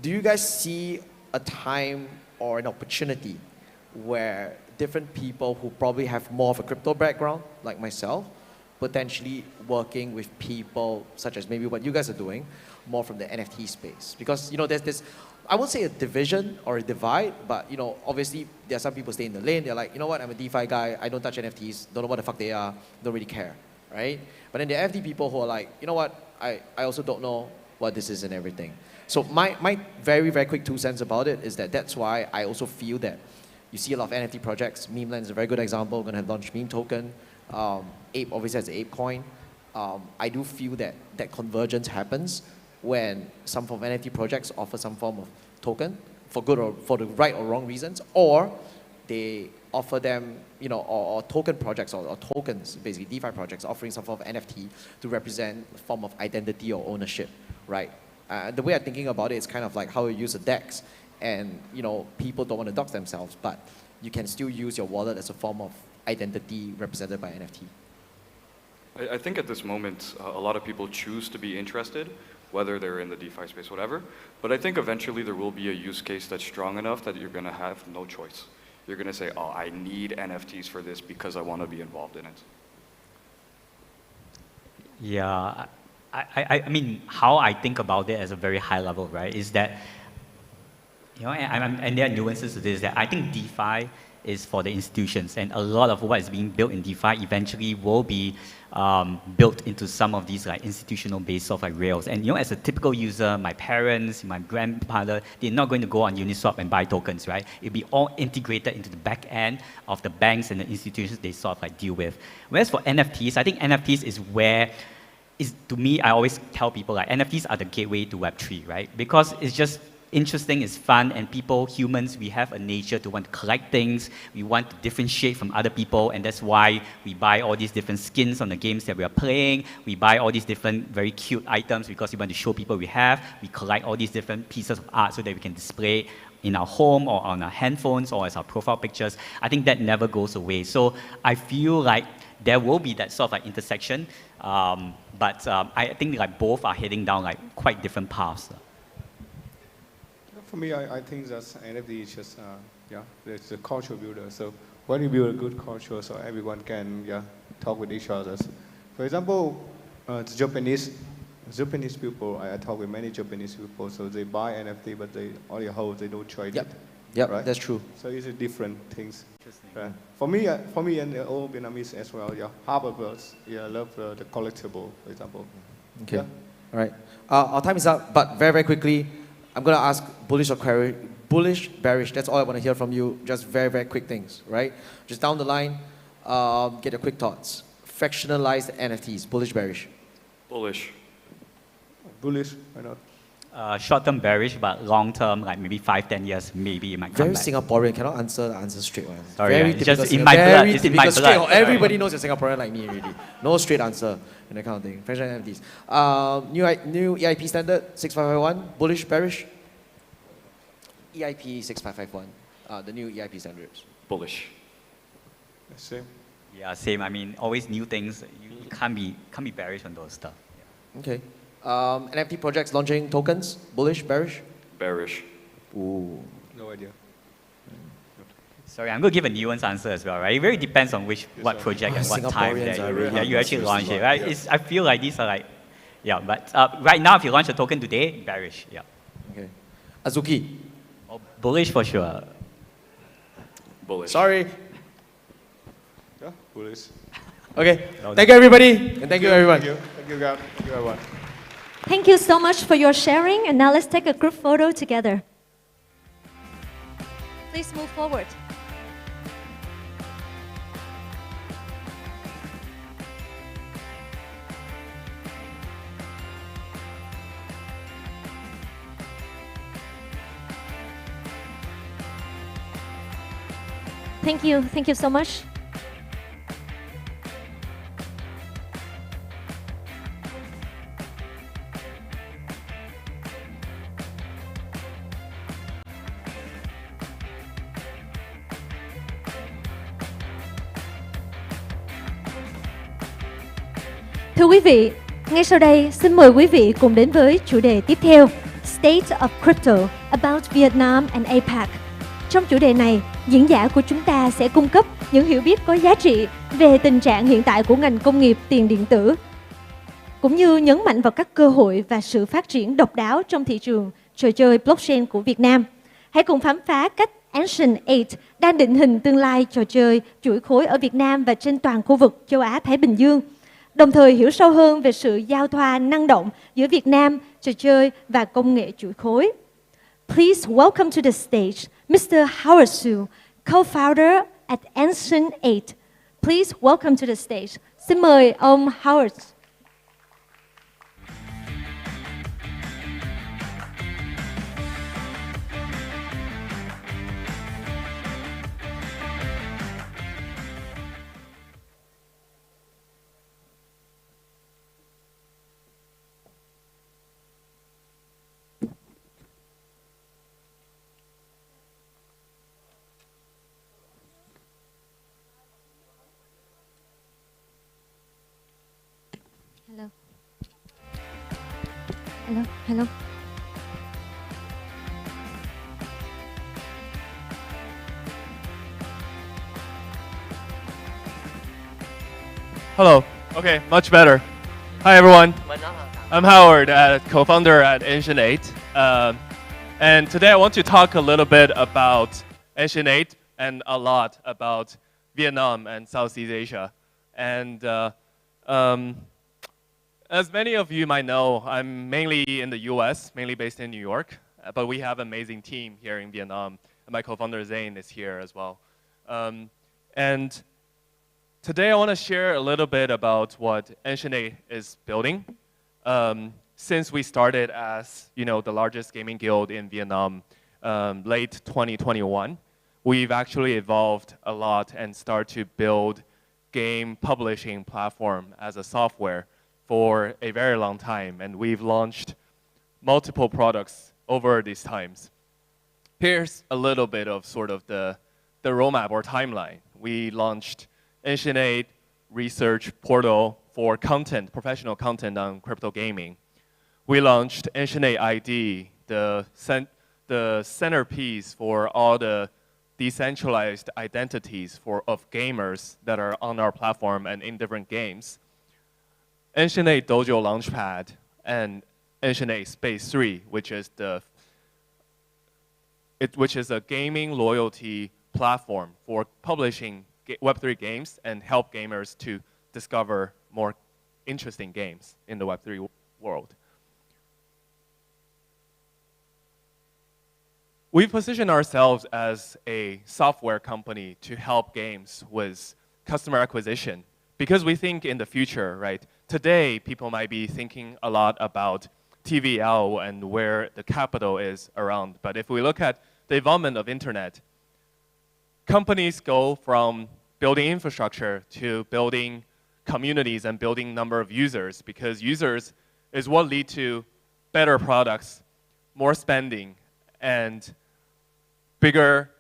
Do you guys see a time or an opportunity where different people who probably have more of a crypto background, like myself, potentially working with people such as maybe what you guys are doing, more from the NFT space? Because, you know, there's this, I won't say a division or a divide, but, you know, obviously there are some people stay in the lane. They're like, you know what, I'm a DeFi guy. I don't touch NFTs. Don't know what the fuck they are. Don't really care, right? But then there are NFT people who are like, you know what, I also don't know what this is and everything. So my very, very quick 2 cents about it is that that's why I also feel that you see a lot of NFT projects. Memeland is a very good example. We're going to have launched meme token. Ape obviously has the Ape coin. I do feel that that convergence happens when some form of NFT projects offer some form of token for good or for the right or wrong reasons, or they offer them, you know, or token projects or tokens, basically DeFi projects offering some form of NFT to represent a form of identity or ownership, right? The way I'm thinking about it is kind of like how you use a DEX, and you know, people don't want to dox themselves, but you can still use your wallet as a form of identity represented by NFT. I think at this moment, a lot of people choose to be interested, whether they're in the DeFi space, whatever. But I think eventually there will be a use case that's strong enough that you're going to have no choice. You're going to say, oh, I need NFTs for this because I want to be involved in it. Yeah, I mean, how I think about it as a very high level, right, is that, you know, and there are nuances to this, that I think DeFi is for the institutions, and a lot of what is being built in DeFi eventually will be built into some of these like institutional based sort of like rails. And you know, as a typical user, my parents, my grandfather, they're not going to go on Uniswap and buy tokens, right? It'll be all integrated into the back end of the banks and the institutions they sort of like deal with. Whereas for NFTs, I think NFTs is where, to me, I always tell people like NFTs are the gateway to Web3, right? Because it's just interesting, it's fun, and people, humans, we have a nature to want to collect things. We want to differentiate from other people, and that's why we buy all these different skins on the games that we are playing. We buy all these different very cute items because we want to show people we have. We collect all these different pieces of art so that we can display in our home or on our handphones or as our profile pictures. I think that never goes away. So I feel like there will be that sort of like intersection, but I think like both are heading down like quite different paths. For me, I think that NFT is just, it's a culture builder. So when you build a good culture, so everyone can talk with each other. For example, the Japanese people, I talk with many Japanese people, so they buy NFT, but they only hold, they don't trade it. Yep, right? That's true. So it's different things. For me and all Vietnamese as well, half of us, love the collectible, for example. Okay, all right. Our time is up, but very, very quickly, I'm going to ask bullish or bullish, bearish. That's all I want to hear from you. Just very, very quick things, right? Just down the line, get your quick thoughts. Fractionalized NFTs, bullish, bearish. Bullish. Bullish, why not? Short-term bearish, but long-term, like maybe 5-10 years, maybe it might come very back. Singaporean, cannot answer the answer straight. Sorry, very it's just in my blood. It's in my blood. Everybody knows you're Singaporean like me already. No straight answer and that kind of thing. Fractional NFTs. New EIP standard, 6551, bullish, bearish? EIP 6551, the new EIP standards. Bullish. Same. Yeah, same. I mean, always new things. You can't be bearish on those stuff. Okay. NFT projects launching tokens, bullish, bearish? Bearish. Ooh. No idea. Sorry, I'm going to give a nuanced answer as well, right? It really depends on what project and what time that you actually launch it, right? I feel like these are like, yeah, but right now, if you launch a token today, bearish, yeah. Okay. Azuki? Oh, bullish for sure. Bullish. Sorry. Yeah, bullish. Okay, thank you everybody, and thank you everyone. Thank you, God. Thank you, everyone. Thank you so much for your sharing. And now let's take a group photo together. Please move forward. Thank you. Thank you so much. Thưa quý vị, ngay sau đây xin mời quý vị cùng đến với chủ đề tiếp theo, State of Crypto about Vietnam and APAC. Trong chủ đề này, diễn giả của chúng ta sẽ cung cấp những hiểu biết có giá trị về tình trạng hiện tại của ngành công nghiệp tiền điện tử, cũng như nhấn mạnh vào các cơ hội và sự phát triển độc đáo trong thị trường trò chơi blockchain của Việt Nam. Hãy cùng khám phá cách NHÓM đang định hình tương lai trò chơi chuỗi khối ở Việt Nam và trên toàn khu vực châu Á-Thái Bình Dương, đồng thời hiểu sâu hơn về sự giao thoa năng động giữa Việt Nam, trò chơi và công nghệ chuỗi khối. Please welcome to the stage Mr. Howard Su, co-founder at NHÓM. Please welcome to the stage. Xin mời ông Howard. Hello. Hello. Hello. Hello. Okay, much better. Hi, everyone. I'm Howard, co-founder at NHÓM. And today I want to talk a little bit about NHÓM and a lot about Vietnam and Southeast Asia. And as many of you might know, I'm mainly in the US, mainly based in New York, but we have an amazing team here in Vietnam. And my co-founder Zane is here as well. And today I want to share a little bit about what NHÓM is building. Since we started as the largest gaming guild in Vietnam late 2021, we've actually evolved a lot and start to build game publishing platform as a software for a very long time, and we've launched multiple products over these times. Here's a little bit of sort of the roadmap or timeline. We launched NHÓM Research Portal for content, professional content on crypto gaming. We launched NHÓM ID, the centerpiece for all the decentralized identities of gamers that are on our platform and in different games. NHÓM Dojo Launchpad and NHÓM Space 3, which is a gaming loyalty platform for publishing Web3 games and help gamers to discover more interesting games in the Web3 world. We position ourselves as a software company to help games with customer acquisition because we think in the future, right? Today, people might be thinking a lot about THİO and where the capital is around. But if we look at the development of internet, companies go from building infrastructure to building communities and building number of users because users is what lead to better products, more spending, and bigger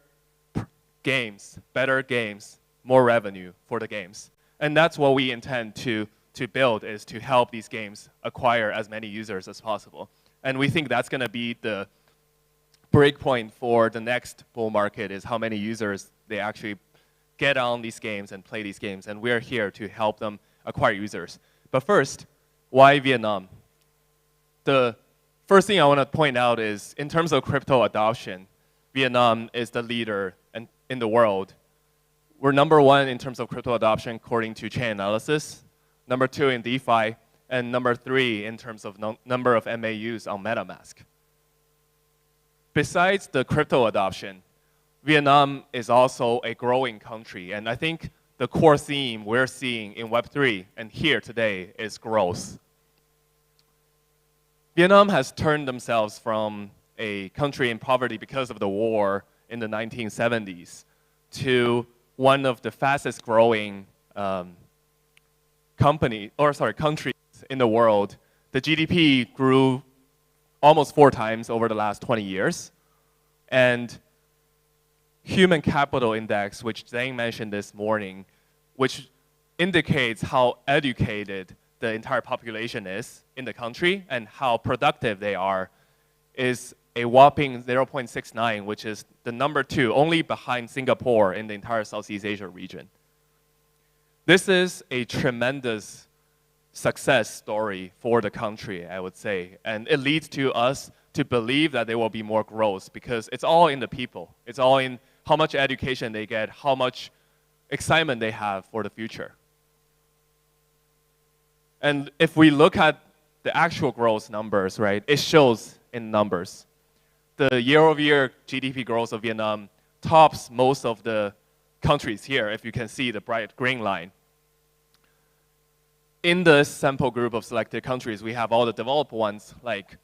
games, better games, more revenue for the games. And that's what we intend to to build is to help these games acquire as many users as possible. And we think that's going to be the breakpoint for the next bull market, is how many users they actually get on these games and play these games. And we're here to help them acquire users. But first, why Vietnam? The first thing I want to point out is, in terms of crypto adoption, Vietnam is the leader in the world. We're number 1 in terms of crypto adoption according to Chainalysis, number 2 in DeFi, and number 3 in terms of number of MAUs on MetaMask. Besides the crypto adoption, Vietnam is also a growing country, and I think the core theme we're seeing in Web3 and here today is growth. Vietnam has turned themselves from a country in poverty because of the war in the 1970s to one of the fastest growing countries in the world. The GDP grew almost 4 times over the last 20 years. And human capital index, which Zhang mentioned this morning, which indicates how educated the entire population is in the country and how productive they are, is a whopping 0.69, which is the number 2, only behind Singapore in the entire Southeast Asia region. This is a tremendous success story for the country, I would say. And it leads to us to believe that there will be more growth, because it's all in the people. It's all in how much education they get, how much excitement they have for the future. And if we look at the actual growth numbers, right, it shows in numbers. The year-over-year GDP growth of Vietnam tops most of the countries here, if you can see the bright green line. In the sample group of selected countries, we have all the developed ones like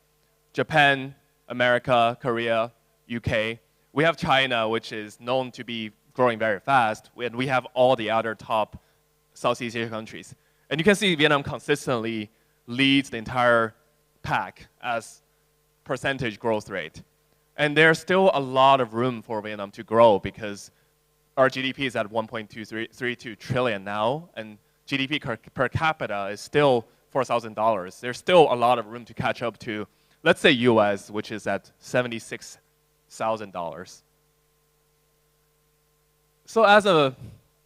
Japan, America, Korea, UK. We have China, which is known to be growing very fast, and we have all the other top Southeast Asian countries. And you can see Vietnam consistently leads the entire pack as percentage growth rate. And there's still a lot of room for Vietnam to grow, because our GDP is at 1.232 trillion now, and GDP per capita is still $4,000. There's still a lot of room to catch up to, let's say, US, which is at $76,000. So as a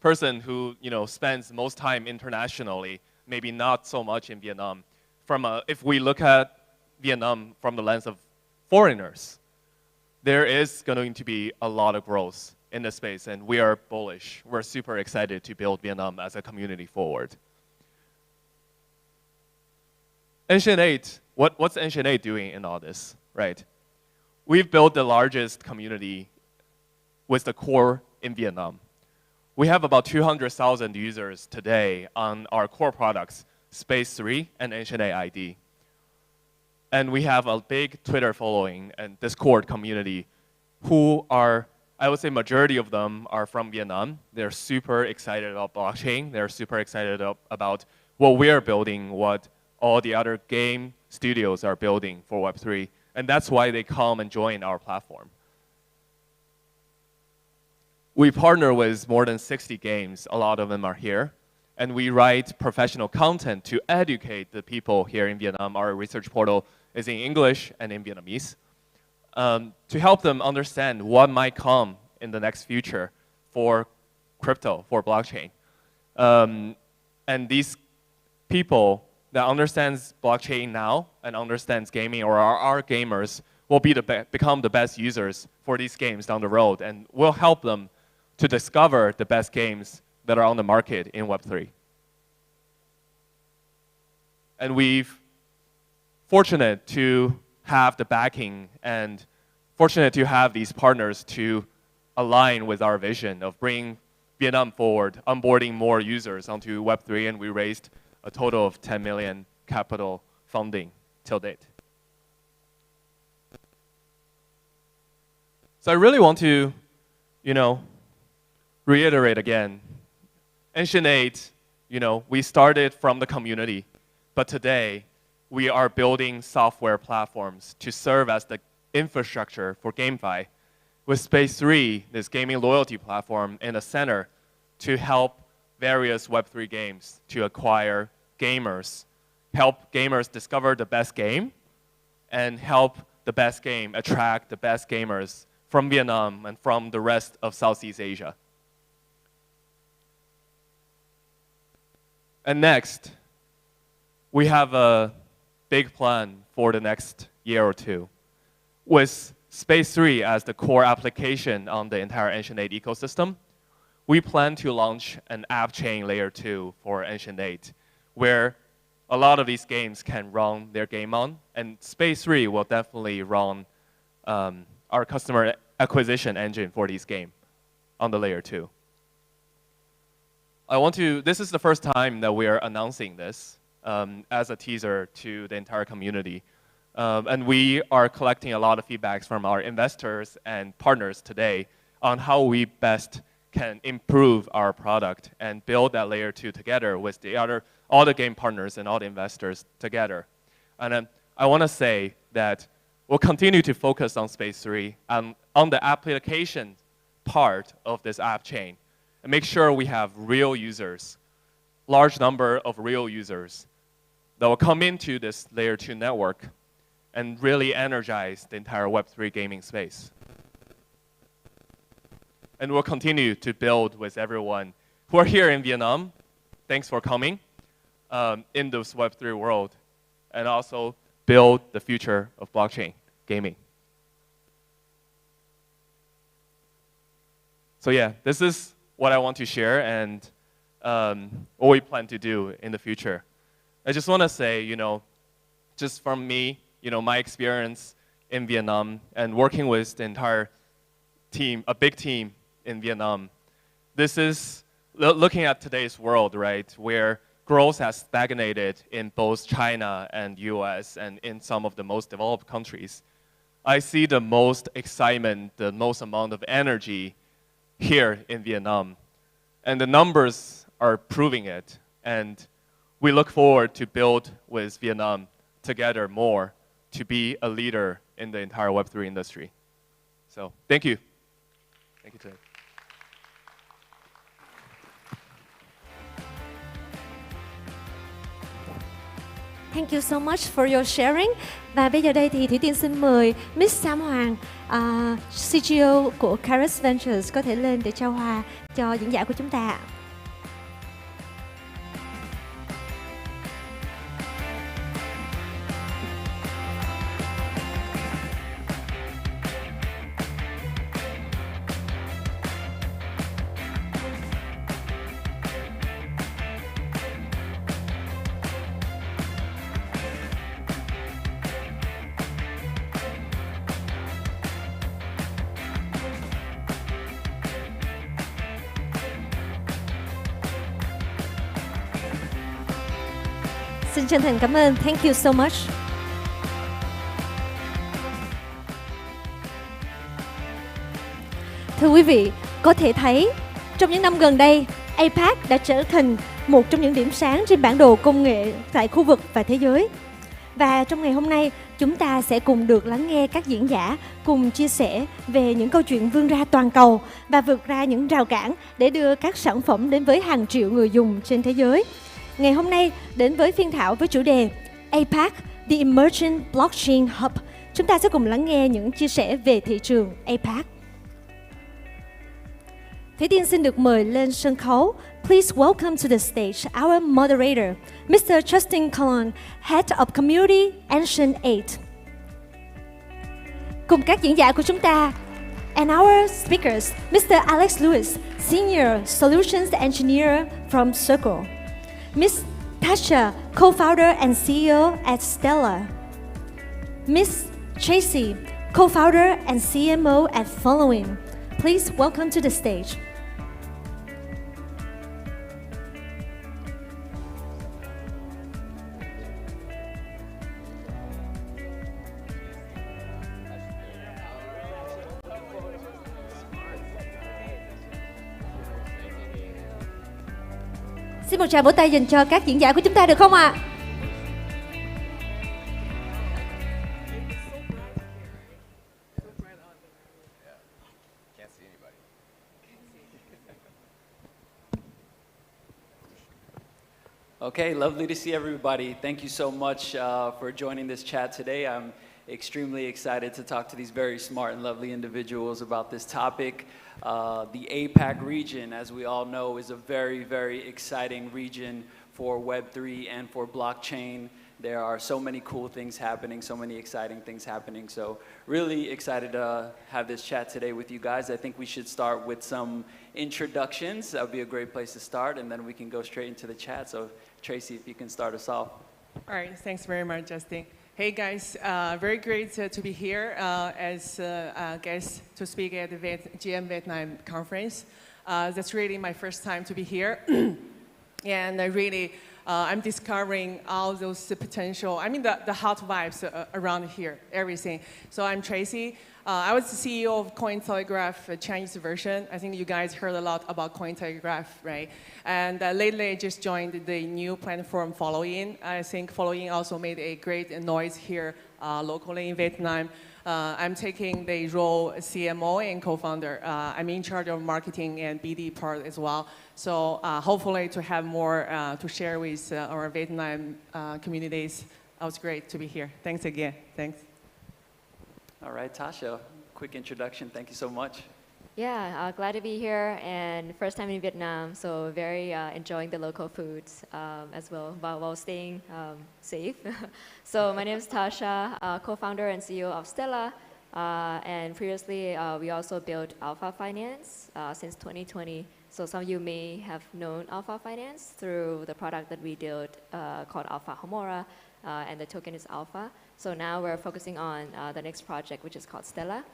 person who spends most time internationally, maybe not so much in Vietnam, if we look at Vietnam from the lens of foreigners, there is going to be a lot of growth in this space, and we are bullish. We're super excited to build Vietnam as a community forward. N8, what's N8 doing in all this, right? We've built the largest community with the core in Vietnam. We have about 200,000 users today on our core products, Space3 and N8 ID. And we have a big Twitter following and Discord community who are, I would say majority of them are from Vietnam. They're super excited about blockchain. They're super excited about what we're building, what all the other game studios are building for Web3. And that's why they come and join our platform. We partner with more than 60 games. A lot of them are here. And we write professional content to educate the people here in Vietnam. Our research portal is in English and in Vietnamese, to help them understand what might come in the next future for crypto, for blockchain. And these people that understands blockchain now and understands gaming, or are gamers, will become the best users for these games down the road, and will help them to discover the best games that are on the market in Web3. And we're fortunate to have the backing and fortunate to have these partners to align with our vision of bringing Vietnam forward, onboarding more users onto Web3, and we raised a total of 10 million capital funding till date. So I really want to, reiterate again, N8, we started from the community, but today we are building software platforms to serve as the infrastructure for GameFi, with Space3, this gaming loyalty platform, in the center to help various Web3 games to acquire gamers, help gamers discover the best game, and help the best game attract the best gamers from Vietnam and from the rest of Southeast Asia. And next, we have a big plan for the next year or two. With Space 3 as the core application on the entire Ancient 8 ecosystem, we plan to launch an app chain layer 2 for Ancient 8, where a lot of these games can run their game on, and Space 3 will definitely run our customer acquisition engine for these games on the layer 2. This is the first time that we are announcing this as a teaser to the entire community. And we are collecting a lot of feedbacks from our investors and partners today on how we best can improve our product and build that layer 2 together with all the game partners and all the investors together. And I want to say that we'll continue to focus on Space 3 and on the application part of this app chain and make sure we have real users, large number of real users that will come into this layer 2 network and really energize the entire Web3 gaming space. And we'll continue to build with everyone who are here in Vietnam. Thanks for coming in this Web3 world, and also build the future of blockchain gaming. So yeah, this is what I want to share and what we plan to do in the future. I just want to say, just from me, my experience in Vietnam and working with the entire team, a big team in Vietnam, this is looking at today's world, right, where growth has stagnated in both China and US and in some of the most developed countries. I see the most excitement, the most amount of energy here in Vietnam. And the numbers are proving it. And we look forward to build with Vietnam together more to be a leader in the entire Web3 industry. So thank you. Thank you, Tim. Thank you so much for your sharing. Và bây giờ đây thì Thủy Tiên xin mời Miss Sam Hoàng, CGO của Caris Ventures có thể lên để trao hoa cho diễn giả của chúng ta. Xin chân thành cảm ơn. Thank you so much. Thưa quý vị, có thể thấy trong những năm gần đây, APAC đã trở thành một trong những điểm sáng trên bản đồ công nghệ tại khu vực và thế giới. Và trong ngày hôm nay, chúng ta sẽ cùng được lắng nghe các diễn giả cùng chia sẻ về những câu chuyện vươn ra toàn cầu và vượt ra những rào cản để đưa các sản phẩm đến với hàng triệu người dùng trên thế giới. Ngày hôm nay đến với phiên thảo với chủ đề APAC, The Emerging Blockchain Hub. Chúng ta sẽ cùng lắng nghe những chia sẻ về thị trường APAC. Thủy Tiên xin được mời lên sân khấu. Please welcome to the stage our moderator, Mr. Justin Colon, Head of Community Ancient 8. Cùng các diễn giả của chúng ta, and our speakers, Mr. Alex Lewis, Senior Solutions Engineer from Circle. Miss Tasha, co-founder and CEO at Stella. Miss Tracy, co-founder and CMO at Following. Please welcome to the stage. Xin một tràng vỗ tay dành cho các diễn giả của chúng ta được không ạ? Okay, lovely to see everybody. Thank you so much for joining this chat today. I'm extremely excited to talk to these very smart and lovely individuals about this topic. The APAC region, as we all know, is a very, very exciting region for Web3 and for blockchain. There are so many cool things happening, so many exciting things happening. So really excited to have this chat today with you guys. I think we should start with some introductions. That would be a great place to start, and then we can go straight into the chat. So Tracy, if you can start us off. All right, thanks very much, Justin. Hey guys, very great to be here as a guest to speak at the GM Vietnam conference. That's really my first time to be here. And I'm discovering all those potential, the hot vibes around here, everything. So I'm Tracy. I was the CEO of Cointelegraph Chinese version. I think you guys heard a lot about Cointelegraph, right? And lately I just joined the new platform Followin. I think Followin also made a great noise here locally in Vietnam. I'm taking the role CMO and co-founder. I'm in charge of marketing and BD part as well. So hopefully to have more to share with our Vietnam communities. It was great to be here. Thanks again. Thanks. All right, Tasha, quick introduction. Thank you so much. Yeah, glad to be here, and first time in Vietnam, so very enjoying the local foods as well while staying safe. So my name is Tasha, co-founder and CEO of Stella, and previously we also built Alpha Finance since 2020. So some of you may have known Alpha Finance through the product that we built called Alpha Homora, and the token is Alpha. So now we're focusing on the next project, which is called Stella,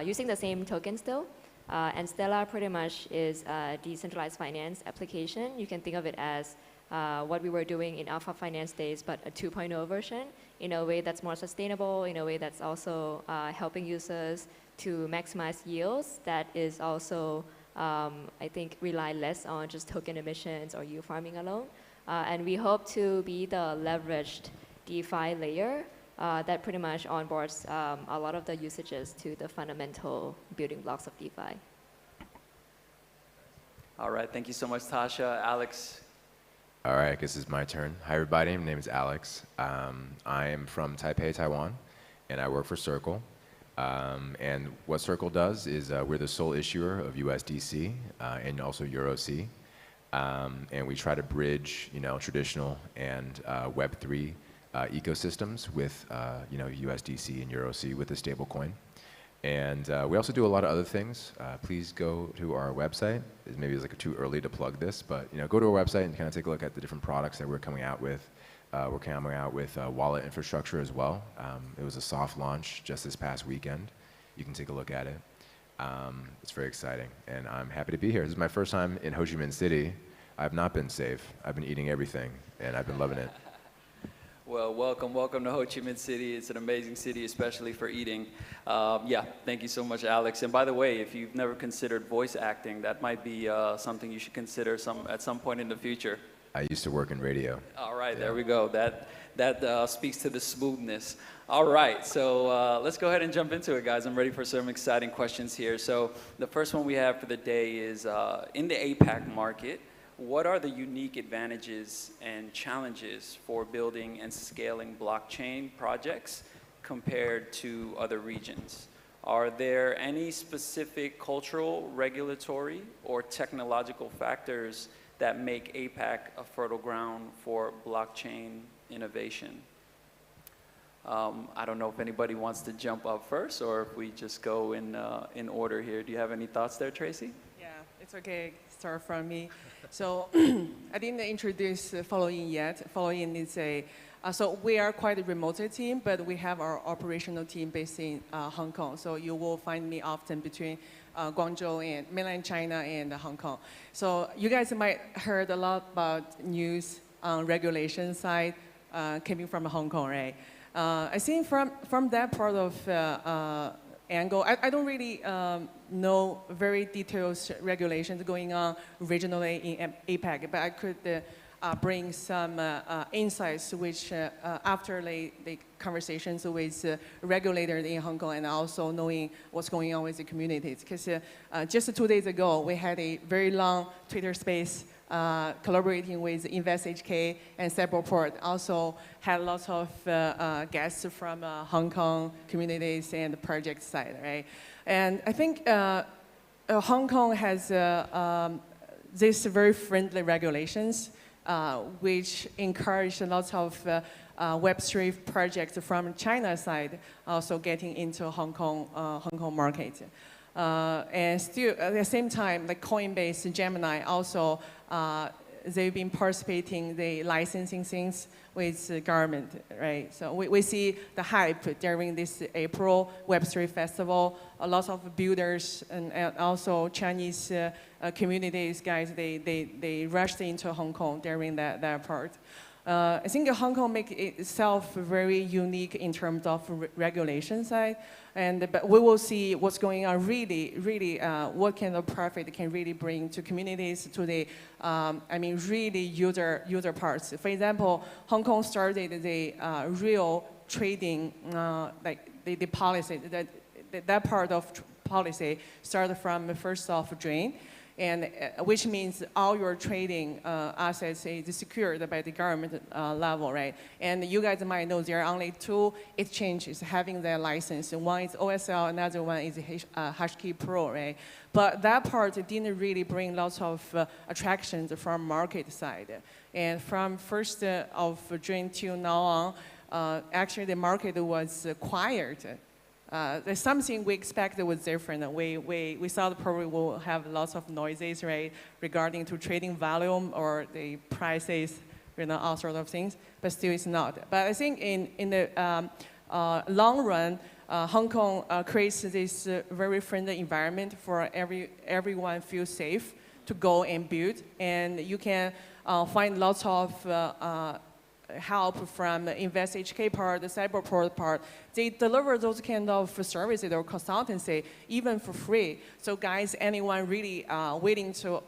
using the same token still. And Stella pretty much is a decentralized finance application. You can think of it as what we were doing in Alpha Finance days, but a 2.0 version, in a way that's more sustainable, in a way that's also helping users to maximize yields, that is also, I think, rely less on just token emissions or yield farming alone. And we hope to be the leveraged DeFi layer that pretty much onboards a lot of the usages to the fundamental building blocks of DeFi. All right, thank you so much, Tasha. Alex. All right, I guess it's my turn. Hi, everybody. My name is Alex. I am from Taipei, Taiwan, and I work for Circle. And what Circle does is we're the sole issuer of USDC and also EuroC. And we try to bridge, traditional and Web3 ecosystems with USDC and EuroC with a stablecoin. And we also do a lot of other things. Please go to our website. Maybe it's like too early to plug this, but go to our website and kind of take a look at the different products that we're coming out with. We're coming out with wallet infrastructure as well. It was a soft launch just this past weekend. You can take a look at it. It's very exciting, and I'm happy to be here. This is my first time in Ho Chi Minh City. I've not been safe. I've been eating everything, and I've been loving it. Well, welcome to Ho Chi Minh City. It's an amazing city, especially for eating. Thank you so much, Alex. And by the way, if you've never considered voice acting, that might be something you should consider at some point in the future. I used to work in radio. All right, there we go. That speaks to the smoothness. All right, so let's go ahead and jump into it, guys. I'm ready for some exciting questions here. So the first one we have for the day is, in the APAC market, what are the unique advantages and challenges for building and scaling blockchain projects compared to other regions? Are there any specific cultural, regulatory, or technological factors that make APAC a fertile ground for blockchain innovation? I don't know if anybody wants to jump up first or if we just go in order here. Do you have any thoughts there, Tracy? Yeah, it's okay. Start from me. So I didn't introduce Followin yet. Followin is so we are quite a remote team, but we have our operational team based in Hong Kong. So you will find me often between Guangzhou and mainland China and Hong Kong. So you guys might heard a lot about news on regulation side coming from Hong Kong, right? I think from that part of angle, I don't really know very detailed regulations going on regionally in APAC, but I could bring some insights which after the conversations with regulators in Hong Kong and also knowing what's going on with the communities. Because just 2 days ago, we had a very long Twitter space collaborating with Invest HK and Cyberport. Also had lots of guests from Hong Kong communities and the project side, right? And I think Hong Kong has these very friendly regulations, which encourage lots of Web3 projects from China side also getting into Hong Kong market. And still, at the same time, like Coinbase, Gemini also, they've been participating the licensing things with the government, right? So we see the hype during this April Web3 festival. A lot of builders and also Chinese communities, guys, they rushed into Hong Kong during that part. I think Hong Kong makes itself very unique in terms of regulation side, but we will see what's going on really, what kind of profit it can really bring to communities, to the, really user parts. For example, Hong Kong started the real trading, like the policy, that part of policy started from the 1st of June. And which means all your trading assets is secured by the government level, right? And you guys might know there are only 2 exchanges having their license. One is OSL, another one is Hashkey Pro, right? But that part didn't really bring lots of attractions from market side. And from 1st of June till now on, actually the market was quiet. There's something we expected was different. We thought probably will have lots of noises, right, regarding to trading volume or the prices, all sorts of things, but still it's not. But I think in the long run, Hong Kong creates this very friendly environment for everyone feel safe to go and build, and you can find lots of help from the Invest HK part, the Cyberport part. They deliver those kind of services or consultancy even for free. So guys, anyone really willing to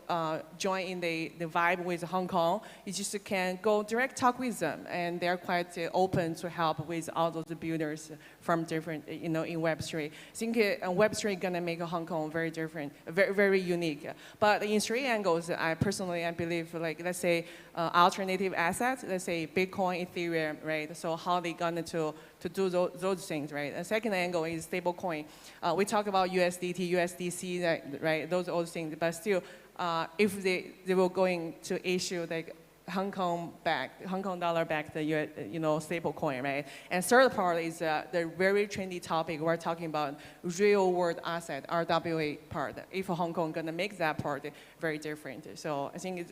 join in the vibe with Hong Kong, you just can go direct talk with them, and they're quite open to help with all those builders from different, in Web3. I think Web3 gonna make Hong Kong very different, very unique. But in 3 angles, I believe, like, let's say alternative assets, let's say Bitcoin, Ethereum, right? So how they gonna to do those things, right? The second angle is stablecoin. We talk about USDT, USDC, right? Those all things, but still, if they were going to issue like Hong Kong dollar backed, stable coin, right? And third part is the very trendy topic. We're talking about real world asset, RWA part. If Hong Kong gonna make that part very different. So I think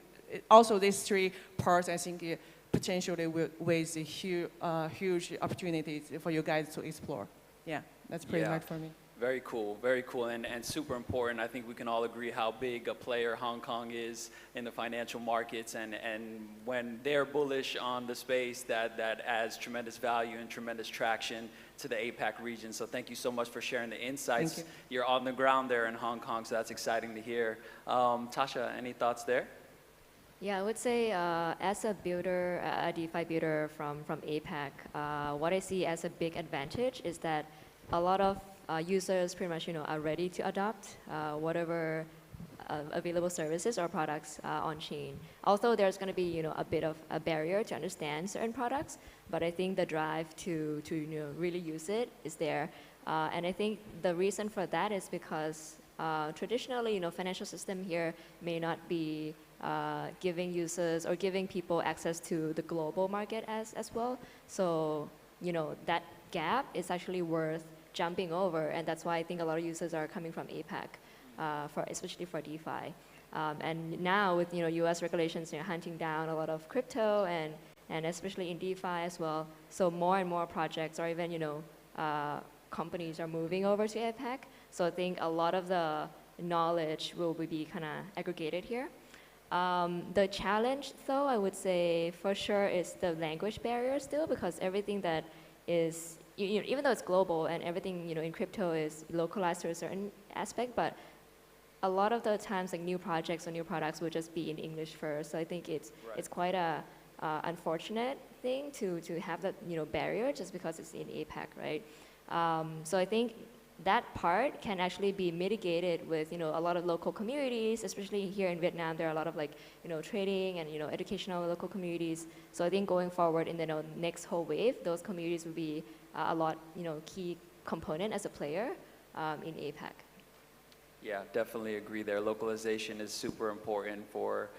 also these 3 parts, I think potentially with huge opportunities for you guys to explore. Yeah, that's pretty much for me. Very cool, and super important. I think we can all agree how big a player Hong Kong is in the financial markets, and when they're bullish on the space, that adds tremendous value and tremendous traction to the APAC region. So thank you so much for sharing the insights. Thank you. You're on the ground there in Hong Kong, so that's exciting to hear. Tasha, any thoughts there? Yeah, I would say as a builder, a DeFi builder from APAC, what I see as a big advantage is that a lot of users pretty much are ready to adopt whatever available services or products on chain. Although there's going to be a bit of a barrier to understand certain products, but I think the drive to really use it is there. And I think the reason for that is because traditionally, financial system here may not be giving users or giving people access to the global market as well. So, that gap is actually worth jumping over, and that's why I think a lot of users are coming from APAC, especially for DeFi. And now with US regulations hunting down a lot of crypto and especially in DeFi as well, so more and more projects or even companies are moving over to APAC. So I think a lot of the knowledge will be kind of aggregated here. The challenge, though, I would say for sure is the language barrier still, because everything that is, even though it's global and everything in crypto is localized to a certain aspect, but a lot of the times like new projects or new products will just be in English first. So I think it's quite a unfortunate thing to have that barrier just because it's in APAC, right? So I think that part can actually be mitigated with, a lot of local communities, especially here in Vietnam. There are a lot of trading and, educational local communities. So I think going forward in the next whole wave, those communities will be a lot, key component as a player in APAC. Yeah, definitely agree there. Localization is super important for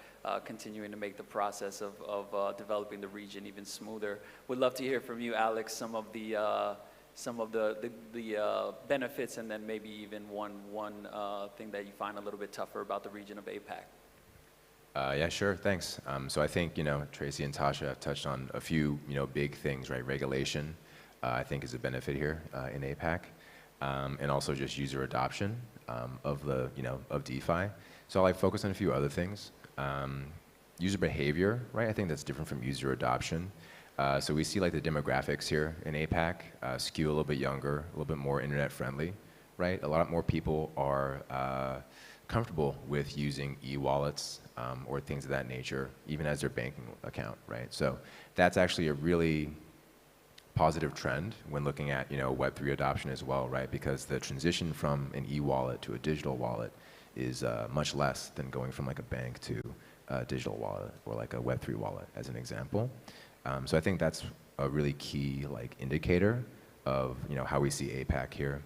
continuing to make the process of developing the region even smoother. Would love to hear from you, Alex, some of the benefits, and then maybe even one thing that you find a little bit tougher about the region of APAC. Yeah, sure, thanks. So I think, Tracy and Tasha have touched on a few, big things, right? Regulation, I think, is a benefit here in APAC, and also just user adoption of DeFi. So I'll focus on a few other things. User behavior, right? I think that's different from user adoption. So we see the demographics here in APAC skew a little bit younger, a little bit more internet friendly, right? A lot more people are comfortable with using e-wallets or things of that nature, even as their banking account, right? So that's actually a really positive trend when looking at Web3 adoption as well, right? Because the transition from an e-wallet to a digital wallet is much less than going from a bank to a digital wallet or a Web3 wallet, as an example. So I think that's a really key indicator of how we see APAC here.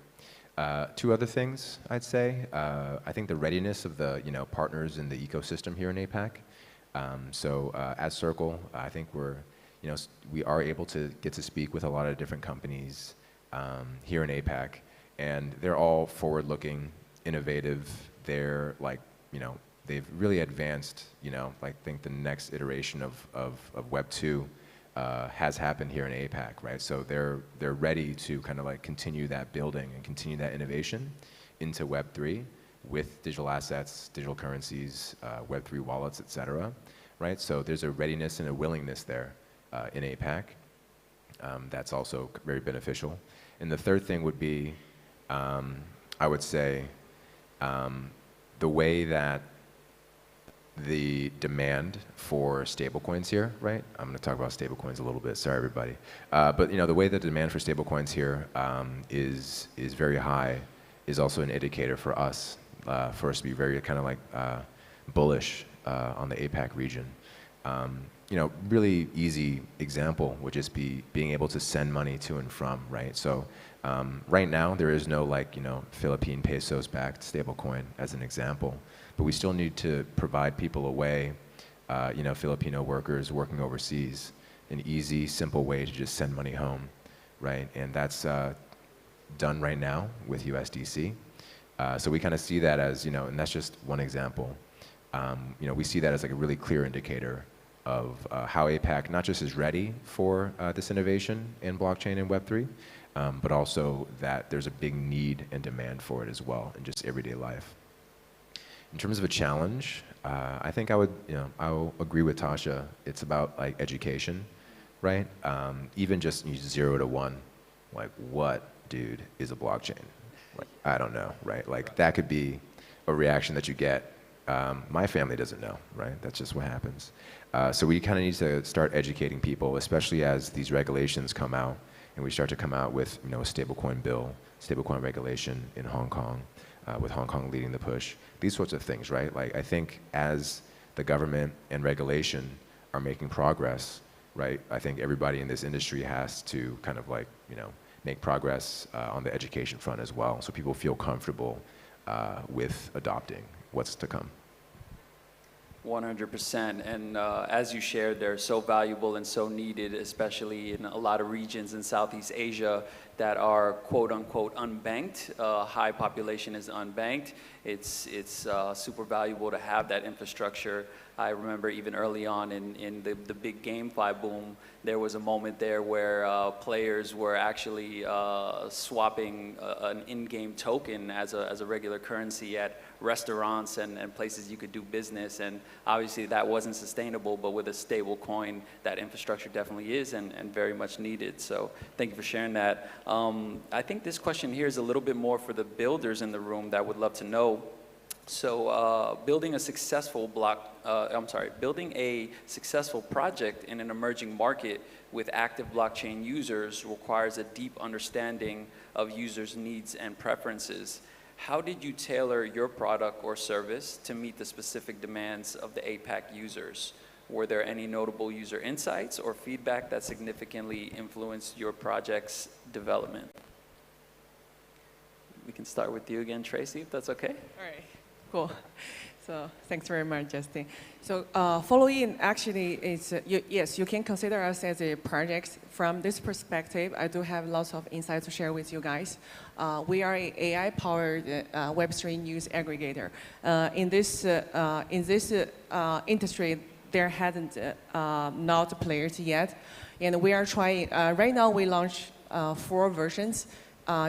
Two other things I'd say. I think the readiness of the partners in the ecosystem here in APAC. So at Circle, I think we are able to get to speak with a lot of different companies here in APAC, and they're all forward-looking, innovative. They're they've really advanced. I think the next iteration of Web 2. Has happened here in APAC, right? So they're ready to kind of continue that building and continue that innovation into Web3 with digital assets, digital currencies, Web3 wallets, et cetera, right? So there's a readiness and a willingness there in APAC. That's also very beneficial. And the third thing would be, I would say, the way that the demand for stablecoins here, right? I'm going to talk about stablecoins a little bit. Sorry, everybody. But the way the demand for stablecoins here is very high is also an indicator for us to be very kind of bullish on the APAC region. Really easy example would just be being able to send money to and from, right? So right now there is no Philippine pesos backed stablecoin as an example. But we still need to provide people a way, Filipino workers working overseas, an easy, simple way to just send money home, right? And that's done right now with USDC. So we kind of see that as, and that's just one example. We see that as a really clear indicator of how APAC not just is ready for this innovation in blockchain and Web3, but also that there's a big need and demand for it as well in just everyday life. In terms of a challenge, I think I'll agree with Tasha. It's about education, right? Even just 0 to 1, what, dude, is a blockchain? I don't know, right? That could be a reaction that you get. My family doesn't know, right? That's just what happens. So we kind of need to start educating people, especially as these regulations come out, and we start to come out with a stablecoin bill, stablecoin regulation in Hong Kong. With Hong Kong leading the push, these sorts of things, right? I think as the government and regulation are making progress, right? I think everybody in this industry has to kind of make progress on the education front as well, so people feel comfortable with adopting what's to come. 100%, and as you shared, they're so valuable and so needed, especially in a lot of regions in Southeast Asia that are quote-unquote unbanked. High population is unbanked. It's super valuable to have that infrastructure. I remember even early on in the big GameFi boom, there was a moment there where players were actually swapping an in-game token as a regular currency at restaurants and places you could do business. And obviously that wasn't sustainable, but with a stable coin, that infrastructure definitely is and very much needed. So thank you for sharing that. I think this question here is a little bit more for the builders in the room that would love to know, So building a successful project in an emerging market with active blockchain users requires a deep understanding of users' needs and preferences. How did you tailor your product or service to meet the specific demands of the APAC users? Were there any notable user insights or feedback that significantly influenced your project's development? We can start with you again, Tracy, if that's okay. All right, cool. So thanks very much, Justin. So following actually is, yes, you can consider us as a project. From this perspective, I do have lots of insights to share with you guys. We are an AI-powered Web3 news aggregator. In this industry, there hasn't not players yet. And we are trying, right now we launched 4 versions.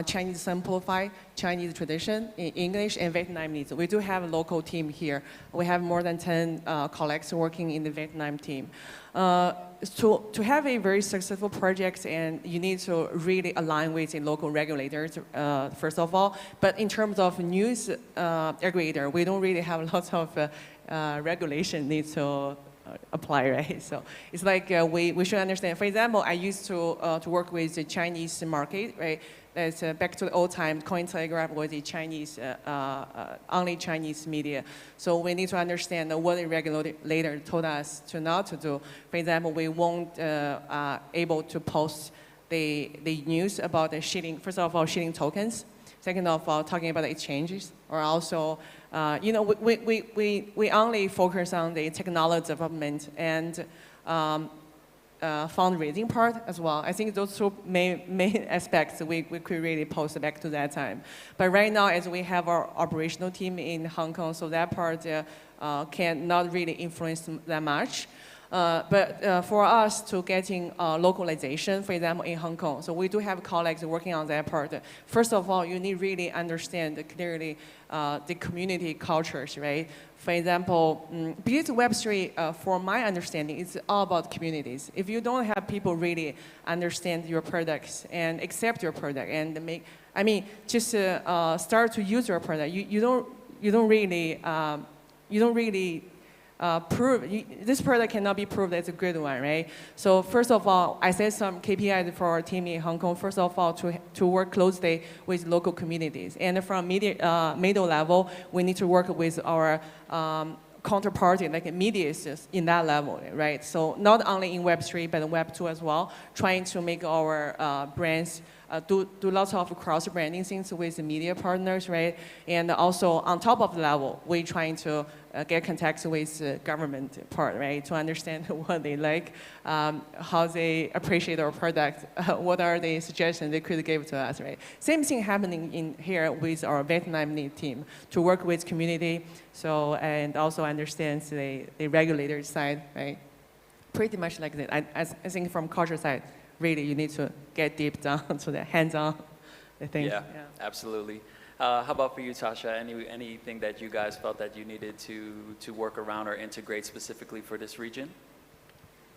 Chinese simplified, Chinese tradition in English, and Vietnamese. We do have a local team here. We have more than 10 colleagues working in the Vietnam team. To have a very successful project, and you need to really align with the local regulators, first of all. But in terms of news aggregator, we don't really have lots of regulation needs to apply, right? So it's like we should understand. For example, I used to work with the Chinese market, right? That's back to the old time. Cointelegraph was a Chinese, only Chinese media. So we need to understand what the regulator told us to not to do. For example, we won't able to post the news about the shilling. First of all, shilling tokens. Second of all, talking about the exchanges, or also, we only focus on the technology development and fundraising part as well. I think those 2 main aspects we could really post back to that time. But right now, as we have our operational team in Hong Kong, so that part can not really influence that much. But for us to getting localization, for example, in Hong Kong, so we do have colleagues working on that part. First of all, you need really understand clearly the community cultures, right? For example, because Web3, for my understanding, it's all about communities. If you don't have people really understand your products and accept your product and just start to use your product, you don't really prove, this product cannot be proved as a good one, right? So first of all, I set some KPIs for our team in Hong Kong. First of all, to work closely with local communities. And from middle level, we need to work with our counterparty, like media in that level, right? So not only in Web3, but in Web2 as well, trying to make our brands do lots of cross-branding things with the media partners, right? And also on top of the level, we're trying to get contacts with the government part, right? To understand what they like, how they appreciate our product, what are the suggestions they could give to us, right? Same thing happening in here with our Vietnamese team to work with community, so and also understand the regulator side, right? Pretty much like that. I think from culture side, really, you need to get deep down to the hands-on things. Yeah, absolutely. How about for you, Tasha? Anything that you guys felt that you needed to work around or integrate specifically for this region?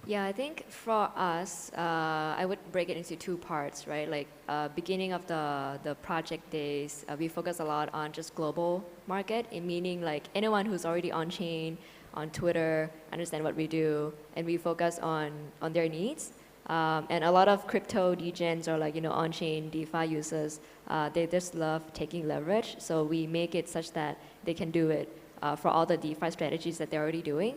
Yeah, I think for us, I would break it into 2 parts, right? Like beginning of the project days, we focus a lot on just global market, meaning like anyone who's already on chain, on Twitter, understand what we do, and we focus on their needs. And a lot of crypto degens or on-chain DeFi users, they just love taking leverage. So we make it such that they can do it for all the DeFi strategies that they're already doing.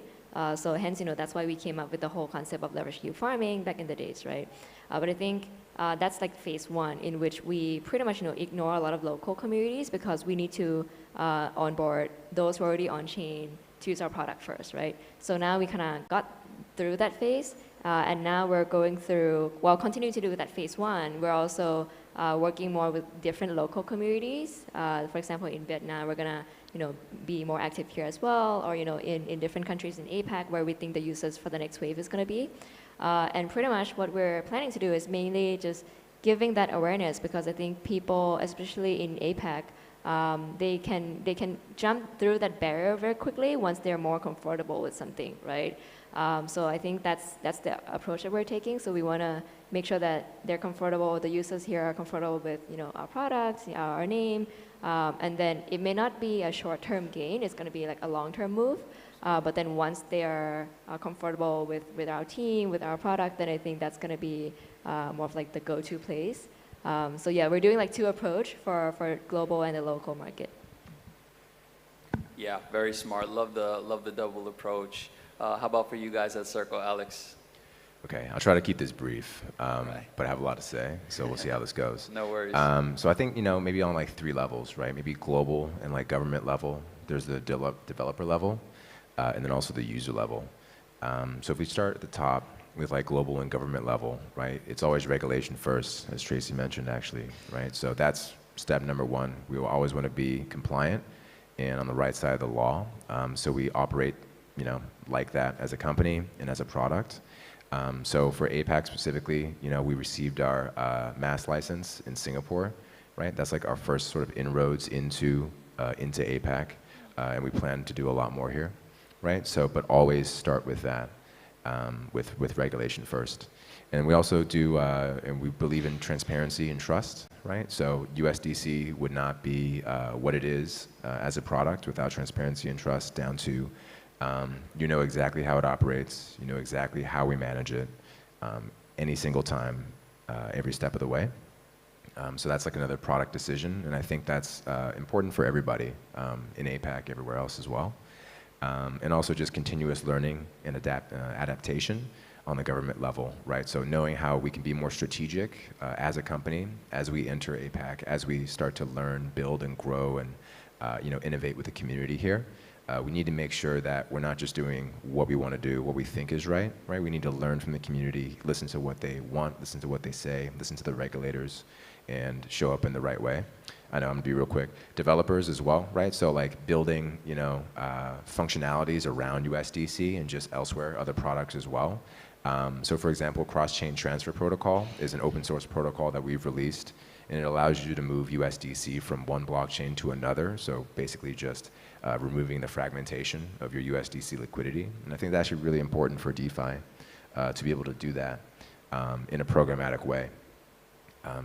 So hence, that's why we came up with the whole concept of leverage yield farming back in the days, right? But I think that's like phase 1, in which we pretty much ignore a lot of local communities because we need to onboard those who are already on-chain to use our product first, right? So now we kind of got through that phase. And now we're going through, while continuing to do that phase 1, we're also working more with different local communities. For example, in Vietnam, we're gonna, be more active here as well, or in different countries in APAC where we think the users for the next wave is gonna be. And pretty much what we're planning to do is mainly just giving that awareness, because I think people, especially in APAC, they can jump through that barrier very quickly once they're more comfortable with something, right? So I think that's the approach that we're taking. So we want to make sure that they're comfortable, the users here are comfortable with our products, our name, And then it may not be a short-term gain, it's going to be like a long-term move. But then once they are comfortable with our team, with our product, then I think that's going to be more of like the go-to place. So yeah, we're doing like two approach for global and the local market. Yeah, very smart. Love the double approach. How about for you guys at Circle, Alex? Okay, I'll try to keep this brief, but I have a lot to say, so we'll see how this goes. No worries. So I think, maybe on like 3 levels, right? Maybe global and like government level. There's the developer level, and then also the user level. So if we start at the top with like global and government level, right? It's always regulation first, as Tracy mentioned actually, right? So that's step number 1. We will always want to be compliant and on the right side of the law. So we operate, like that as a company and as a product. So for APAC specifically, we received our mass license in Singapore, right? That's like our first sort of inroads into APAC, and we plan to do a lot more here, right? So, but always start with that, with regulation first. And we also do, and we believe in transparency and trust, right? So USDC would not be what it is as a product without transparency and trust down to you know exactly how it operates, you know exactly how we manage it, any single time, every step of the way. So that's like another product decision, and I think that's important for everybody in APAC, everywhere else as well. And also just continuous learning and adaptation on the government level, right? So knowing how we can be more strategic as a company, as we enter APAC, as we start to learn, build, and grow, and innovate with the community here. We need to make sure that we're not just doing what we want to do, what we think is right? We need to learn from the community, listen to what they want, listen to what they say, listen to the regulators, and show up in the right way. I know I'm gonna be real quick. Developers as well, right? So like building, functionalities around USDC and just elsewhere, other products as well. So for example, cross-chain transfer protocol is an open source protocol that we've released, and it allows you to move USDC from one blockchain to another. So basically just removing the fragmentation of your USDC liquidity. And I think that's actually really important for DeFi to be able to do that in a programmatic way.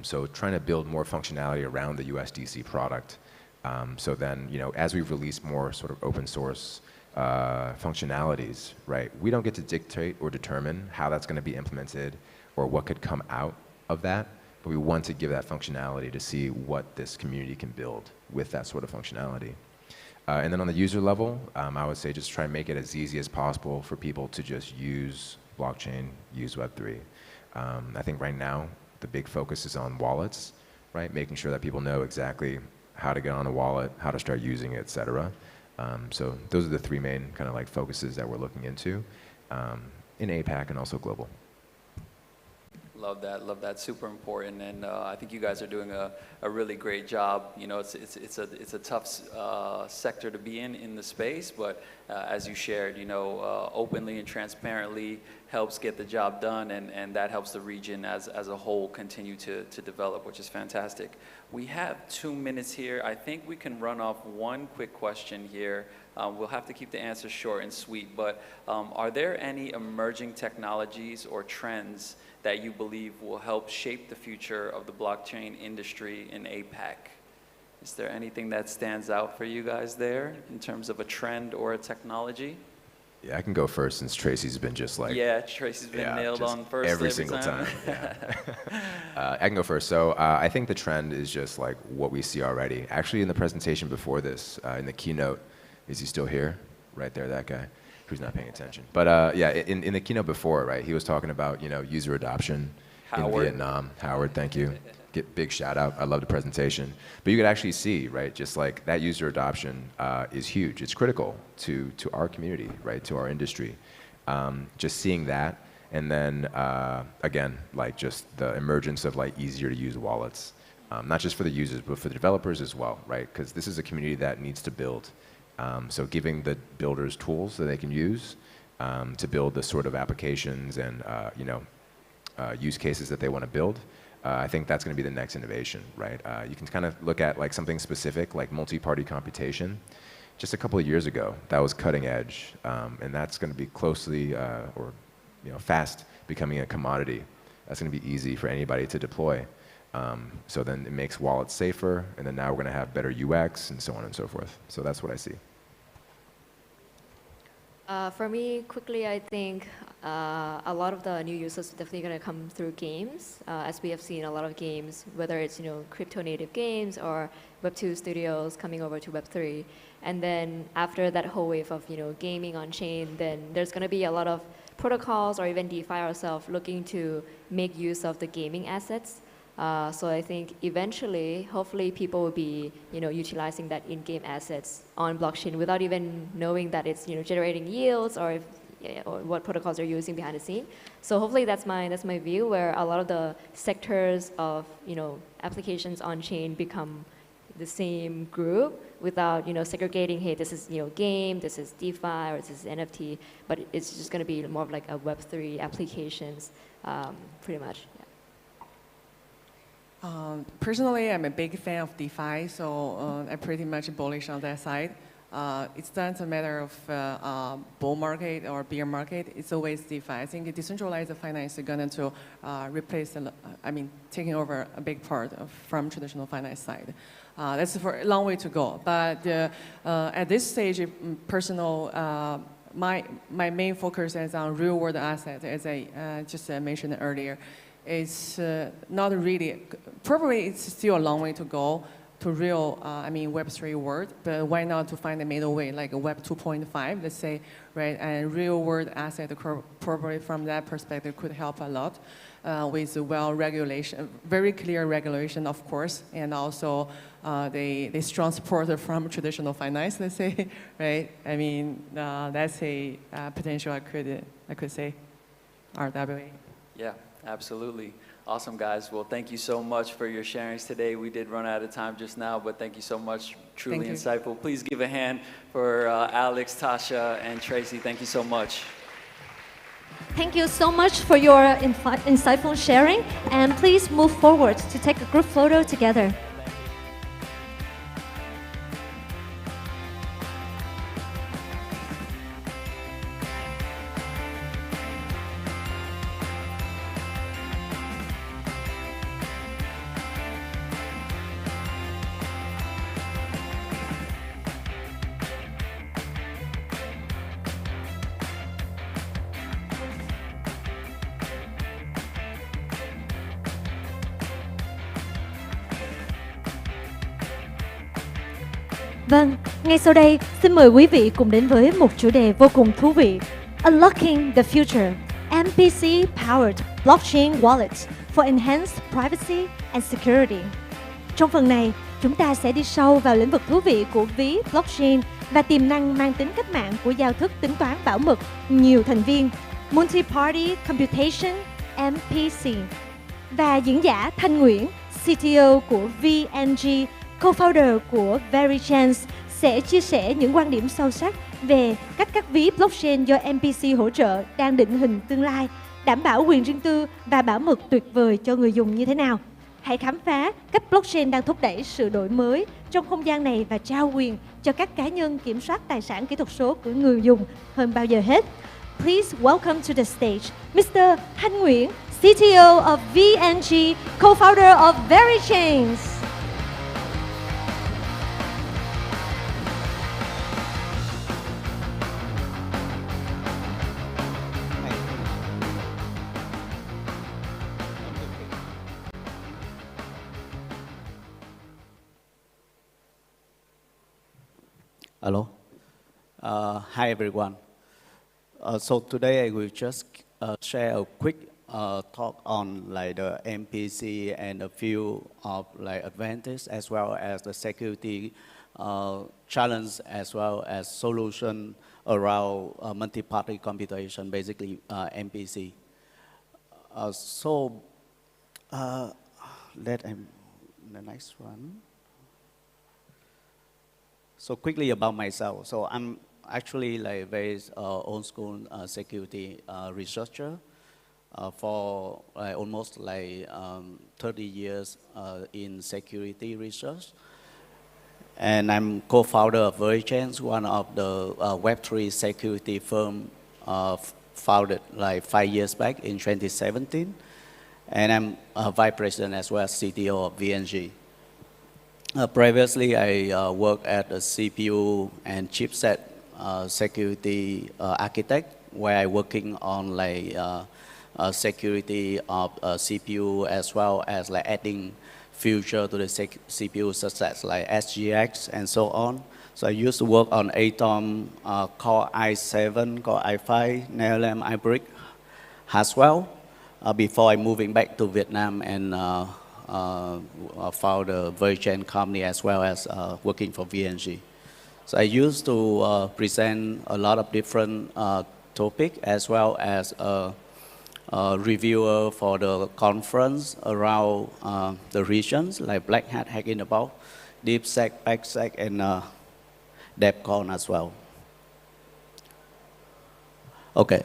So trying to build more functionality around the USDC product. So then, as we release more sort of open source functionalities, right, we don't get to dictate or determine how that's going to be implemented or what could come out of that, but we want to give that functionality to see what this community can build with that sort of functionality. And then on the user level, I would say just try and make it as easy as possible for people to just use blockchain, use Web3. I think right now, the big focus is on wallets, right? Making sure that people know exactly how to get on a wallet, how to start using it, et cetera. So those are the 3 main kind of like focuses that we're looking into in APAC and also global. Love that, super important, and I think you guys are doing a really great job. It's a tough sector to be in the space, but as you shared, openly and transparently helps get the job done, and that helps the region as a whole continue to develop, which is fantastic. We have 2 minutes here. I think we can run off one quick question here. We'll have to keep the answers short and sweet, but are there any emerging technologies or trends that you believe will help shape the future of the blockchain industry in APAC? Is there anything that stands out for you guys there in terms of a trend or a technology? Yeah, I can go first since Tracy's been just like... Yeah, Tracy's been nailed on first every single time. Yeah. I can go first. So I think the trend is just like what we see already. Actually, in the presentation before this, in the keynote, is he still here? Right there, that guy who's not paying attention. But yeah, in the keynote before, right, he was talking about, user adoption in Vietnam. Howard, thank you. Big shout out. I love the presentation. But you could actually see, right, just like that user adoption is huge. It's critical to our community, right, to our industry. Just seeing that, and then again, like just the emergence of like easier to use wallets, not just for the users, but for the developers as well, right? Because this is a community that needs to build. So giving the builders tools that they can use to build the sort of applications and use cases that they want to build. I think that's going to be the next innovation, right? You can kind of look at like something specific, like multi-party computation. Just a couple of years ago, that was cutting edge, and that's going to be closely fast becoming a commodity. That's going to be easy for anybody to deploy. So then it makes wallets safer, and then now we're going to have better UX and so on and so forth. So that's what I see. For me, quickly, I think a lot of the new users are definitely going to come through games, as we have seen a lot of games, whether it's crypto native games or Web2 studios coming over to Web3, and then after that whole wave of gaming on chain, then there's going to be a lot of protocols or even DeFi ourselves looking to make use of the gaming assets. So I think eventually, hopefully, people will be, utilizing that in-game assets on blockchain without even knowing that it's, generating yields or what protocols they're using behind the scene. So hopefully, that's my view, where a lot of the sectors of, applications on chain become the same group without, segregating. Hey, this is, game, this is DeFi, or this is NFT. But it's just going to be more of like a Web3 applications, pretty much. Personally, I'm a big fan of DeFi, so I'm pretty much bullish on that side. It's not a matter of bull market or bear market. It's always DeFi. I think decentralized finance is going to replace, taking over a big part from traditional finance side. That's for a long way to go. But at this stage, my main focus is on real-world assets, as I just mentioned earlier. It's not really, probably it's still a long way to go to real, Web3 world, but why not to find a middle way, like a Web 2.5, let's say, right? And real world asset, probably from that perspective, could help a lot with well-regulation, very clear regulation, of course, and also the strong support from traditional finance, let's say, right? That's a potential I could say, RWA. Yeah. Absolutely. Awesome, guys. Well, thank you so much for your sharings today. We did run out of time just now, but thank you so much. Truly insightful. Please give a hand for Alex, Tasha, and Tracy. Thank you so much. Thank you so much for your insightful sharing. And please move forward to take a group photo together. Vâng, ngay sau đây, xin mời quý vị cùng đến với một chủ đề vô cùng thú vị. Unlocking the Future, MPC-powered blockchain wallets for enhanced privacy and security. Trong phần này, chúng ta sẽ đi sâu vào lĩnh vực thú vị của ví blockchain và tiềm năng mang tính cách mạng của giao thức tính toán bảo mật nhiều thành viên, Multi-Party Computation, MPC. Và diễn giả Thanh Nguyễn, CTO của VNG, co-founder của VeryChance sẽ chia sẻ những quan điểm sâu sắc về cách các ví blockchain do MPC hỗ trợ đang định hình tương lai, đảm bảo quyền riêng tư và bảo mật tuyệt vời cho người dùng như thế nào. Hãy khám phá cách blockchain đang thúc đẩy sự đổi mới trong không gian này và trao quyền cho các cá nhân kiểm soát tài sản kỹ thuật số của người dùng hơn bao giờ hết. Please welcome to the stage Mr. Thanh Nguyễn, CTO of VNG, co-founder of VeryChance. Hello. Hi, everyone. So today I will just share a quick talk on the MPC and a few of advantages as well as the security challenge as well as solution around multi-party computation, basically MPC. The next one. So quickly about myself. So I'm actually very old school security researcher for almost 30 years in security research. And I'm co-founder of VeryChance, one of the Web3 security firm founded 5 years back in 2017. and I'm Vice President as well as CTO of VNG. Previously, I worked at a CPU and chipset security architect, where I working on like security of CPU as well as like adding feature to the CPU such as like SGX and so on. So I used to work on NHÓM Core i7, Core i5, NLM hybrid as well before I moving back to Vietnam and found a very NHÓM company as well as working for VNG. So I used to present a lot of different topics as well as a reviewer for the conference around the regions like Black Hat Hack in the Box, DeepSec, PackSec, and DevCon as well. Okay,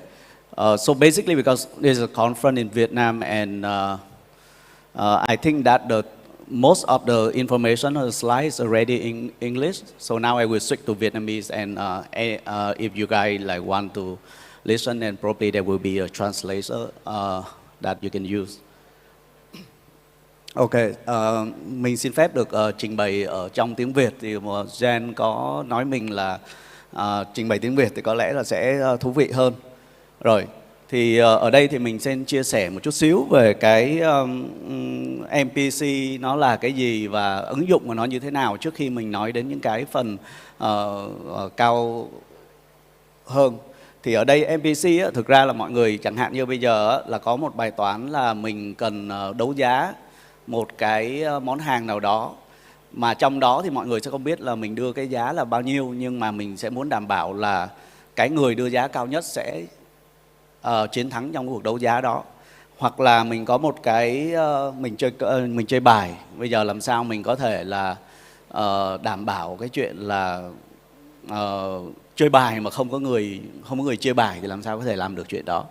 so basically because there's a conference in Vietnam and I think that most of the information on the slide is already in English. So now I will switch to Vietnamese, and if you guys like want to listen, then probably there will be a translator that you can use. Ok, mình xin phép được trình bày ở trong tiếng Việt. Thì Jen có nói mình là trình bày tiếng Việt thì có lẽ là sẽ thú vị hơn. Rồi, thì ở đây thì mình xin chia sẻ một chút xíu về cái MPC nó là cái gì và ứng dụng của nó như thế nào trước khi mình nói đến những cái phần cao hơn. Thì ở đây MPC á, thực ra là mọi người chẳng hạn như bây giờ á, là có một bài toán là mình cần đấu giá một cái món hàng nào đó, mà trong đó thì mọi người sẽ không biết là mình đưa cái giá là bao nhiêu, nhưng mà mình sẽ muốn đảm bảo là cái người đưa giá cao nhất sẽ chiến thắng trong cuộc đấu giá đó. Hoặc là mình có một cái mình chơi bài, bây giờ làm sao mình có thể là đảm bảo cái chuyện là chơi bài mà không có người chơi bài thì làm sao có thể làm được chuyện đó.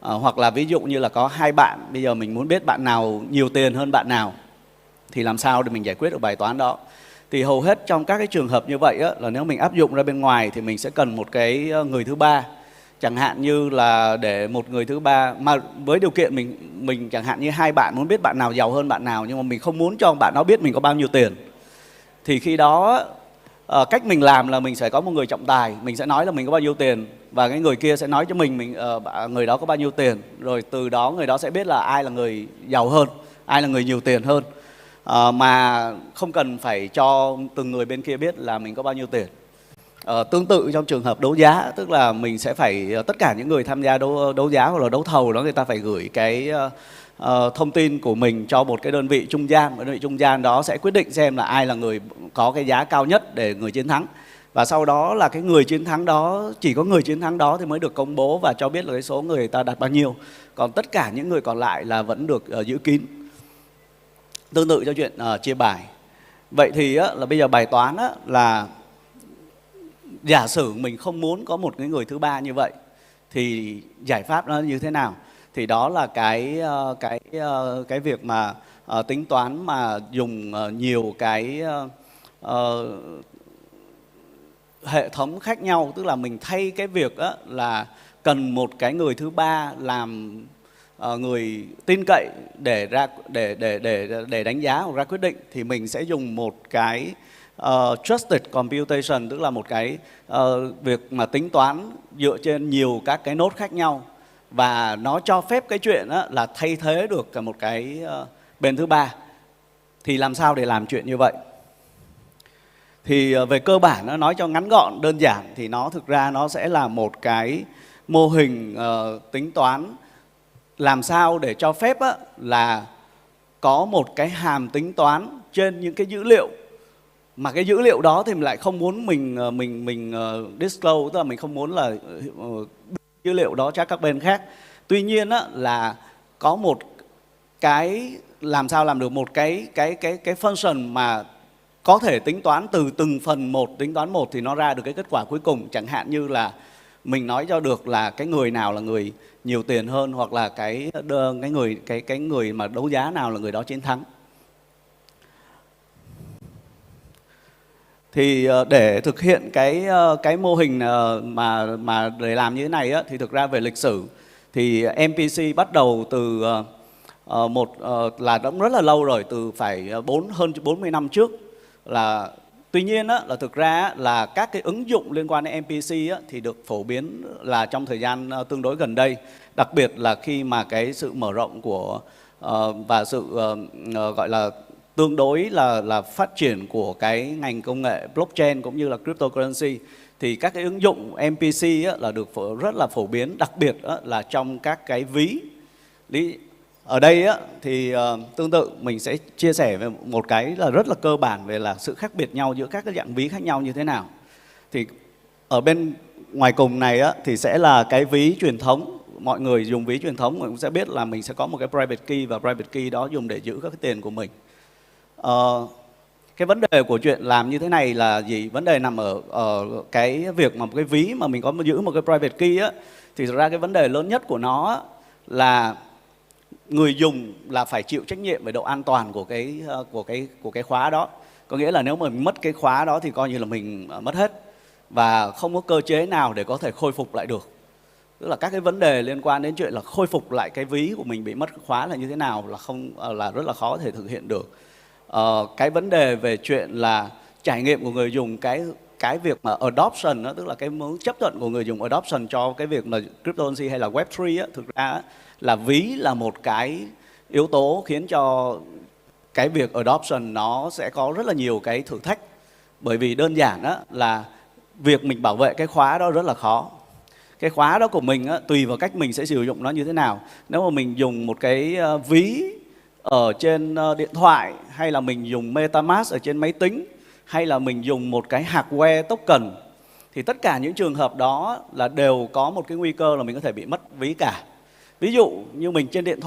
Hoặc là ví dụ như là có hai bạn, bây giờ mình muốn biết bạn nào nhiều tiền hơn bạn nào thì làm sao để mình giải quyết được bài toán đó. Thì hầu hết trong các cái trường hợp như vậy á, là nếu mình áp dụng ra bên ngoài thì mình sẽ cần một cái người thứ ba. Chẳng hạn như là để một người thứ ba, mà với điều kiện mình chẳng hạn như hai bạn muốn biết bạn nào giàu hơn bạn nào, nhưng mà mình không muốn cho bạn đó biết mình có bao nhiêu tiền. Thì khi đó cách mình làm là mình sẽ có một người trọng tài, mình sẽ nói là mình có bao nhiêu tiền, và cái người kia sẽ nói cho mình người đó có bao nhiêu tiền. Rồi từ đó người đó sẽ biết là ai là người giàu hơn, ai là người nhiều tiền hơn, mà không cần phải cho từng người bên kia biết là mình có bao nhiêu tiền. Tương tự trong trường hợp đấu giá, tức là mình sẽ phải tất cả những người tham gia đấu giá hoặc là đấu thầu đó, người ta phải gửi cái thông tin của mình cho một cái đơn vị trung gian. Đơn vị trung gian đó sẽ quyết định xem là ai là người có cái giá cao nhất để người chiến thắng. Và sau đó là cái người chiến thắng đó, chỉ có người chiến thắng đó thì mới được công bố và cho biết là cái số người ta đặt bao nhiêu. Còn tất cả những người còn lại là vẫn được giữ kín. Tương tự cho chuyện chia bài. Vậy thì là bây giờ bài toán là giả sử mình không muốn có một cái người thứ ba như vậy thì giải pháp nó như thế nào? Thì đó là cái việc mà tính toán mà dùng nhiều cái hệ thống khác nhau, tức là mình thay cái việc là cần một cái người thứ ba làm người tin cậy để đánh giá hoặc ra quyết định, thì mình sẽ dùng một cái trusted computation, tức là một cái việc mà tính toán dựa trên nhiều các cái node khác nhau, và nó cho phép cái chuyện là thay thế được một cái bên thứ ba. Thì làm sao để làm chuyện như vậy? Thì về cơ bản nó nói cho ngắn gọn đơn giản thì nó thực ra nó sẽ là một cái mô hình tính toán làm sao để cho phép là có một cái hàm tính toán trên những cái dữ liệu, mà cái dữ liệu đó thì mình lại không muốn mình disclose, tức là mình không muốn là dữ liệu đó cho các bên khác. Tuy nhiên là có một cái làm sao làm được một cái function mà có thể tính toán từ từng phần một, tính toán một thì nó ra được cái kết quả cuối cùng. Chẳng hạn như là mình nói cho được là cái người nào là người nhiều tiền hơn, hoặc là cái người mà đấu giá nào là người đó chiến thắng. Thì để thực hiện cái mô hình mà để làm như thế này thì thực ra về lịch sử thì MPC bắt đầu từ Là đã rất là lâu rồi, từ phải hơn 40 năm trước. Tuy nhiên là thực ra là các cái ứng dụng liên quan đến NPC thì được phổ biến là trong thời gian tương đối gần đây, đặc biệt là khi mà cái sự mở rộng của và sự gọi là tương đối là phát triển của cái ngành công nghệ blockchain cũng như là cryptocurrency, thì các cái ứng dụng NPC là được rất là phổ biến, đặc biệt là trong các cái ví. Ở đây thì tương tự mình sẽ chia sẻ về một cái là rất là cơ bản về là sự khác biệt nhau giữa các cái dạng ví khác nhau như thế nào. Thì ở bên ngoài cùng này thì sẽ là cái ví truyền thống. Mọi người dùng ví truyền thống mình cũng sẽ biết là mình sẽ có một cái private key, và private key đó dùng để giữ các cái tiền của mình. Cái vấn đề của chuyện làm như thế này là gì? Vấn đề nằm ở cái việc mà một cái ví mà mình có giữ một cái private key thì thực ra cái vấn đề lớn nhất của nó là người dùng là phải chịu trách nhiệm về độ an toàn của cái khóa đó. Có nghĩa là nếu mà mình mất cái khóa đó thì coi như là mình mất hết, và không có cơ chế nào để có thể khôi phục lại được. Tức là các cái vấn đề liên quan đến chuyện là khôi phục lại cái ví của mình bị mất khóa là như thế nào là rất là khó thể thực hiện được. Cái vấn đề về chuyện là trải nghiệm của người dùng, cái việc mà adoption đó, tức là cái chấp thuận của người dùng adoption cho cái việc mà cryptocurrency hay là Web3 thực ra là ví là một cái yếu tố khiến cho cái việc adoption nó sẽ có rất là nhiều cái thử thách. Bởi vì đơn giản là việc mình bảo vệ cái khóa đó rất là khó. Cái khóa đó của mình tùy vào cách mình sẽ sử dụng nó như thế nào. Nếu mà mình dùng một cái ví ở trên điện thoại, hay là mình dùng MetaMask ở trên máy tính, hay là mình dùng một cái hardware token, thì tất cả những trường hợp đó là đều có một cái nguy cơ là mình có thể bị mất ví cả. Ví dụ như mình trên điện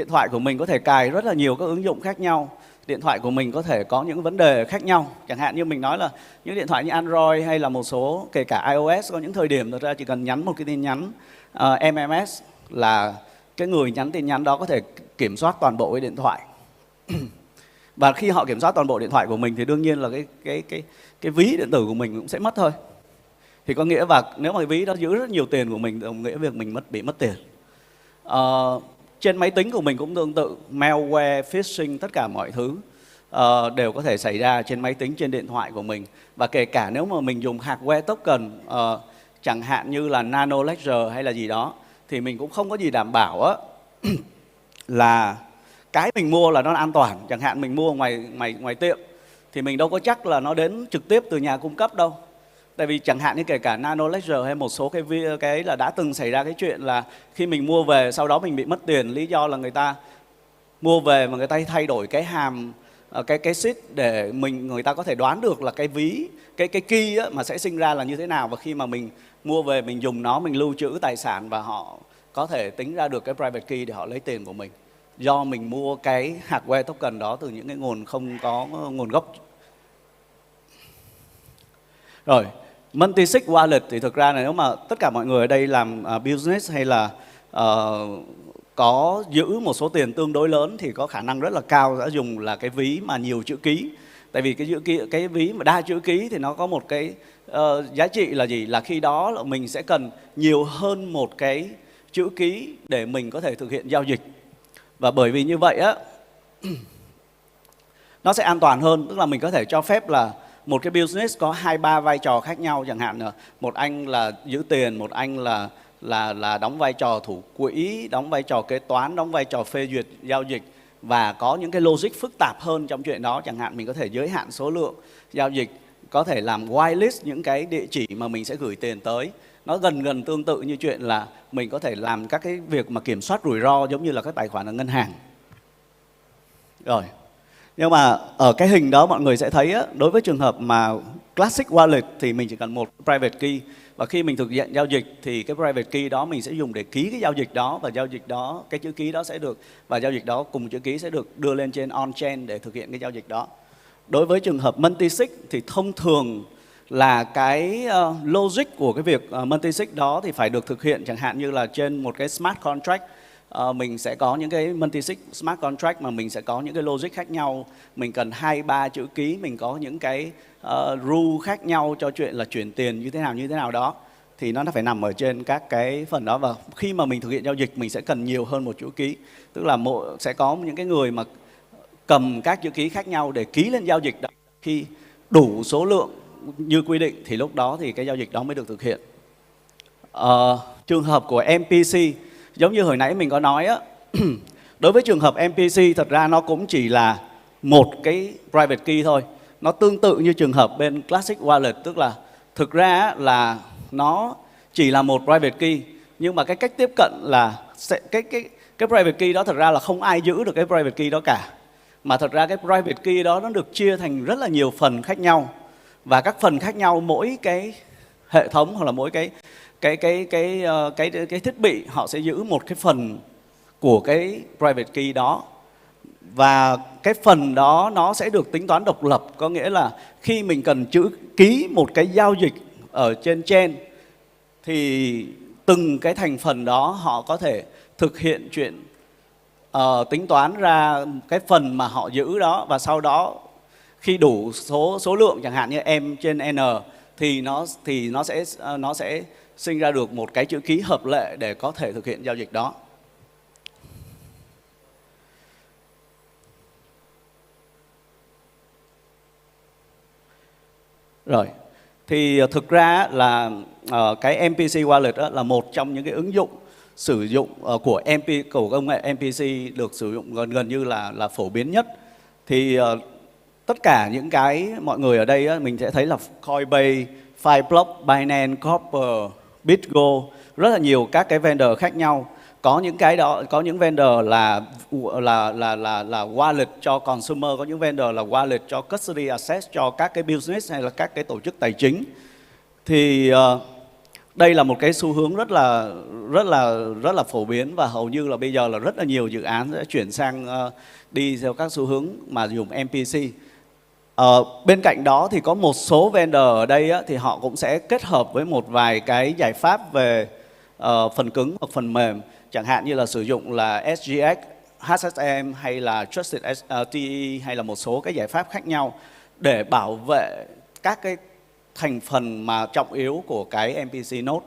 thoại của mình có thể cài rất là nhiều các ứng dụng khác nhau. Điện thoại của mình có thể có những vấn đề khác nhau. Chẳng hạn như mình nói là những điện thoại như Android hay là một số, kể cả iOS, có những thời điểm thật ra chỉ cần nhắn một cái tin nhắn MMS là cái người nhắn tin nhắn đó có thể kiểm soát toàn bộ cái điện thoại. Và khi họ kiểm soát toàn bộ điện thoại của mình thì đương nhiên là cái ví điện tử của mình cũng sẽ mất thôi. Thì có nghĩa và nếu mà cái ví đó giữ rất nhiều tiền của mình, đồng nghĩa việc mình bị mất tiền. Trên máy tính của mình cũng tương tự, malware, phishing, tất cả mọi thứ đều có thể xảy ra trên máy tính, trên điện thoại của mình. Và kể cả nếu mà mình dùng hardware token, chẳng hạn như là Nano Ledger hay là gì đó, thì mình cũng không có gì đảm bảo là cái mình mua là nó an toàn. Chẳng hạn mình mua ngoài tiệm thì mình đâu có chắc là nó đến trực tiếp từ nhà cung cấp đâu. Tại vì chẳng hạn như kể cả Nano Ledger hay một số cái là đã từng xảy ra cái chuyện là khi mình mua về sau đó mình bị mất tiền, lý do là người ta mua về mà người ta thay đổi cái hàm cái seed để người ta có thể đoán được là cái ví cái key mà sẽ sinh ra là như thế nào, và khi mà mình mua về mình dùng nó, mình lưu trữ tài sản, và họ có thể tính ra được cái private key để họ lấy tiền của mình, do mình mua cái hardware token đó từ những cái nguồn không có nguồn gốc. Rồi, multi-sig wallet thì thực ra là nếu mà tất cả mọi người ở đây làm business hay là có giữ một số tiền tương đối lớn thì có khả năng rất là cao đã dùng là cái ví mà nhiều chữ ký. Tại vì cái ví mà đa chữ ký thì nó có một cái giá trị là gì? Là khi đó là mình sẽ cần nhiều hơn một cái chữ ký để mình có thể thực hiện giao dịch. Và bởi vì như vậy nó sẽ an toàn hơn, tức là mình có thể cho phép là một cái business có 2-3 vai trò khác nhau, chẳng hạn là một anh là giữ tiền, một anh là đóng vai trò thủ quỹ, đóng vai trò kế toán, đóng vai trò phê duyệt giao dịch, và có những cái logic phức tạp hơn trong chuyện đó. Chẳng hạn mình có thể giới hạn số lượng giao dịch, có thể làm whitelist những cái địa chỉ mà mình sẽ gửi tiền tới. Nó gần tương tự như chuyện là mình có thể làm các cái việc mà kiểm soát rủi ro giống như là các tài khoản ở ngân hàng. Rồi. Nhưng mà ở cái hình đó mọi người sẽ thấy đối với trường hợp mà classic wallet thì mình chỉ cần một private key, và khi mình thực hiện giao dịch thì cái private key đó mình sẽ dùng để ký cái giao dịch đó, và giao dịch đó, cái chữ ký đó sẽ được, và giao dịch đó cùng chữ ký sẽ được đưa lên trên on-chain để thực hiện cái giao dịch đó. Đối với trường hợp multi-sig thì thông thường là cái logic của cái việc multi-sig đó thì phải được thực hiện chẳng hạn như là trên một cái smart contract. Mình sẽ có những cái multi-sig smart contract mà mình sẽ có những cái logic khác nhau. Mình cần 2-3 chữ ký, mình có những cái rule khác nhau cho chuyện là chuyển tiền như thế nào đó. thì nó phải nằm ở trên các cái phần đó. Và khi mà mình thực hiện giao dịch mình sẽ cần nhiều hơn một chữ ký, tức là sẽ có những cái người mà cầm các chữ ký khác nhau để ký lên giao dịch đó. Khi đủ số lượng như quy định thì lúc đó thì cái giao dịch đó mới được thực hiện. Trường hợp của MPC giống như hồi nãy mình có nói á, đối với trường hợp MPC thật ra nó cũng chỉ là một cái private key thôi. Nó tương tự như trường hợp bên Classic Wallet, tức là thực ra là nó chỉ là một private key, nhưng mà cái cách tiếp cận là cái private key đó thật ra là không ai giữ được cái private key đó cả. Mà thật ra cái private key đó nó được chia thành rất là nhiều phần khác nhau. Và các phần khác nhau, mỗi cái hệ thống hoặc là mỗi cái thiết bị họ sẽ giữ một cái phần của cái private key đó. Và cái phần đó nó sẽ được tính toán độc lập, có nghĩa là khi mình cần ký một cái giao dịch ở trên chain thì từng cái thành phần đó họ có thể thực hiện chuyện tính toán ra cái phần mà họ giữ đó, và sau đó khi đủ số lượng chẳng hạn như M trên N thì nó sẽ sinh ra được một cái chữ ký hợp lệ để có thể thực hiện giao dịch đó. Rồi, thì thực ra là cái MPC Wallet đó là một trong những cái ứng dụng sử dụng của công nghệ MPC được sử dụng gần như là phổ biến nhất. Thì tất cả những cái mọi người ở đây á, mình sẽ thấy là Coinbase, Fireblock, Binance, Copper, BitGo, rất là nhiều các cái vendor khác nhau. Có những cái đó, có những vendor là wallet cho consumer, có những vendor là wallet cho custody access cho các cái business hay là các cái tổ chức tài chính. Thì đây là một cái xu hướng rất là phổ biến, và hầu như là bây giờ là rất là nhiều dự án sẽ chuyển sang đi theo các xu hướng mà dùng MPC. Bên cạnh đó thì có một số vendor ở đây á, thì họ cũng sẽ kết hợp với một vài cái giải pháp về phần cứng hoặc phần mềm, chẳng hạn như là sử dụng là SGX, HSM hay là Trusted TE hay là một số cái giải pháp khác nhau để bảo vệ các cái thành phần mà trọng yếu của cái MPC node.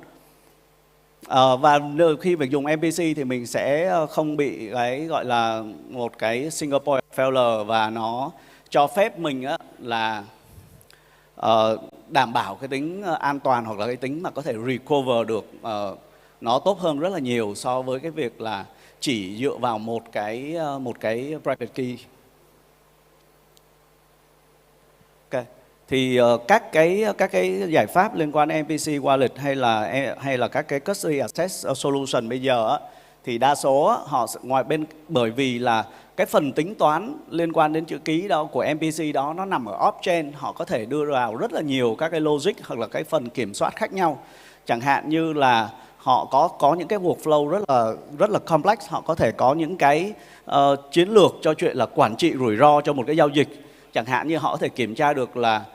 Và khi mình dùng MPC thì mình sẽ không bị cái gọi là một cái single point failure, và nó cho phép mình á, là đảm bảo cái tính an toàn hoặc là cái tính mà có thể recover được nó tốt hơn rất là nhiều so với cái việc là chỉ dựa vào một cái private key. Okay. Thì các cái giải pháp liên quan đến MPC Wallet hay là các cái custody access solution bây giờ á, thì đa số á, họ ngoài bên, bởi vì là cái phần tính toán liên quan đến chữ ký đó của MPC đó nó nằm ở off-chain, họ có thể đưa vào rất là nhiều các cái logic hoặc là cái phần kiểm soát khác nhau. Chẳng hạn như là họ có những cái workflow rất là complex, họ có thể có những cái chiến lược cho chuyện là quản trị rủi ro cho một cái giao dịch. Chẳng hạn như họ có thể kiểm tra được là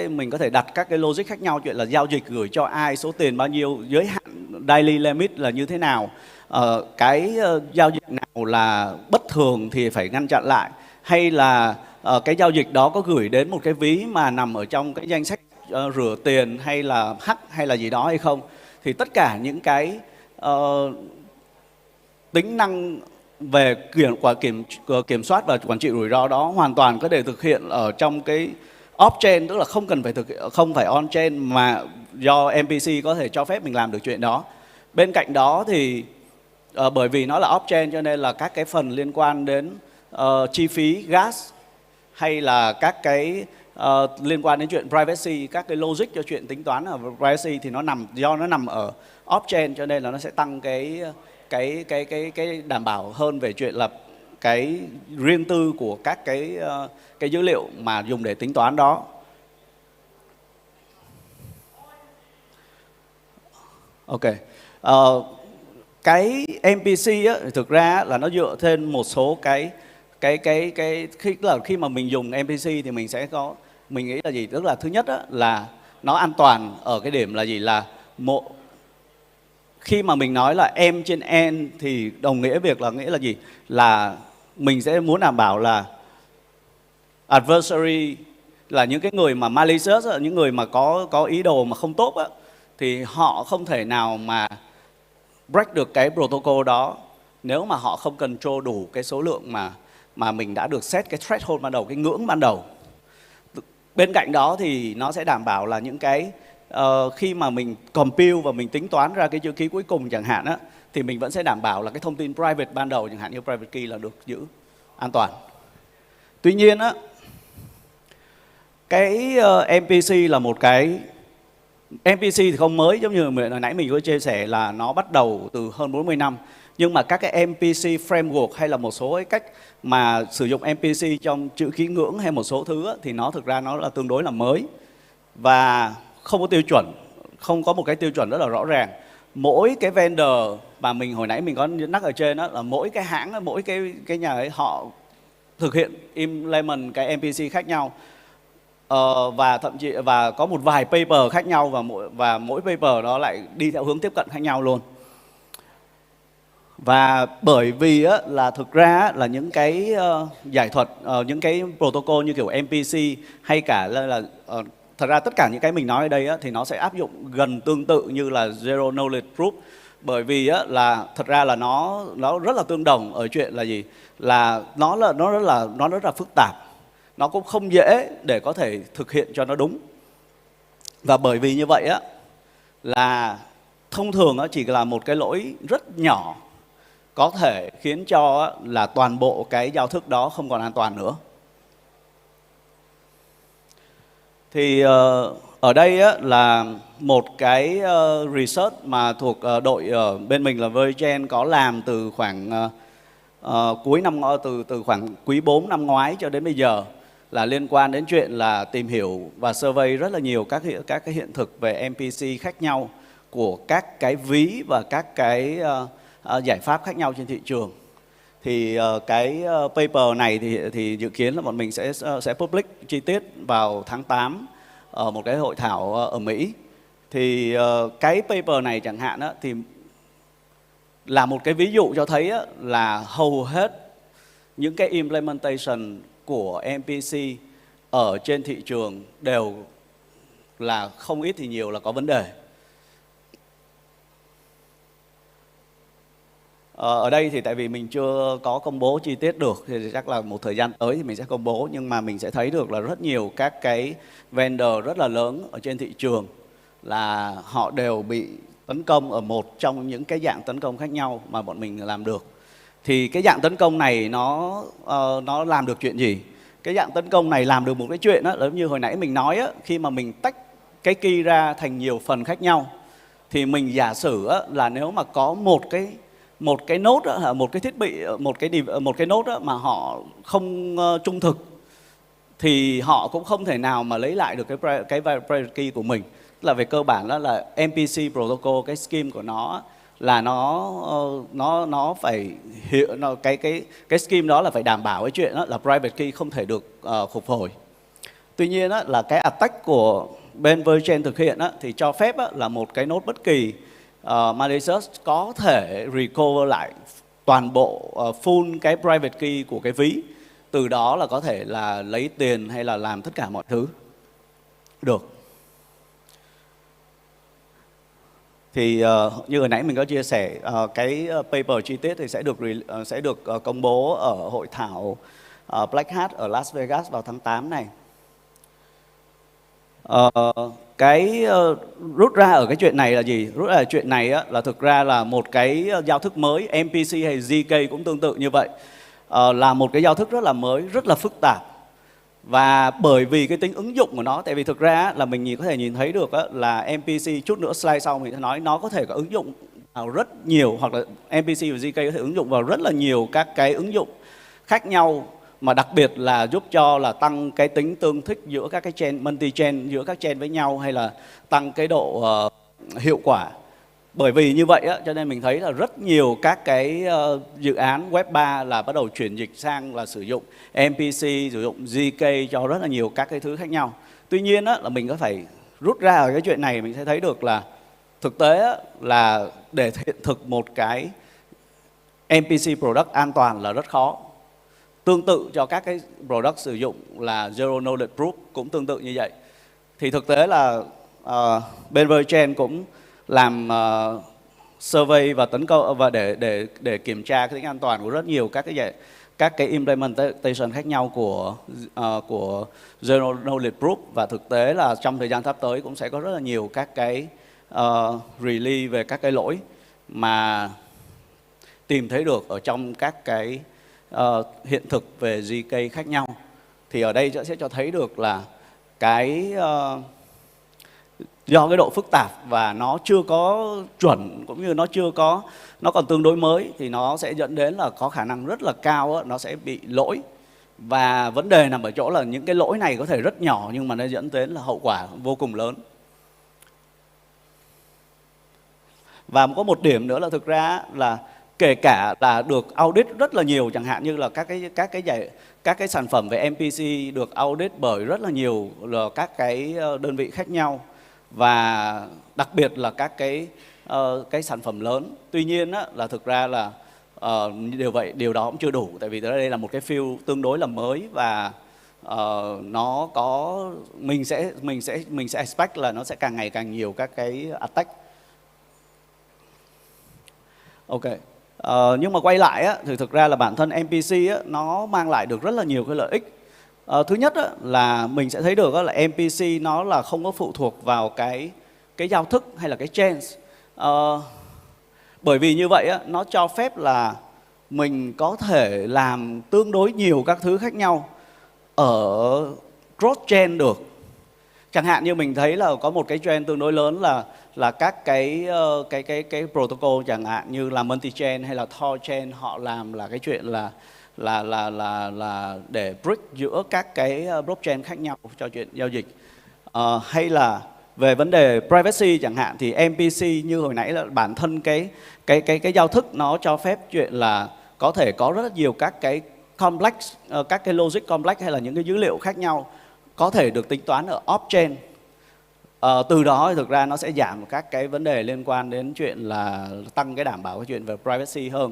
mình có thể đặt các cái logic khác nhau, chuyện là giao dịch gửi cho ai, số tiền bao nhiêu, giới hạn daily limit là như thế nào, cái giao dịch nào là bất thường thì phải ngăn chặn lại, hay là cái giao dịch đó có gửi đến một cái ví mà nằm ở trong cái danh sách rửa tiền hay là hack hay là gì đó hay không. Thì tất cả những cái tính năng về kiểm soát và quản trị rủi ro đó hoàn toàn có thể thực hiện ở trong cái off-chain, tức là không phải on-chain, mà do MPC có thể cho phép mình làm được chuyện đó. Bên cạnh đó thì bởi vì nó là off-chain cho nên là các cái phần liên quan đến chi phí gas hay là các cái liên quan đến chuyện privacy, các cái logic cho chuyện tính toán ở privacy thì do nó nằm ở off-chain cho nên là nó sẽ tăng cái đảm bảo hơn về chuyện là cái riêng tư của các cái dữ liệu mà dùng để tính toán đó. Ok. Cái MPC á, thực ra là nó dựa trên một số khi mà mình dùng MPC thì mình nghĩ là gì? Tức là thứ nhất á, là nó an toàn ở cái điểm là gì? Là khi mà mình nói là M trên N thì đồng nghĩa nghĩa là gì? Là mình sẽ muốn đảm bảo là adversary, là những cái người mà malicious, những người mà có ý đồ mà không tốt á, thì họ không thể nào mà break được cái protocol đó nếu mà họ không control đủ cái số lượng mà mình đã được set cái threshold ban đầu, cái ngưỡng ban đầu. Bên cạnh đó thì nó sẽ đảm bảo là những cái khi mà mình compute và mình tính toán ra cái chữ ký cuối cùng chẳng hạn á, thì mình vẫn sẽ đảm bảo là cái thông tin private ban đầu chẳng hạn như private key là được giữ an toàn. Tuy nhiên á, cái MPC là một cái MPC thì không mới, giống như hồi nãy mình có chia sẻ là nó bắt đầu từ hơn 40 năm. Nhưng mà các cái MPC framework hay là một số cái cách mà sử dụng MPC trong chữ ký ngưỡng hay một số thứ thì nó thực ra nó là tương đối là mới và không có tiêu chuẩn, không có một cái tiêu chuẩn rất là rõ ràng. Mỗi cái vendor mà mình hồi nãy mình có nhắc ở trên đó là mỗi cái hãng, mỗi cái nhà ấy họ thực hiện implement cái MPC khác nhau. Và thậm chí và có một vài paper khác nhau và mỗi paper đó lại đi theo hướng tiếp cận khác nhau luôn. Và bởi vì á, là thực ra á, là những cái giải thuật, những cái protocol như kiểu MPC hay cả là thật ra tất cả những cái mình nói ở đây á, thì nó sẽ áp dụng gần tương tự như là Zero Knowledge Proof. Bởi vì á, là thật ra là nó rất là tương đồng ở chuyện là gì? Là nó rất là phức tạp. Nó cũng không dễ để có thể thực hiện cho nó đúng. Và bởi vì như vậy á, là thông thường á, chỉ là một cái lỗi rất nhỏ có thể khiến cho á, là toàn bộ cái giao thức đó không còn an toàn nữa. Thì ở đây á, là một cái research mà thuộc đội bên mình là Vergen có làm từ khoảng cuối năm từ khoảng quý 4 năm ngoái cho đến bây giờ, là liên quan đến chuyện là tìm hiểu và survey rất là nhiều các cái hiện thực về MPC khác nhau của các cái ví và các cái giải pháp khác nhau trên thị trường. Thì cái paper này thì dự kiến là bọn mình sẽ public chi tiết vào tháng 8 ở một cái hội thảo ở Mỹ. Thì cái paper này chẳng hạn á, thì là một cái ví dụ cho thấy á, là hầu hết những cái implementation của MPC ở trên thị trường đều là không ít thì nhiều là có vấn đề. Ở đây thì tại vì mình chưa có công bố chi tiết được thì chắc là một thời gian tới thì mình sẽ công bố, nhưng mà mình sẽ thấy được là rất nhiều các cái vendor rất là lớn ở trên thị trường là họ đều bị tấn công ở một trong những cái dạng tấn công khác nhau mà bọn mình làm được. Thì cái dạng tấn công này nó làm được chuyện gì? Cái dạng tấn công này làm được một cái chuyện đó, giống như hồi nãy mình nói á, khi mà mình tách cái key ra thành nhiều phần khác nhau thì mình giả sử á, là nếu mà có một cái node á, một cái thiết bị, một cái node á, mà họ không trung thực thì họ cũng không thể nào mà lấy lại được cái private key của mình. Tức là về cơ bản đó là MPC protocol, cái scheme của nó là nó phải hiểu cái scheme đó là phải đảm bảo cái chuyện đó là private key không thể được phục hồi. Tuy nhiên đó, là cái attack của bên Vergen thực hiện đó, thì cho phép đó, là một cái node bất kỳ malicious có thể recover lại toàn bộ full cái private key của cái ví, từ đó là có thể là lấy tiền hay là làm tất cả mọi thứ được. Thì như hồi nãy mình có chia sẻ, cái paper chi tiết thì sẽ được công bố ở hội thảo Black Hat ở Las Vegas vào tháng 8 này. Cái rút ra ở cái chuyện này là gì? Rút ra ở chuyện này á, là thực ra là một cái giao thức mới, MPC hay ZK cũng tương tự như vậy, là một cái giao thức rất là mới, rất là phức tạp. Và bởi vì cái tính ứng dụng của nó, tại vì thực ra là mình có thể nhìn thấy được là MPC, chút nữa slide sau mình sẽ nói, nó có thể có ứng dụng vào rất nhiều, hoặc là MPC và ZK có thể ứng dụng vào rất là nhiều các cái ứng dụng khác nhau, mà đặc biệt là giúp cho là tăng cái tính tương thích giữa các cái chain, multi-chain, giữa các chain với nhau, hay là tăng cái độ hiệu quả. Bởi vì như vậy á, cho nên mình thấy là rất nhiều các cái dự án Web 3 là bắt đầu chuyển dịch sang là sử dụng MPC, sử dụng ZK cho rất là nhiều các cái thứ khác nhau. Tuy nhiên á, là mình có phải rút ra ở cái chuyện này, mình sẽ thấy được là thực tế á, là để hiện thực một cái MPC product an toàn là rất khó. Tương tự cho các cái product sử dụng là Zero Knowledge Proof cũng tương tự như vậy. Thì thực tế là bên VeChain cũng làm survey và tấn công và để kiểm tra cái tính an toàn của rất nhiều các cái implementation khác nhau của Zero Knowledge Proof, và thực tế là trong thời gian sắp tới cũng sẽ có rất là nhiều các cái release về các cái lỗi mà tìm thấy được ở trong các cái hiện thực về GK khác nhau. Thì ở đây sẽ cho thấy được là cái do cái độ phức tạp và nó chưa có chuẩn, cũng như nó còn tương đối mới, thì nó sẽ dẫn đến là có khả năng rất là cao nó sẽ bị lỗi. Và vấn đề nằm ở chỗ là những cái lỗi này có thể rất nhỏ nhưng mà nó dẫn đến là hậu quả vô cùng lớn. Và có một điểm nữa là thực ra là kể cả là được audit rất là nhiều, chẳng hạn như là các cái sản phẩm về NPC được audit bởi rất là nhiều là các cái đơn vị khác nhau, và đặc biệt là các cái sản phẩm lớn. Tuy nhiên là thực ra là điều đó cũng chưa đủ, tại vì đây là một cái field tương đối là mới, và nó có mình sẽ expect là nó sẽ càng ngày càng nhiều các cái attack. Ok. Nhưng mà quay lại thì thực ra là bản thân NPC nó mang lại được rất là nhiều cái lợi ích. Thứ nhất là mình sẽ thấy được là NPC nó là không có phụ thuộc vào cái giao thức hay là cái chains. Bởi vì như vậy nó cho phép là mình có thể làm tương đối nhiều các thứ khác nhau ở cross chain được. Chẳng hạn như mình thấy là có một cái trend tương đối lớn là các cái protocol, chẳng hạn như là multi chain hay là Tor chain, họ làm là cái chuyện là để bridge giữa các cái blockchain khác nhau cho chuyện giao dịch. Hay là về vấn đề privacy chẳng hạn, thì NPC như hồi nãy là bản thân cái giao thức nó cho phép chuyện là có thể có rất nhiều các cái complex, các cái logic complex hay là những cái dữ liệu khác nhau có thể được tính toán ở off-chain. Từ đó thì thực ra nó sẽ giảm các cái vấn đề liên quan đến chuyện là tăng cái đảm bảo cái chuyện về privacy hơn.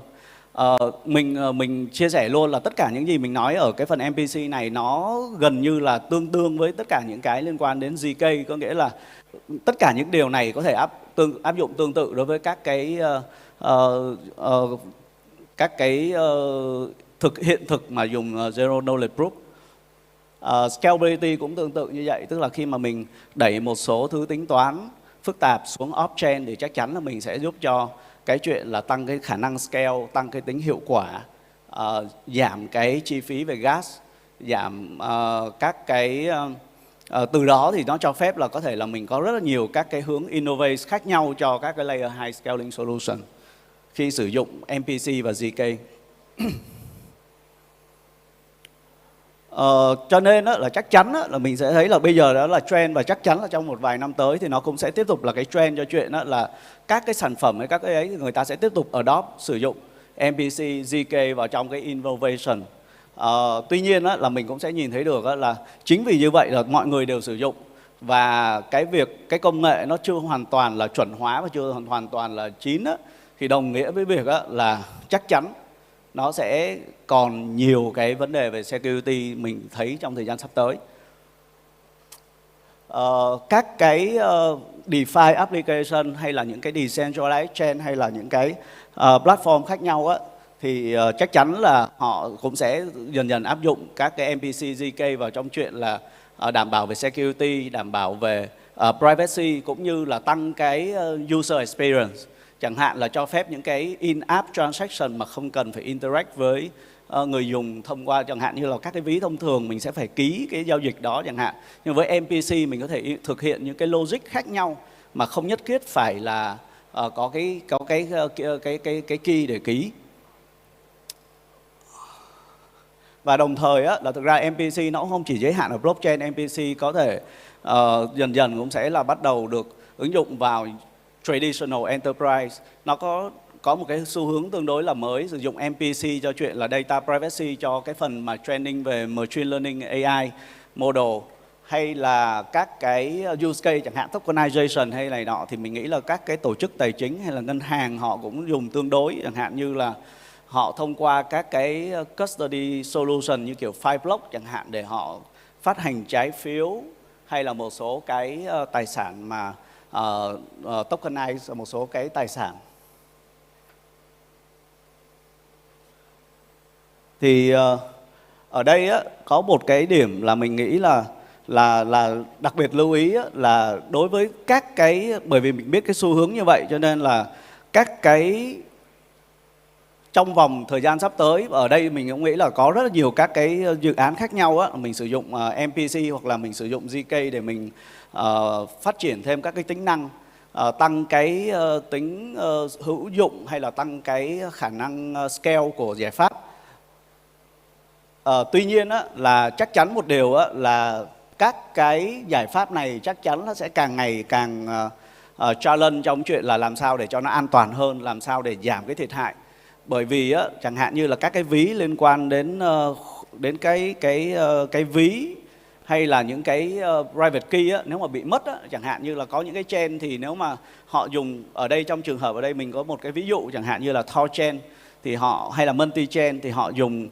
Mình chia sẻ luôn là tất cả những gì mình nói ở cái phần NPC này nó gần như là tương đương với tất cả những cái liên quan đến GK, có nghĩa là tất cả những điều này có thể áp dụng tương tự đối với các cái hiện thực mà dùng Zero Knowledge Proof. Scalability cũng tương tự như vậy, tức là khi mà mình đẩy một số thứ tính toán phức tạp xuống off-chain thì chắc chắn là mình sẽ giúp cho cái chuyện là tăng cái khả năng scale, tăng cái tính hiệu quả, giảm cái chi phí về gas, giảm các cái từ đó thì nó cho phép là có thể là mình có rất là nhiều các cái hướng innovate khác nhau cho các cái layer 2 scaling solution khi sử dụng NPC và ZK. Cho nên là chắc chắn là mình sẽ thấy là bây giờ đó là trend, và chắc chắn là trong một vài năm tới thì nó cũng sẽ tiếp tục là cái trend cho chuyện là các cái sản phẩm hay các cái ấy thì người ta sẽ tiếp tục adopt sử dụng NPC, ZK vào trong cái innovation. Tuy nhiên là mình cũng sẽ nhìn thấy được là chính vì như vậy là mọi người đều sử dụng, và cái công nghệ nó chưa hoàn toàn là chuẩn hóa và chưa hoàn toàn là chín thì đồng nghĩa với việc là chắc chắn nó sẽ còn nhiều cái vấn đề về security mình thấy trong thời gian sắp tới. Các cái DeFi application hay là những cái decentralized chain hay là những cái platform khác nhau thì chắc chắn là họ cũng sẽ dần dần áp dụng các cái NPC ZK vào trong chuyện là đảm bảo về security, đảm bảo về privacy, cũng như là tăng cái user experience. Chẳng hạn là cho phép những cái in-app transaction mà không cần phải interact với người dùng thông qua, chẳng hạn như là các cái ví thông thường mình sẽ phải ký cái giao dịch đó chẳng hạn. Nhưng với NPC mình có thể thực hiện những cái logic khác nhau mà không nhất thiết phải là có cái key để ký. Và đồng thời là thực ra NPC nó cũng không chỉ giới hạn ở blockchain, NPC có thể dần dần cũng sẽ là bắt đầu được ứng dụng vào traditional enterprise. Nó có một cái xu hướng tương đối là mới, sử dụng NPC cho chuyện là data privacy cho cái phần mà training về machine learning AI model, hay là các cái use case chẳng hạn tokenization hay này nọ, thì mình nghĩ là các cái tổ chức tài chính hay là ngân hàng họ cũng dùng tương đối, chẳng hạn như là họ thông qua các cái custody solution như kiểu 5 block chẳng hạn để họ phát hành trái phiếu hay là một số cái tài sản mà tokenize, một số cái tài sản. Thì ở đây á, có một cái điểm là mình nghĩ là đặc biệt lưu ý á, là đối với các cái, bởi vì mình biết cái xu hướng như vậy cho nên là các cái trong vòng thời gian sắp tới, ở đây mình cũng nghĩ là có rất là nhiều các cái dự án khác nhau á, mình sử dụng MPC hoặc là mình sử dụng GK để mình phát triển thêm các cái tính năng, tăng cái tính hữu dụng hay là tăng cái khả năng scale của giải pháp. Tuy nhiên á, là chắc chắn một điều á, là các cái giải pháp này chắc chắn nó sẽ càng ngày càng challenge trong chuyện là làm sao để cho nó an toàn hơn, làm sao để giảm cái thiệt hại. Bởi vì á, chẳng hạn như là các cái ví liên quan đến cái ví hay là những cái private key á, nếu mà bị mất á, chẳng hạn như là có những cái chain thì nếu mà họ dùng ở đây, trong trường hợp ở đây mình có một cái ví dụ chẳng hạn như là Thor chain thì họ, hay là multi chain thì họ dùng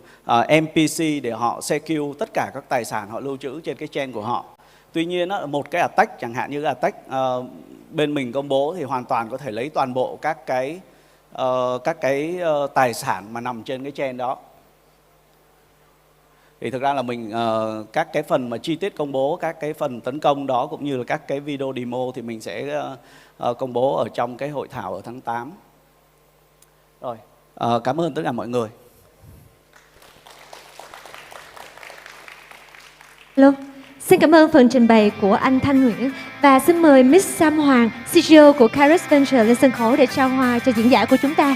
MPC để họ secure tất cả các tài sản họ lưu trữ trên cái chain của họ. Tuy nhiên á, một cái attack chẳng hạn như cái attack bên mình công bố thì hoàn toàn có thể lấy toàn bộ các cái tài sản mà nằm trên cái chain đó. Thì thực ra là mình các cái phần mà chi tiết công bố các cái phần tấn công đó cũng như là các cái video demo thì mình sẽ công bố ở trong cái hội thảo ở tháng 8. Rồi, cảm ơn tất cả mọi người. Hello. Xin cảm ơn phần trình bày của anh Thanh Nguyễn và xin mời Miss Sam Hoàng, CEO của Kairos Venture lên sân khấu để trao hoa cho diễn giả của chúng ta.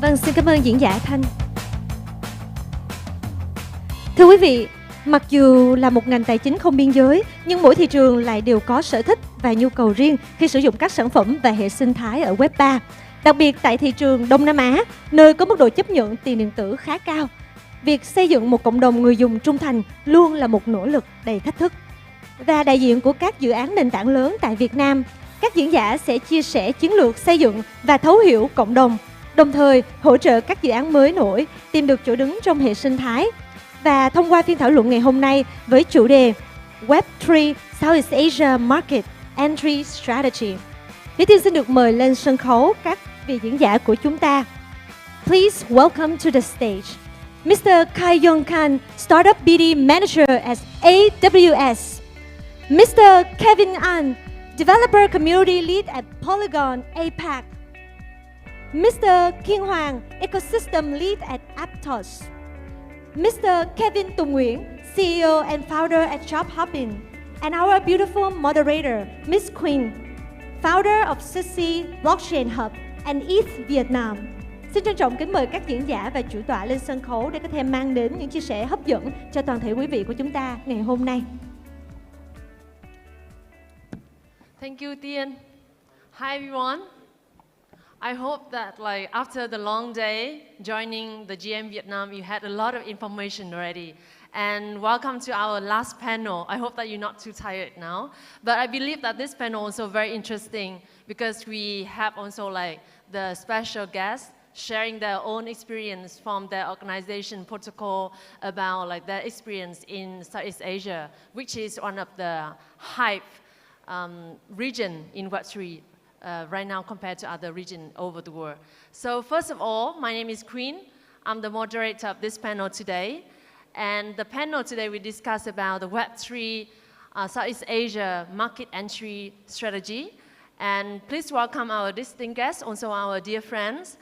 Vâng, xin cảm ơn diễn giả Thanh. Thưa quý vị, mặc dù là một ngành tài chính không biên giới, nhưng mỗi thị trường lại đều có sở thích và nhu cầu riêng khi sử dụng các sản phẩm và hệ sinh thái ở Web 3. Đặc biệt tại thị trường Đông Nam Á, nơi có mức độ chấp nhận tiền điện tử khá cao, việc xây dựng một cộng đồng người dùng trung thành luôn là một nỗ lực đầy thách thức. Và đại diện của các dự án nền tảng lớn tại Việt Nam, các diễn giả sẽ chia sẻ chiến lược xây dựng và thấu hiểu cộng đồng, đồng thời hỗ trợ các dự án mới nổi tìm được chỗ đứng trong hệ sinh thái. Và thông qua phiên thảo luận ngày hôm nay với chủ đề Web3 Southeast Asia Market Entry Strategy, Thủy Tiên xin được mời lên sân khấu các vị diễn giả của chúng ta. Please welcome to the stage Mr. Kai Yong Khan, Startup BD Manager at AWS, Mr. Kevin An, Developer Community Lead at Polygon APAC, Mr. Kiên Hoàng, Ecosystem Lead at Aptos, Mr. Kevin Tùng Nguyễn, CEO and Founder at Job Hopping, and our beautiful moderator, Miss Queen, Founder of Sissy Blockchain Hub and ETH Vietnam. Xin trân trọng kính mời các diễn giả và chủ tọa lên sân khấu để có thể mang đến những chia sẻ hấp dẫn cho toàn thể quý vị của chúng ta ngày hôm nay. Thank you, Tiên. Hi, everyone. I hope that after the long day joining the GM Vietnam, you had a lot of information already. And welcome to our last panel. I hope that you're not too tired now. But I believe that this panel is also very interesting because we have also the special guests sharing their own experience from their organization protocol about their experience in Southeast Asia, which is one of the hype region in Web3 right now compared to other regions over the world. So first of all, my name is Queen. I'm the moderator of this panel today. And the panel today we discuss about the Web3 Southeast Asia market entry strategy. And please welcome our distinguished guests, also our dear friends.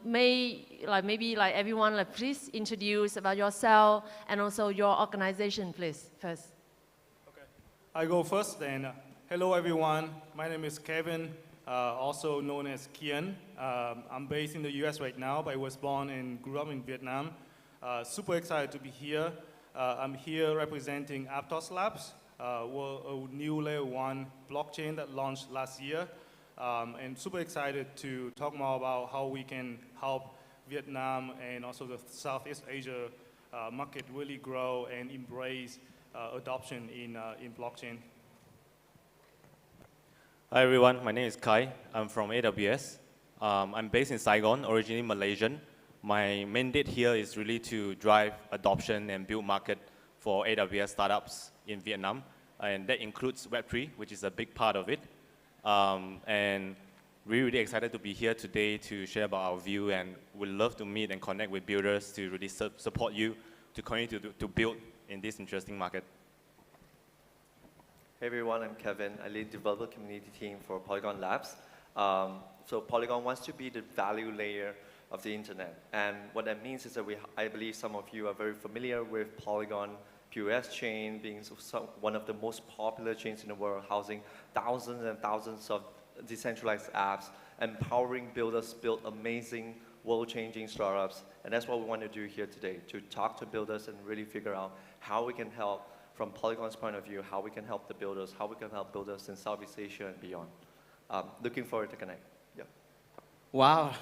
Maybe everyone, please introduce about yourself and also your organization, please, first. Okay, I go first then. Hello everyone, my name is Kevin, also known as Kiện. I'm based in the US right now, but I was born and grew up in Vietnam. Super excited to be here. I'm here representing Aptos Labs. were a new layer 1 blockchain that launched last year. And super excited to talk more about how we can help Vietnam and also the Southeast Asia market really grow and embrace adoption in blockchain. Hi everyone, my name is Kai. I'm from AWS. I'm based in Saigon, originally Malaysian. My mandate here is really to drive adoption and build market for AWS startups in Vietnam. And that includes Web3, which is a big part of it. And we're really excited to be here today to share about our view, and we'd love to meet and connect with builders to really support you to continue to build in this interesting market. Hey everyone, I'm Kevin. I lead the developer community team for Polygon Labs. So Polygon wants to be the value layer of the internet. And what that means is that I believe some of you are very familiar with Polygon POS chain being one of the most popular chains in the world, housing thousands and thousands of decentralized apps, empowering builders build amazing, world-changing startups. And that's what we want to do here today, to talk to builders and really figure out how we can help, from Polygon's point of view, how we can help the builders, how we can help builders in Southeast Asia and beyond. Looking forward to connect. Yeah. Wow.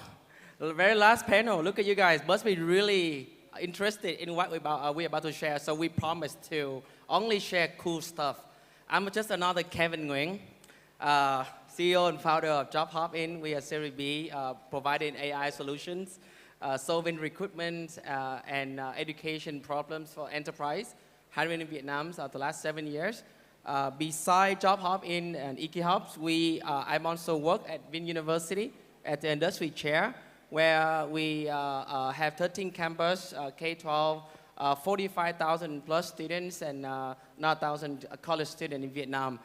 The very last panel, look at you guys, must be really interested in what we're about to share, so we promise to only share cool stuff. I'm just another Kevin Nguyen, CEO and founder of NHÓM. We are Series B, providing AI solutions, solving recruitment and education problems for enterprise, hiring in Vietnam the last 7 years. Besides NHÓM and EkiHubs, I'm also work at Vinh University at the industry chair, where we have 13 campus, K-12, 45,000 plus students and 9,000 college students in Vietnam.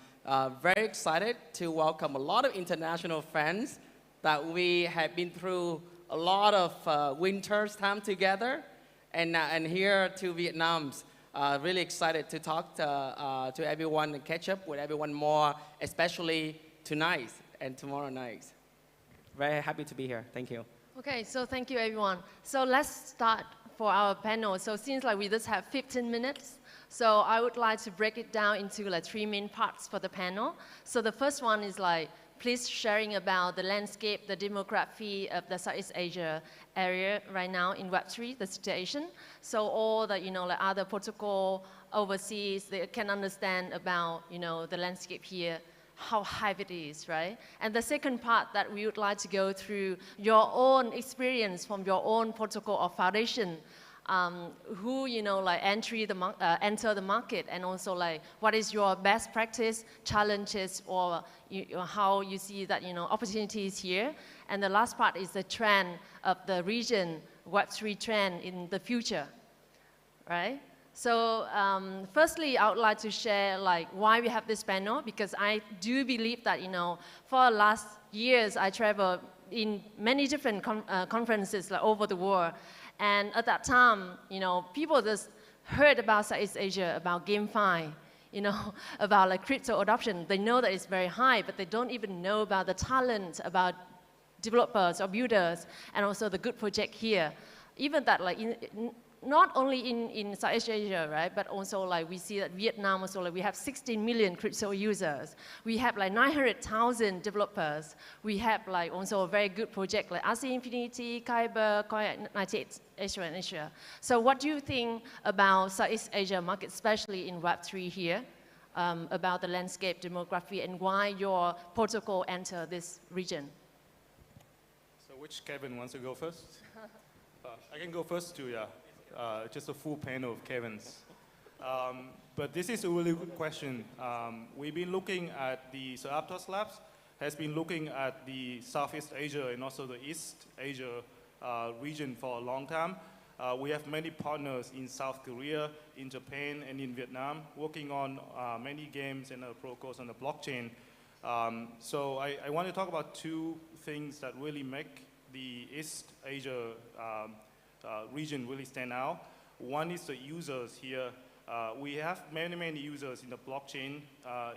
Very excited to welcome a lot of international friends that we have been through a lot of winters time together, and here to Vietnam. Really excited to talk to everyone and catch up with everyone more, especially tonight and tomorrow night. Very happy to be here. Thank you. Okay, so thank you everyone. So let's start for our panel. So since we just have 15 minutes, so I would like to break it down into 3 main parts for the panel. So the first one is please sharing about the landscape, the demography of the Southeast Asia area right now in Web3, the situation. So all the other protocol overseas, they can understand about the landscape here, how hype it is, right? And the second part that we would like to go through your own experience from your own protocol or foundation, who enter the market, and also what is your best practice, challenges, or how you see that opportunities here. And the last part is the trend of the region, Web3 trend in the future, right? So firstly, I would like to share why we have this panel, because I do believe that for the last years I traveled in many different conferences over the world, and at that time people just heard about Southeast Asia, about GameFi, about crypto adoption. They know that it's very high, but they don't even know about the talent, about developers or builders, and also the good project here. Even that not only in Southeast Asia, right, but also we see that Vietnam also we have 16 million crypto users. We have 900,000 developers. We have also a very good project like RC Infinity, Kyber, Coin98 Insights. So what do you think about Southeast Asia market, especially in Web3 here, about the landscape, demography, and why your protocol enter this region? So which Kevin wants to go first? I can go first too, yeah. Just a full panel of Kevins. But this is a really good question. We've been looking at so Aptos Labs has been looking at the Southeast Asia and also the East Asia region for a long time. We have many partners in South Korea, in Japan, and in Vietnam, working on many games and protocols on the blockchain. So I want to talk about 2 things that really make the East Asia region really stand out. One is the users here. We have many users in the blockchain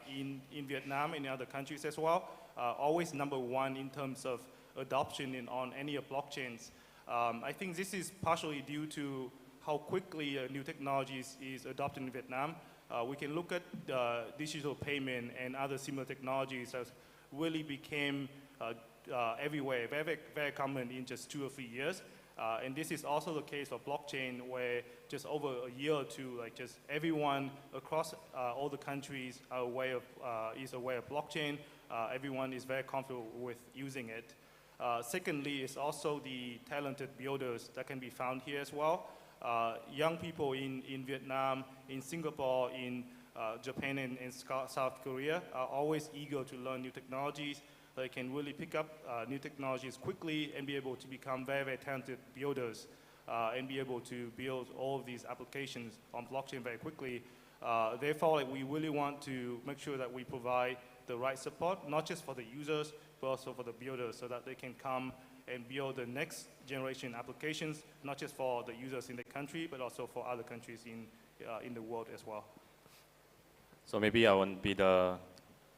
in Vietnam and in other countries as well. Always number 1 in terms of adoption on any blockchains. I think this is partially due to how quickly new technologies is adopted in Vietnam. we can look at digital payment and other similar technologies that really became everywhere, very, very common in just 2 or 3 years. And this is also the case of blockchain, where just over a year or two, like just everyone across all the countries is aware of blockchain. Everyone is very comfortable with using it. Secondly, it's also the talented builders that can be found here as well. Young people in Vietnam, in Singapore, in Japan and South Korea are always eager to learn new technologies. They can really pick up new technologies quickly and be able to become very, very talented builders and be able to build all of these applications on blockchain very quickly. Therefore, we really want to make sure that we provide the right support, not just for the users, but also for the builders, so that they can come and build the next generation applications, not just for the users in the country, but also for other countries in the world as well. So maybe I won't be the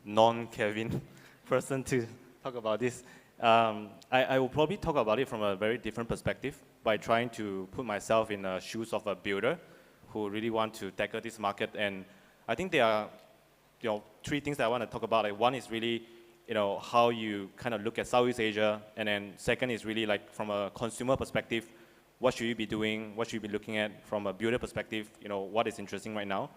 non-Kevin person to talk about this. I will probably talk about it from a very different perspective by trying to put myself in the shoes of a builder who really want to tackle this market. And I think there are 3 things that I want to talk about. Like, one is really how you kind of look at Southeast Asia, and then second is really like from a consumer perspective, what should you be doing, what should you be looking at from a builder perspective, what is interesting right now.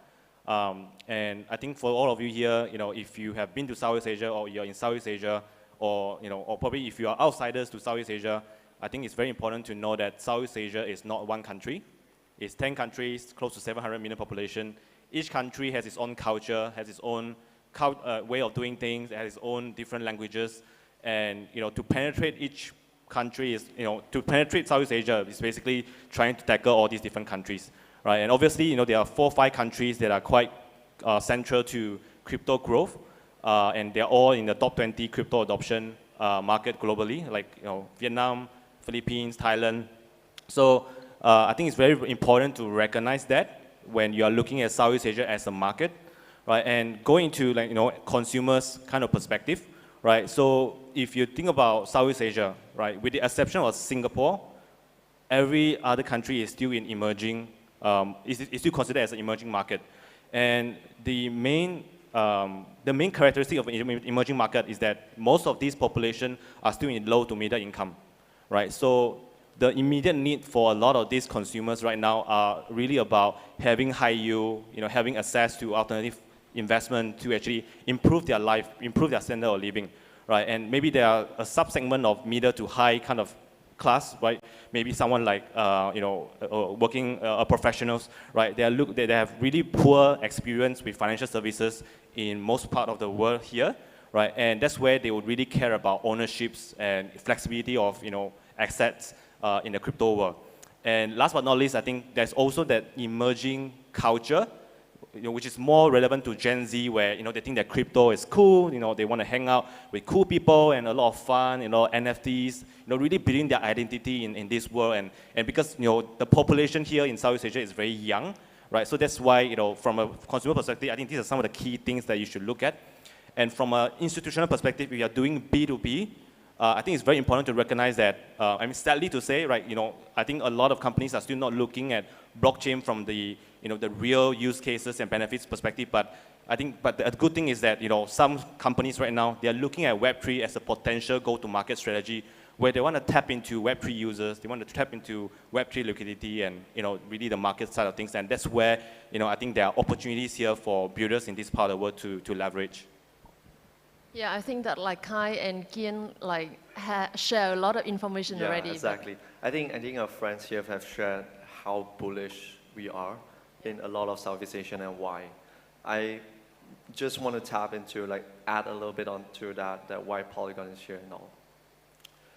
And I think for all of you here, if you have been to Southeast Asia or you're in Southeast Asia, or probably if you are outsiders to Southeast Asia, I think it's very important to know that Southeast Asia is not one country. It's 10 countries, close to 700 million population. Each country has its own culture, has its own way of doing things, has its own different languages. And to penetrate each country is, to penetrate Southeast Asia is basically trying to tackle all these different countries. Right, and obviously, there are 4 or 5 countries that are quite central to crypto growth, and they're all in the top 20 crypto adoption market globally, like Vietnam, Philippines, Thailand. So I think it's very important to recognize that when you are looking at Southeast Asia as a market, right? And going into consumers kind of perspective, right? So if you think about Southeast Asia, right, with the exception of Singapore, every other country is still in emerging. Is still considered as an emerging market, and the main characteristic of an emerging market is that most of these population are still in low to middle income, right? So the immediate need for a lot of these consumers right now are really about having high yield, having access to alternative investment to actually improve their life, improve their standard of living, right? And maybe there are a subsegment of middle to high kind of class, right? Maybe someone like working professionals, right? They have really poor experience with financial services in most part of the world here, right? And that's where they would really care about ownerships and flexibility of assets in the crypto world. And last but not least, I think there's also that emerging culture, which is more relevant to Gen Z, where they think that crypto is cool, they want to hang out with cool people and a lot of fun, NFTs, really building their identity in this world. And because the population here in Southeast Asia is very young, right? So that's why from a consumer perspective, I think these are some of the key things that you should look at. And from an institutional perspective, if you are doing B2B, I think it's very important to recognize that, sadly to say, right, I think a lot of companies are still not looking at blockchain from the real use cases and benefits perspective, but the good thing is that, some companies right now, they are looking at Web3 as a potential go-to-market strategy where they want to tap into Web3 users, they want to tap into Web3 liquidity and, really the market side of things. And that's where, I think there are opportunities here for builders in this part of the world to leverage. Yeah, I think that like Kai and Kian share a lot of information already. Yeah, exactly. I think our friends here have shared how bullish we are in a lot of Southeast Asia and why. I just want to tap into, add a little bit onto that why Polygon is here and all.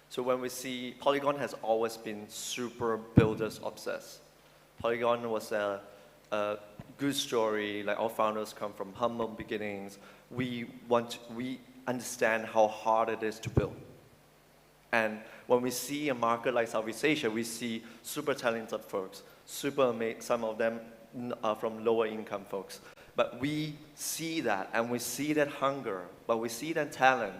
So when we see, Polygon has always been super builders obsessed. Polygon was a good story, our founders come from humble beginnings. We understand how hard it is to build. And when we see a market like Southeast Asia, we see super talented folks, some of them are from lower income folks. But we see that, and we see that hunger, but we see that talent,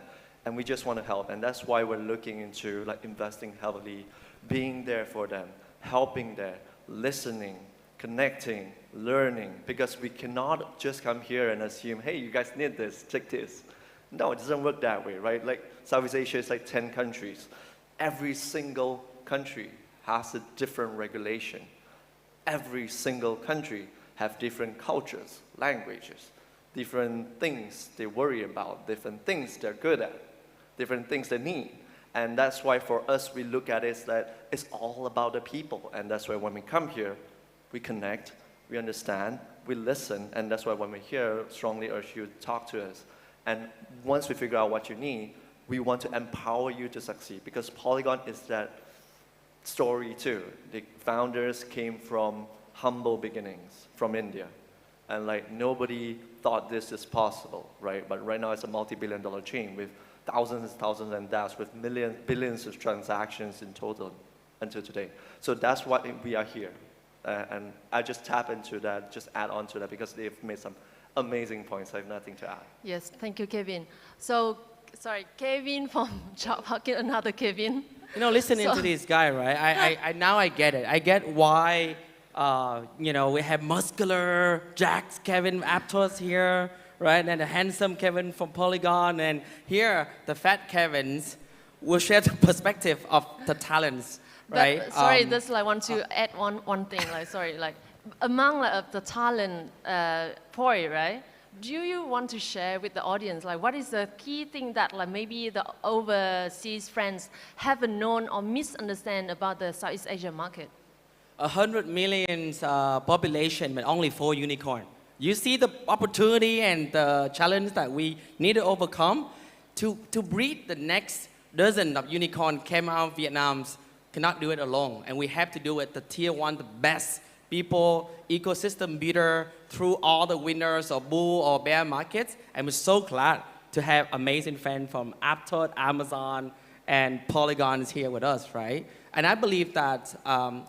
and we just want to help. And that's why we're looking into investing heavily, being there for them, helping them, listening, connecting, learning, because we cannot just come here and assume, hey, you guys need this, take this. No, it doesn't work that way, right? Like Southeast Asia is like 10 countries. Every single country has a different regulation. Every single country have different cultures, languages, different things they worry about, different things they're good at, different things they need. And that's why for us, we look at it that it's all about the people. And that's why when we come here, we connect, we understand, we listen. And that's why when we're here, strongly urge you to talk to us. And once we figure out what you need, we want to empower you to succeed. Because Polygon is that story too. The founders came from humble beginnings from India. And like nobody thought this is possible, right? But right now it's a multi-billion-dollar chain with thousands and thousands and dApps with billions of transactions in total until today. So that's why we are here. And I just tap into that, just add on to that because they've made some amazing points. I have nothing to add. Yes, thank you, Kevin. So, sorry, Kevin from Job Market, another Kevin. You know, listening to this guy, right? I now I get it. I get why, you know, we have muscular Jack's Kevin Aptos here, right? And the handsome Kevin from Polygon, and here the fat Kevins will share the perspective of the talents, right? But, sorry, just like want to add one thing. Like, sorry, like among the talent point, right? Do you want to share with the audience, like what is the key thing that like maybe the overseas friends haven't known or misunderstand about the Southeast Asia market? 100 million population, but only 4 unicorn. You see the opportunity and the challenge that we need to overcome to breed the next dozen of unicorn came out of Vietnam. Cannot do it alone, and we have to do it the tier 1, the best people, ecosystem builder through all the winners of bull or bear markets. And we're so glad to have amazing friends from Aptos, Amazon, and Polygon is here with us, right? And I believe that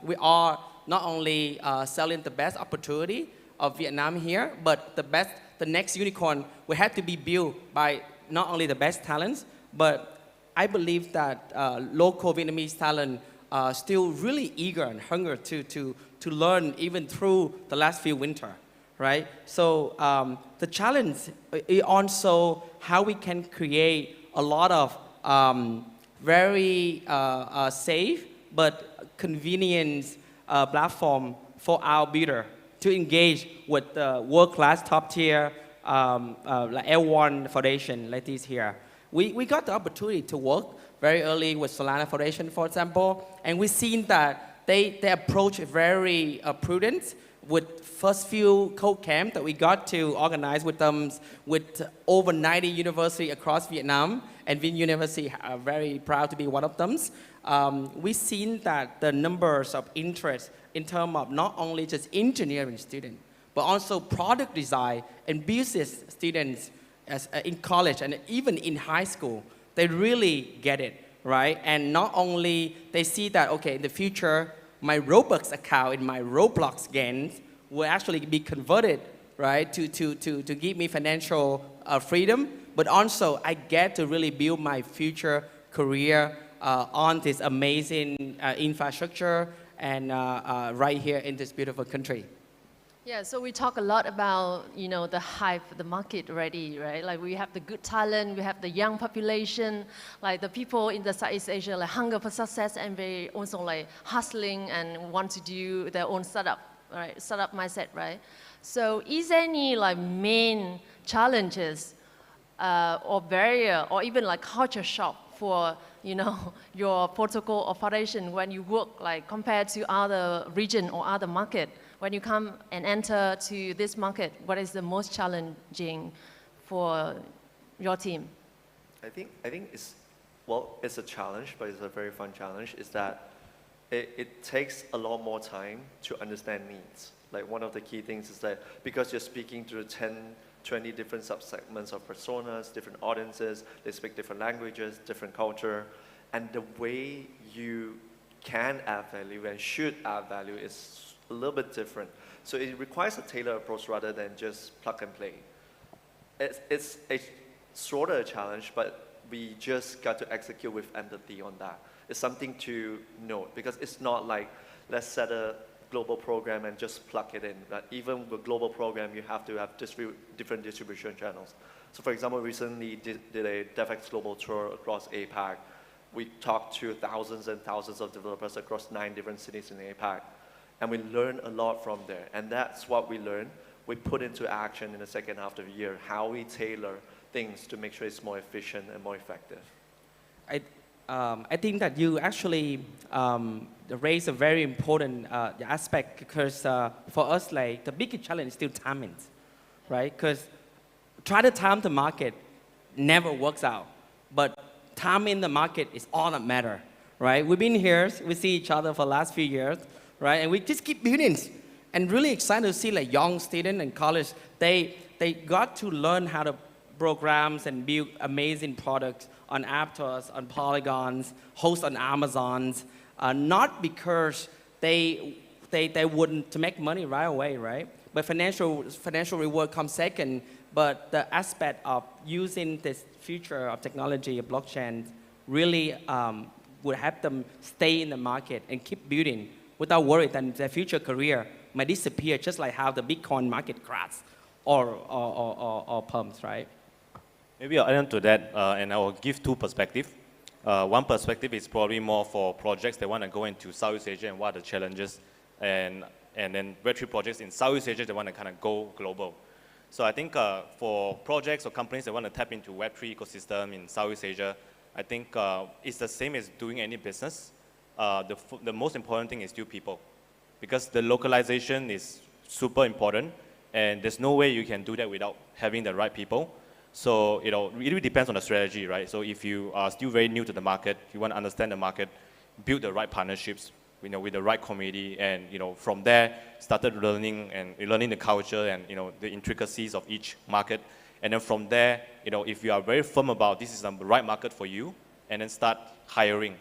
we are not only selling the best opportunity of Vietnam here, but the next unicorn will have to be built by not only the best talents, but I believe that local Vietnamese talent are still really eager and hungry to learn even through the last few winter, right? So the challenge is also how we can create a lot of very safe but convenient platform for our builder to engage with the world-class top-tier like L1 Foundation like this here. We got the opportunity to work very early with Solana Foundation, for example, and we've seen that they approach very prudent with first few code camp that we got to organize with them with over 90 universities across Vietnam, and Vinh University are very proud to be one of them. We've seen that the numbers of interest in terms of not only just engineering students, but also product design and business students in college and even in high school, they really get it, right? And not only they see that, okay, in the future, my Robux account in my Roblox games will actually be converted, right, to give me financial freedom, but also I get to really build my future career on this amazing infrastructure and right here in this beautiful country. Yeah, so we talk a lot about, you know, the hype, the market already, right? Like we have the good talent, we have the young population, like the people in the Southeast Asia, like hunger for success and they also like hustling and want to do their own startup, right? Startup mindset, right? So is there any like main challenges or barrier or even like culture shock for, you know, your protocol or foundation when you work like compared to other region or other market? When you come and enter to this market, what is the most challenging for your team? I think it's, well, it's a challenge, but it's a very fun challenge, is that it takes a lot more time to understand needs. Like one of the key things is that because you're speaking to 10, 20 different subsegments of personas, different audiences, they speak different languages, different culture, and the way you can add value and should add value is a little bit different. So it requires a tailored approach rather than just plug and play. It's a sort of a challenge, but we just got to execute with empathy on that. It's something to note because it's not like let's set a global program and just plug it in. But even with global program, you have to have different distribution channels. So for example, recently did a DevX global tour across APAC. We talked to thousands and thousands of developers across 9 different cities in APAC. And we learned a lot from there. And that's what we learned. We put into action in the second half of the year, how we tailor things to make sure it's more efficient and more effective. I think that you actually raise a very important aspect, because for us, like, the biggest challenge is still timing, right? Because try to time the market never works out, but timing the market is all that matter, right? We've been here, we see each other for the last few years, right? And we just keep building, and really excited to see like young students in college, they got to learn how to programs and build amazing products on app stores, on Polygons, host on Amazons, not because they wouldn't to make money right away, right? But financial reward comes second. But the aspect of using this future of technology, of blockchain, really would help them stay in the market and keep building without worry that their future career might disappear, just like how the Bitcoin market crashed or pumps, right? Maybe I'll add on to that, and I will give 2 perspectives. One perspective is probably more for projects that want to go into Southeast Asia and what are the challenges, and then Web3 projects in Southeast Asia that want to kind of go global. So I think for projects or companies that want to tap into Web3 ecosystem in Southeast Asia, I think it's the same as doing any business. The most important thing is still people, because the localization is super important, and there's no way you can do that without having the right people. So, it really depends on the strategy, right? So if you are still very new to the market, you want to understand the market, build the right partnerships, with the right community, and, from there, started learning the culture and, the intricacies of each market. And then from there, if you are very firm about this is the right market for you, and then start hiring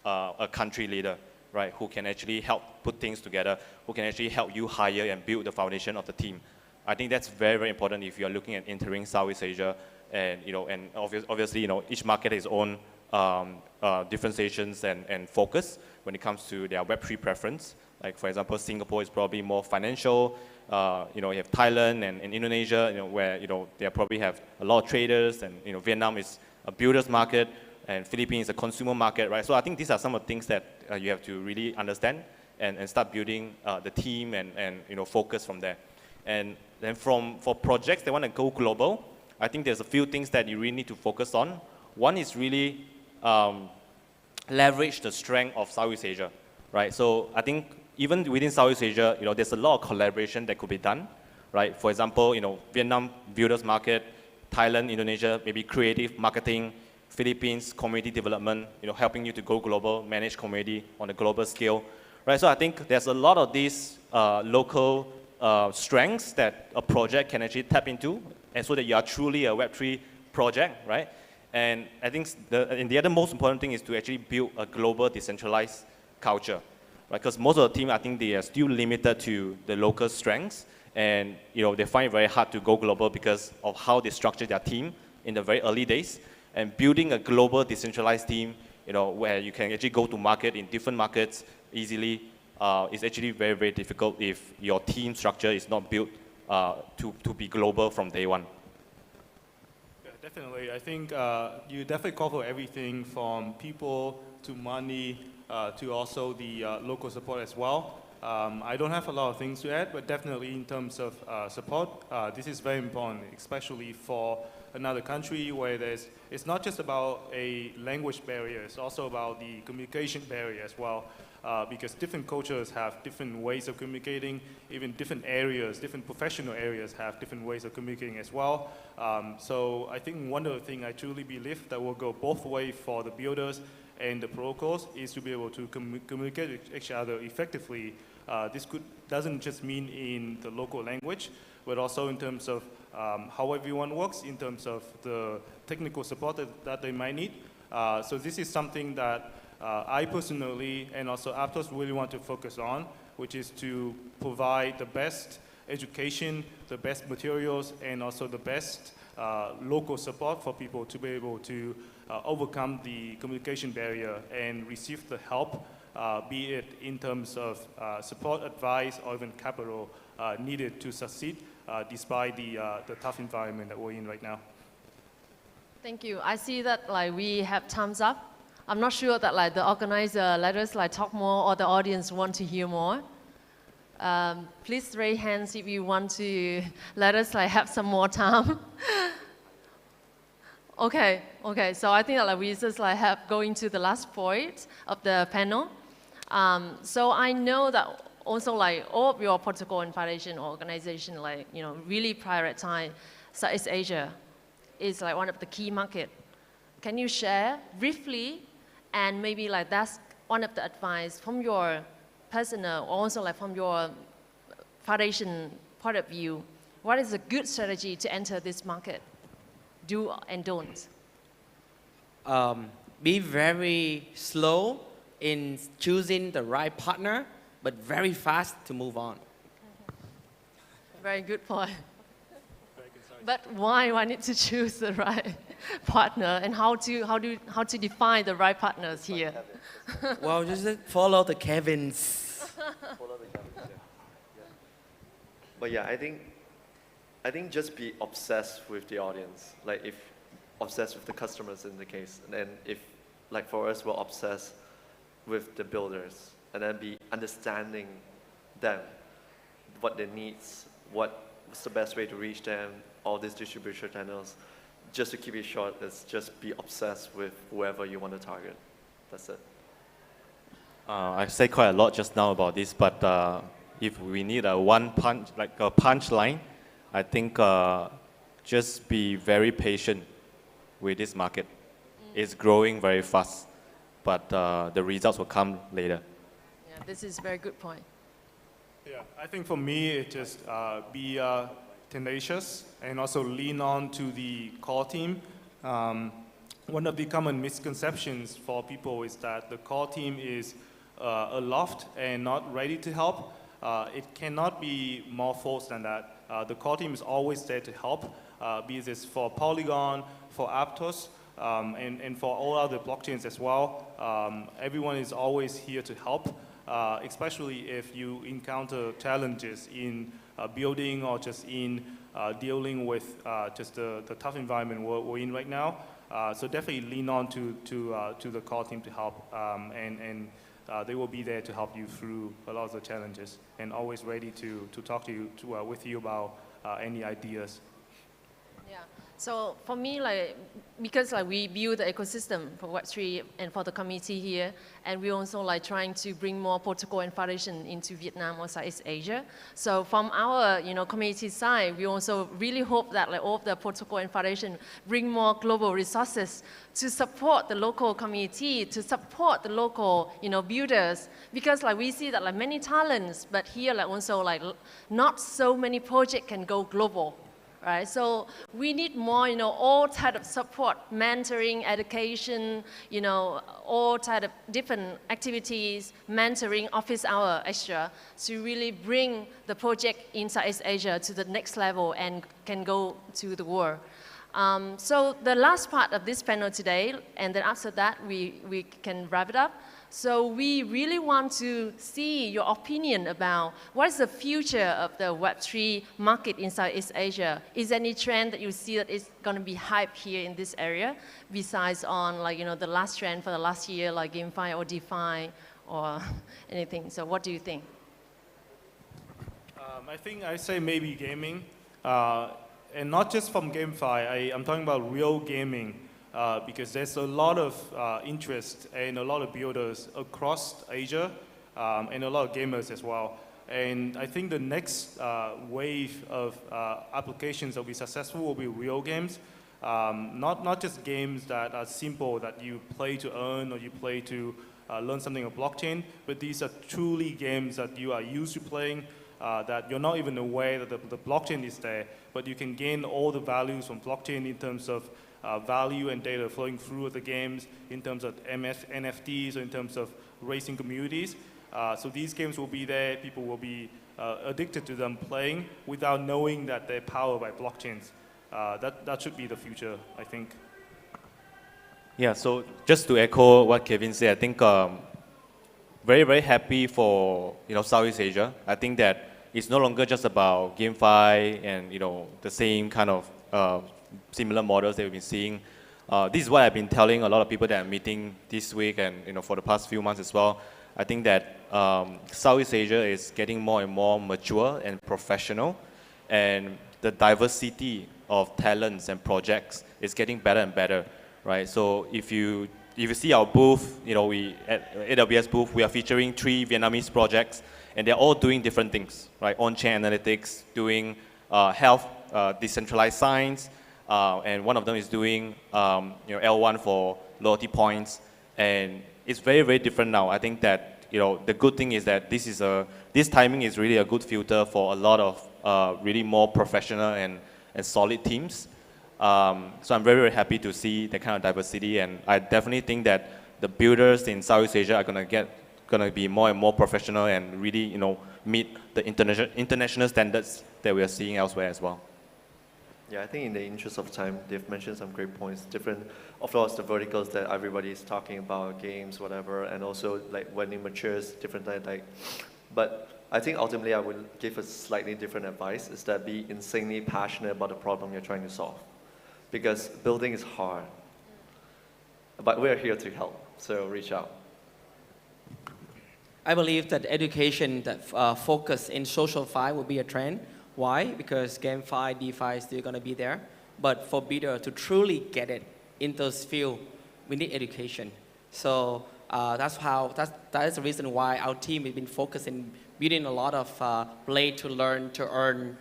a country leader, right, who can actually help put things together, who can actually help you hire and build the foundation of the team. I think that's very, very important if you are looking at entering Southeast Asia, and obviously each market has its own differentiations and focus when it comes to their Web3 preference. Like for example, Singapore is probably more financial. You have Thailand and Indonesia, where they probably have a lot of traders, and Vietnam is a builder's market, and Philippines is a consumer market, right? So I think these are some of the things that you have to really understand and start building the team and focus from there. And then for projects that want to go global, I think there's a few things that you really need to focus on. One is really leverage the strength of Southeast Asia, right? So I think even within Southeast Asia, there's a lot of collaboration that could be done, right? For example, Vietnam builders market, Thailand, Indonesia, maybe creative marketing, Philippines community development, helping you to go global, manage community on a global scale, right? So I think there's a lot of these local strengths that a project can actually tap into, and so that you are truly a Web3 project, right? And I think the other most important thing is to actually build a global decentralized culture, right? Because most of the team, I think they are still limited to the local strengths, and they find it very hard to go global because of how they structure their team in the very early days. And building a global decentralized team, where you can actually go to market in different markets easily, is actually very, very difficult if your team structure is not built to be global from day one. Yeah, definitely. I think you definitely cover everything from people to money to also the local support as well. I don't have a lot of things to add, but definitely in terms of support, this is very important, especially for another country where it's not just about a language barrier, it's also about the communication barrier as well. Because different cultures have different ways of communicating, even different areas, different professional areas have different ways of communicating as well. So I think one of the things I truly believe that will go both ways for the builders and the protocols is to be able to communicate with each other effectively. This doesn't just mean in the local language, but also in terms of how everyone works, in terms of the technical support that they might need. So this is something that I personally and also Aptos really want to focus on, which is to provide the best education, the best materials, and also the best local support for people to be able to overcome the communication barrier and receive the help be it in terms of support, advice, or even capital needed to succeed despite the tough environment that we're in right now. Thank you. I see that we have thumbs up. I'm not sure that the organizer let us talk more or the audience want to hear more. Please raise hands if you want to let us have some more time. Okay. So I think that we just have going to the last point of the panel. So I know that also all of your protocol and foundation organization really prioritize Southeast Asia is one of the key market. Can you share briefly, and maybe that's one of the advice from your personal, also from your foundation point of view, what is a good strategy to enter this market? Do and don't. Be very slow in choosing the right partner, but very fast to move on. Very good point. But why I need to choose the right partner, and how to define the right partners here? Well, just follow the Kevins. But yeah, I think just be obsessed with the audience. If obsessed with the customers in the case, and then if for us we're obsessed with the builders, and then be understanding them, what their needs, what's the best way to reach them, all these distribution channels. Just to keep it short, is just be obsessed with whoever you want to target. That's it. I said quite a lot just now about this, but if we need a punch line, I think just be very patient with this market. It's growing very fast, but the results will come later. Yeah, this is a very good point. Yeah, I think for me, it just be tenacious and also lean on to the core team. One of the common misconceptions for people is that the core team is aloft and not ready to help. It cannot be more false than that. The core team is always there to help, be this for Polygon, for Aptos, and for all other blockchains as well. Everyone is always here to help, especially if you encounter challenges in building or just in dealing with just the tough environment we're in right now. So definitely lean on to the core team to help, and they will be there to help you through a lot of the challenges, and always ready to talk to you with you about any ideas. Yeah. So for me, because we build the ecosystem for Web3 and for the community here, and we also trying to bring more protocol and foundation into Vietnam or Southeast Asia. So from our community side, we also really hope that all of the protocol and foundation bring more global resources to support the local community, to support the local builders, because we see that many talents, but here also not so many projects can go global. Right, so we need more, all type of support, mentoring, education, all type of different activities, mentoring, office hour, extra, to really bring the project in Southeast Asia to the next level and can go to the world. So the last part of this panel today, and then after that we can wrap it up. So we really want to see your opinion about what is the future of the Web3 market in Southeast Asia. Is there any trend that you see that is going to be hyped here in this area, besides on the last trend for the last year, like GameFi or DeFi or anything? So what do you think? I think I say maybe gaming, and not just from GameFi. I'm talking about real gaming. Because there's a lot of interest and a lot of builders across Asia, and a lot of gamers as well. And I think the next wave of applications that will be successful will be real games. Not just games that are simple, that you play to earn or you play to learn something on blockchain, but these are truly games that you are used to playing, that you're not even aware that the blockchain is there, but you can gain all the values from blockchain in terms of value and data flowing through the games, in terms of NFTs, or in terms of racing communities. So these games will be there. People will be addicted to them playing without knowing that they're powered by blockchains. That should be the future, I think. Yeah, so just to echo what Kevin said, I think very, very happy for Southeast Asia. I think that it's no longer just about GameFi and the same kind of similar models that we've been seeing. This is what I've been telling a lot of people that I'm meeting this week and for the past few months as well. I think that Southeast Asia is getting more and more mature and professional, and the diversity of talents and projects is getting better and better, right? So if you see our booth, we at AWS booth, we are featuring 3 Vietnamese projects, and they're all doing different things, right? On-chain analytics, doing health, decentralized science, and one of them is doing L1 for loyalty points, and it's very, very different now. I think that the good thing is that this timing is really a good filter for a lot of really more professional and solid teams. So I'm very, very happy to see that kind of diversity, and I definitely think that the builders in Southeast Asia are gonna be more and more professional and really meet the international standards that we are seeing elsewhere as well. Yeah, I think in the interest of time, they've mentioned some great points. Different, of course, the verticals that everybody is talking about, games, whatever, and also like when it matures, different like. But I think ultimately I would give a slightly different advice: is that be insanely passionate about the problem you're trying to solve, because building is hard. But we're here to help, so reach out. I believe that education that focus in social fi will be a trend. Why? Because GameFi, DeFi is still going to be there. But for builder to truly get it in those fields, we need education. So that is the reason why our team has been focusing building a lot of way to learn to earn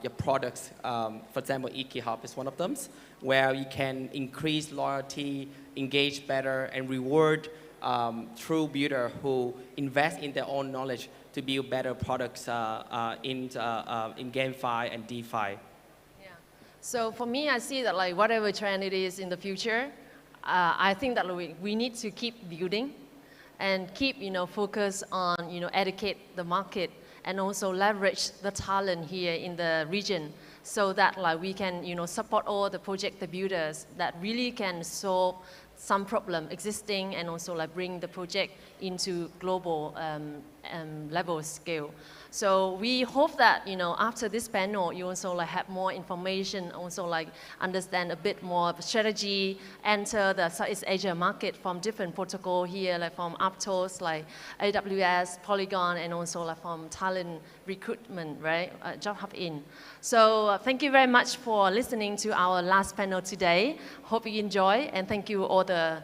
your products. For example, EKHub is one of them, where you can increase loyalty, engage better, and reward true builder who invest in their own knowledge to build better products in GameFi and DeFi. Yeah. So for me, I see that like whatever trend it is in the future, I think that we need to keep building and keep focus on educate the market and also leverage the talent here in the region, so that like we can support all the project the builders that really can solve some problem existing and also like bring the project into global level scale. So we hope that after this panel you also like have more information, also like understand a bit more of strategy, enter the Southeast Asia market from different protocol here, like from Aptos, like AWS, Polygon, and also like from talent recruitment, right? Job hop in. So thank you very much for listening to our last panel today. Hope you enjoy, and thank you all the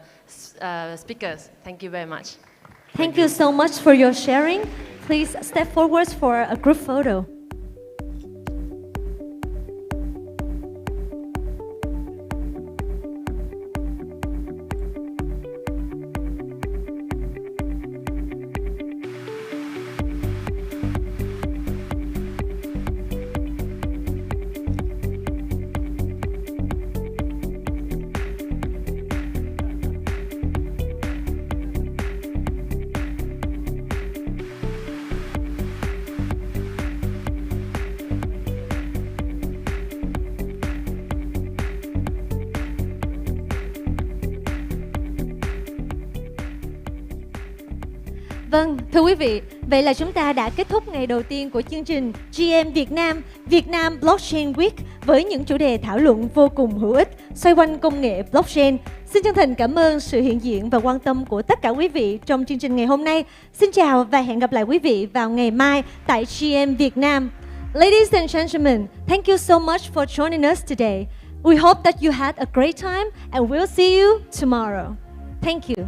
speakers. Thank you very much. Thank you so much for your sharing. Please step forward for a group photo. Vâng, thưa quý vị, vậy là chúng ta đã kết thúc ngày đầu tiên của chương trình GM Việt Nam Blockchain Week với những chủ đề thảo luận vô cùng hữu ích xoay quanh công nghệ blockchain. Xin chân thành cảm ơn sự hiện diện và quan tâm của tất cả quý vị trong chương trình ngày hôm nay. Xin chào và hẹn gặp lại quý vị vào ngày mai tại GM Việt Nam. Ladies and gentlemen, thank you so much for joining us today. We hope that you had a great time and we'll see you tomorrow. Thank you.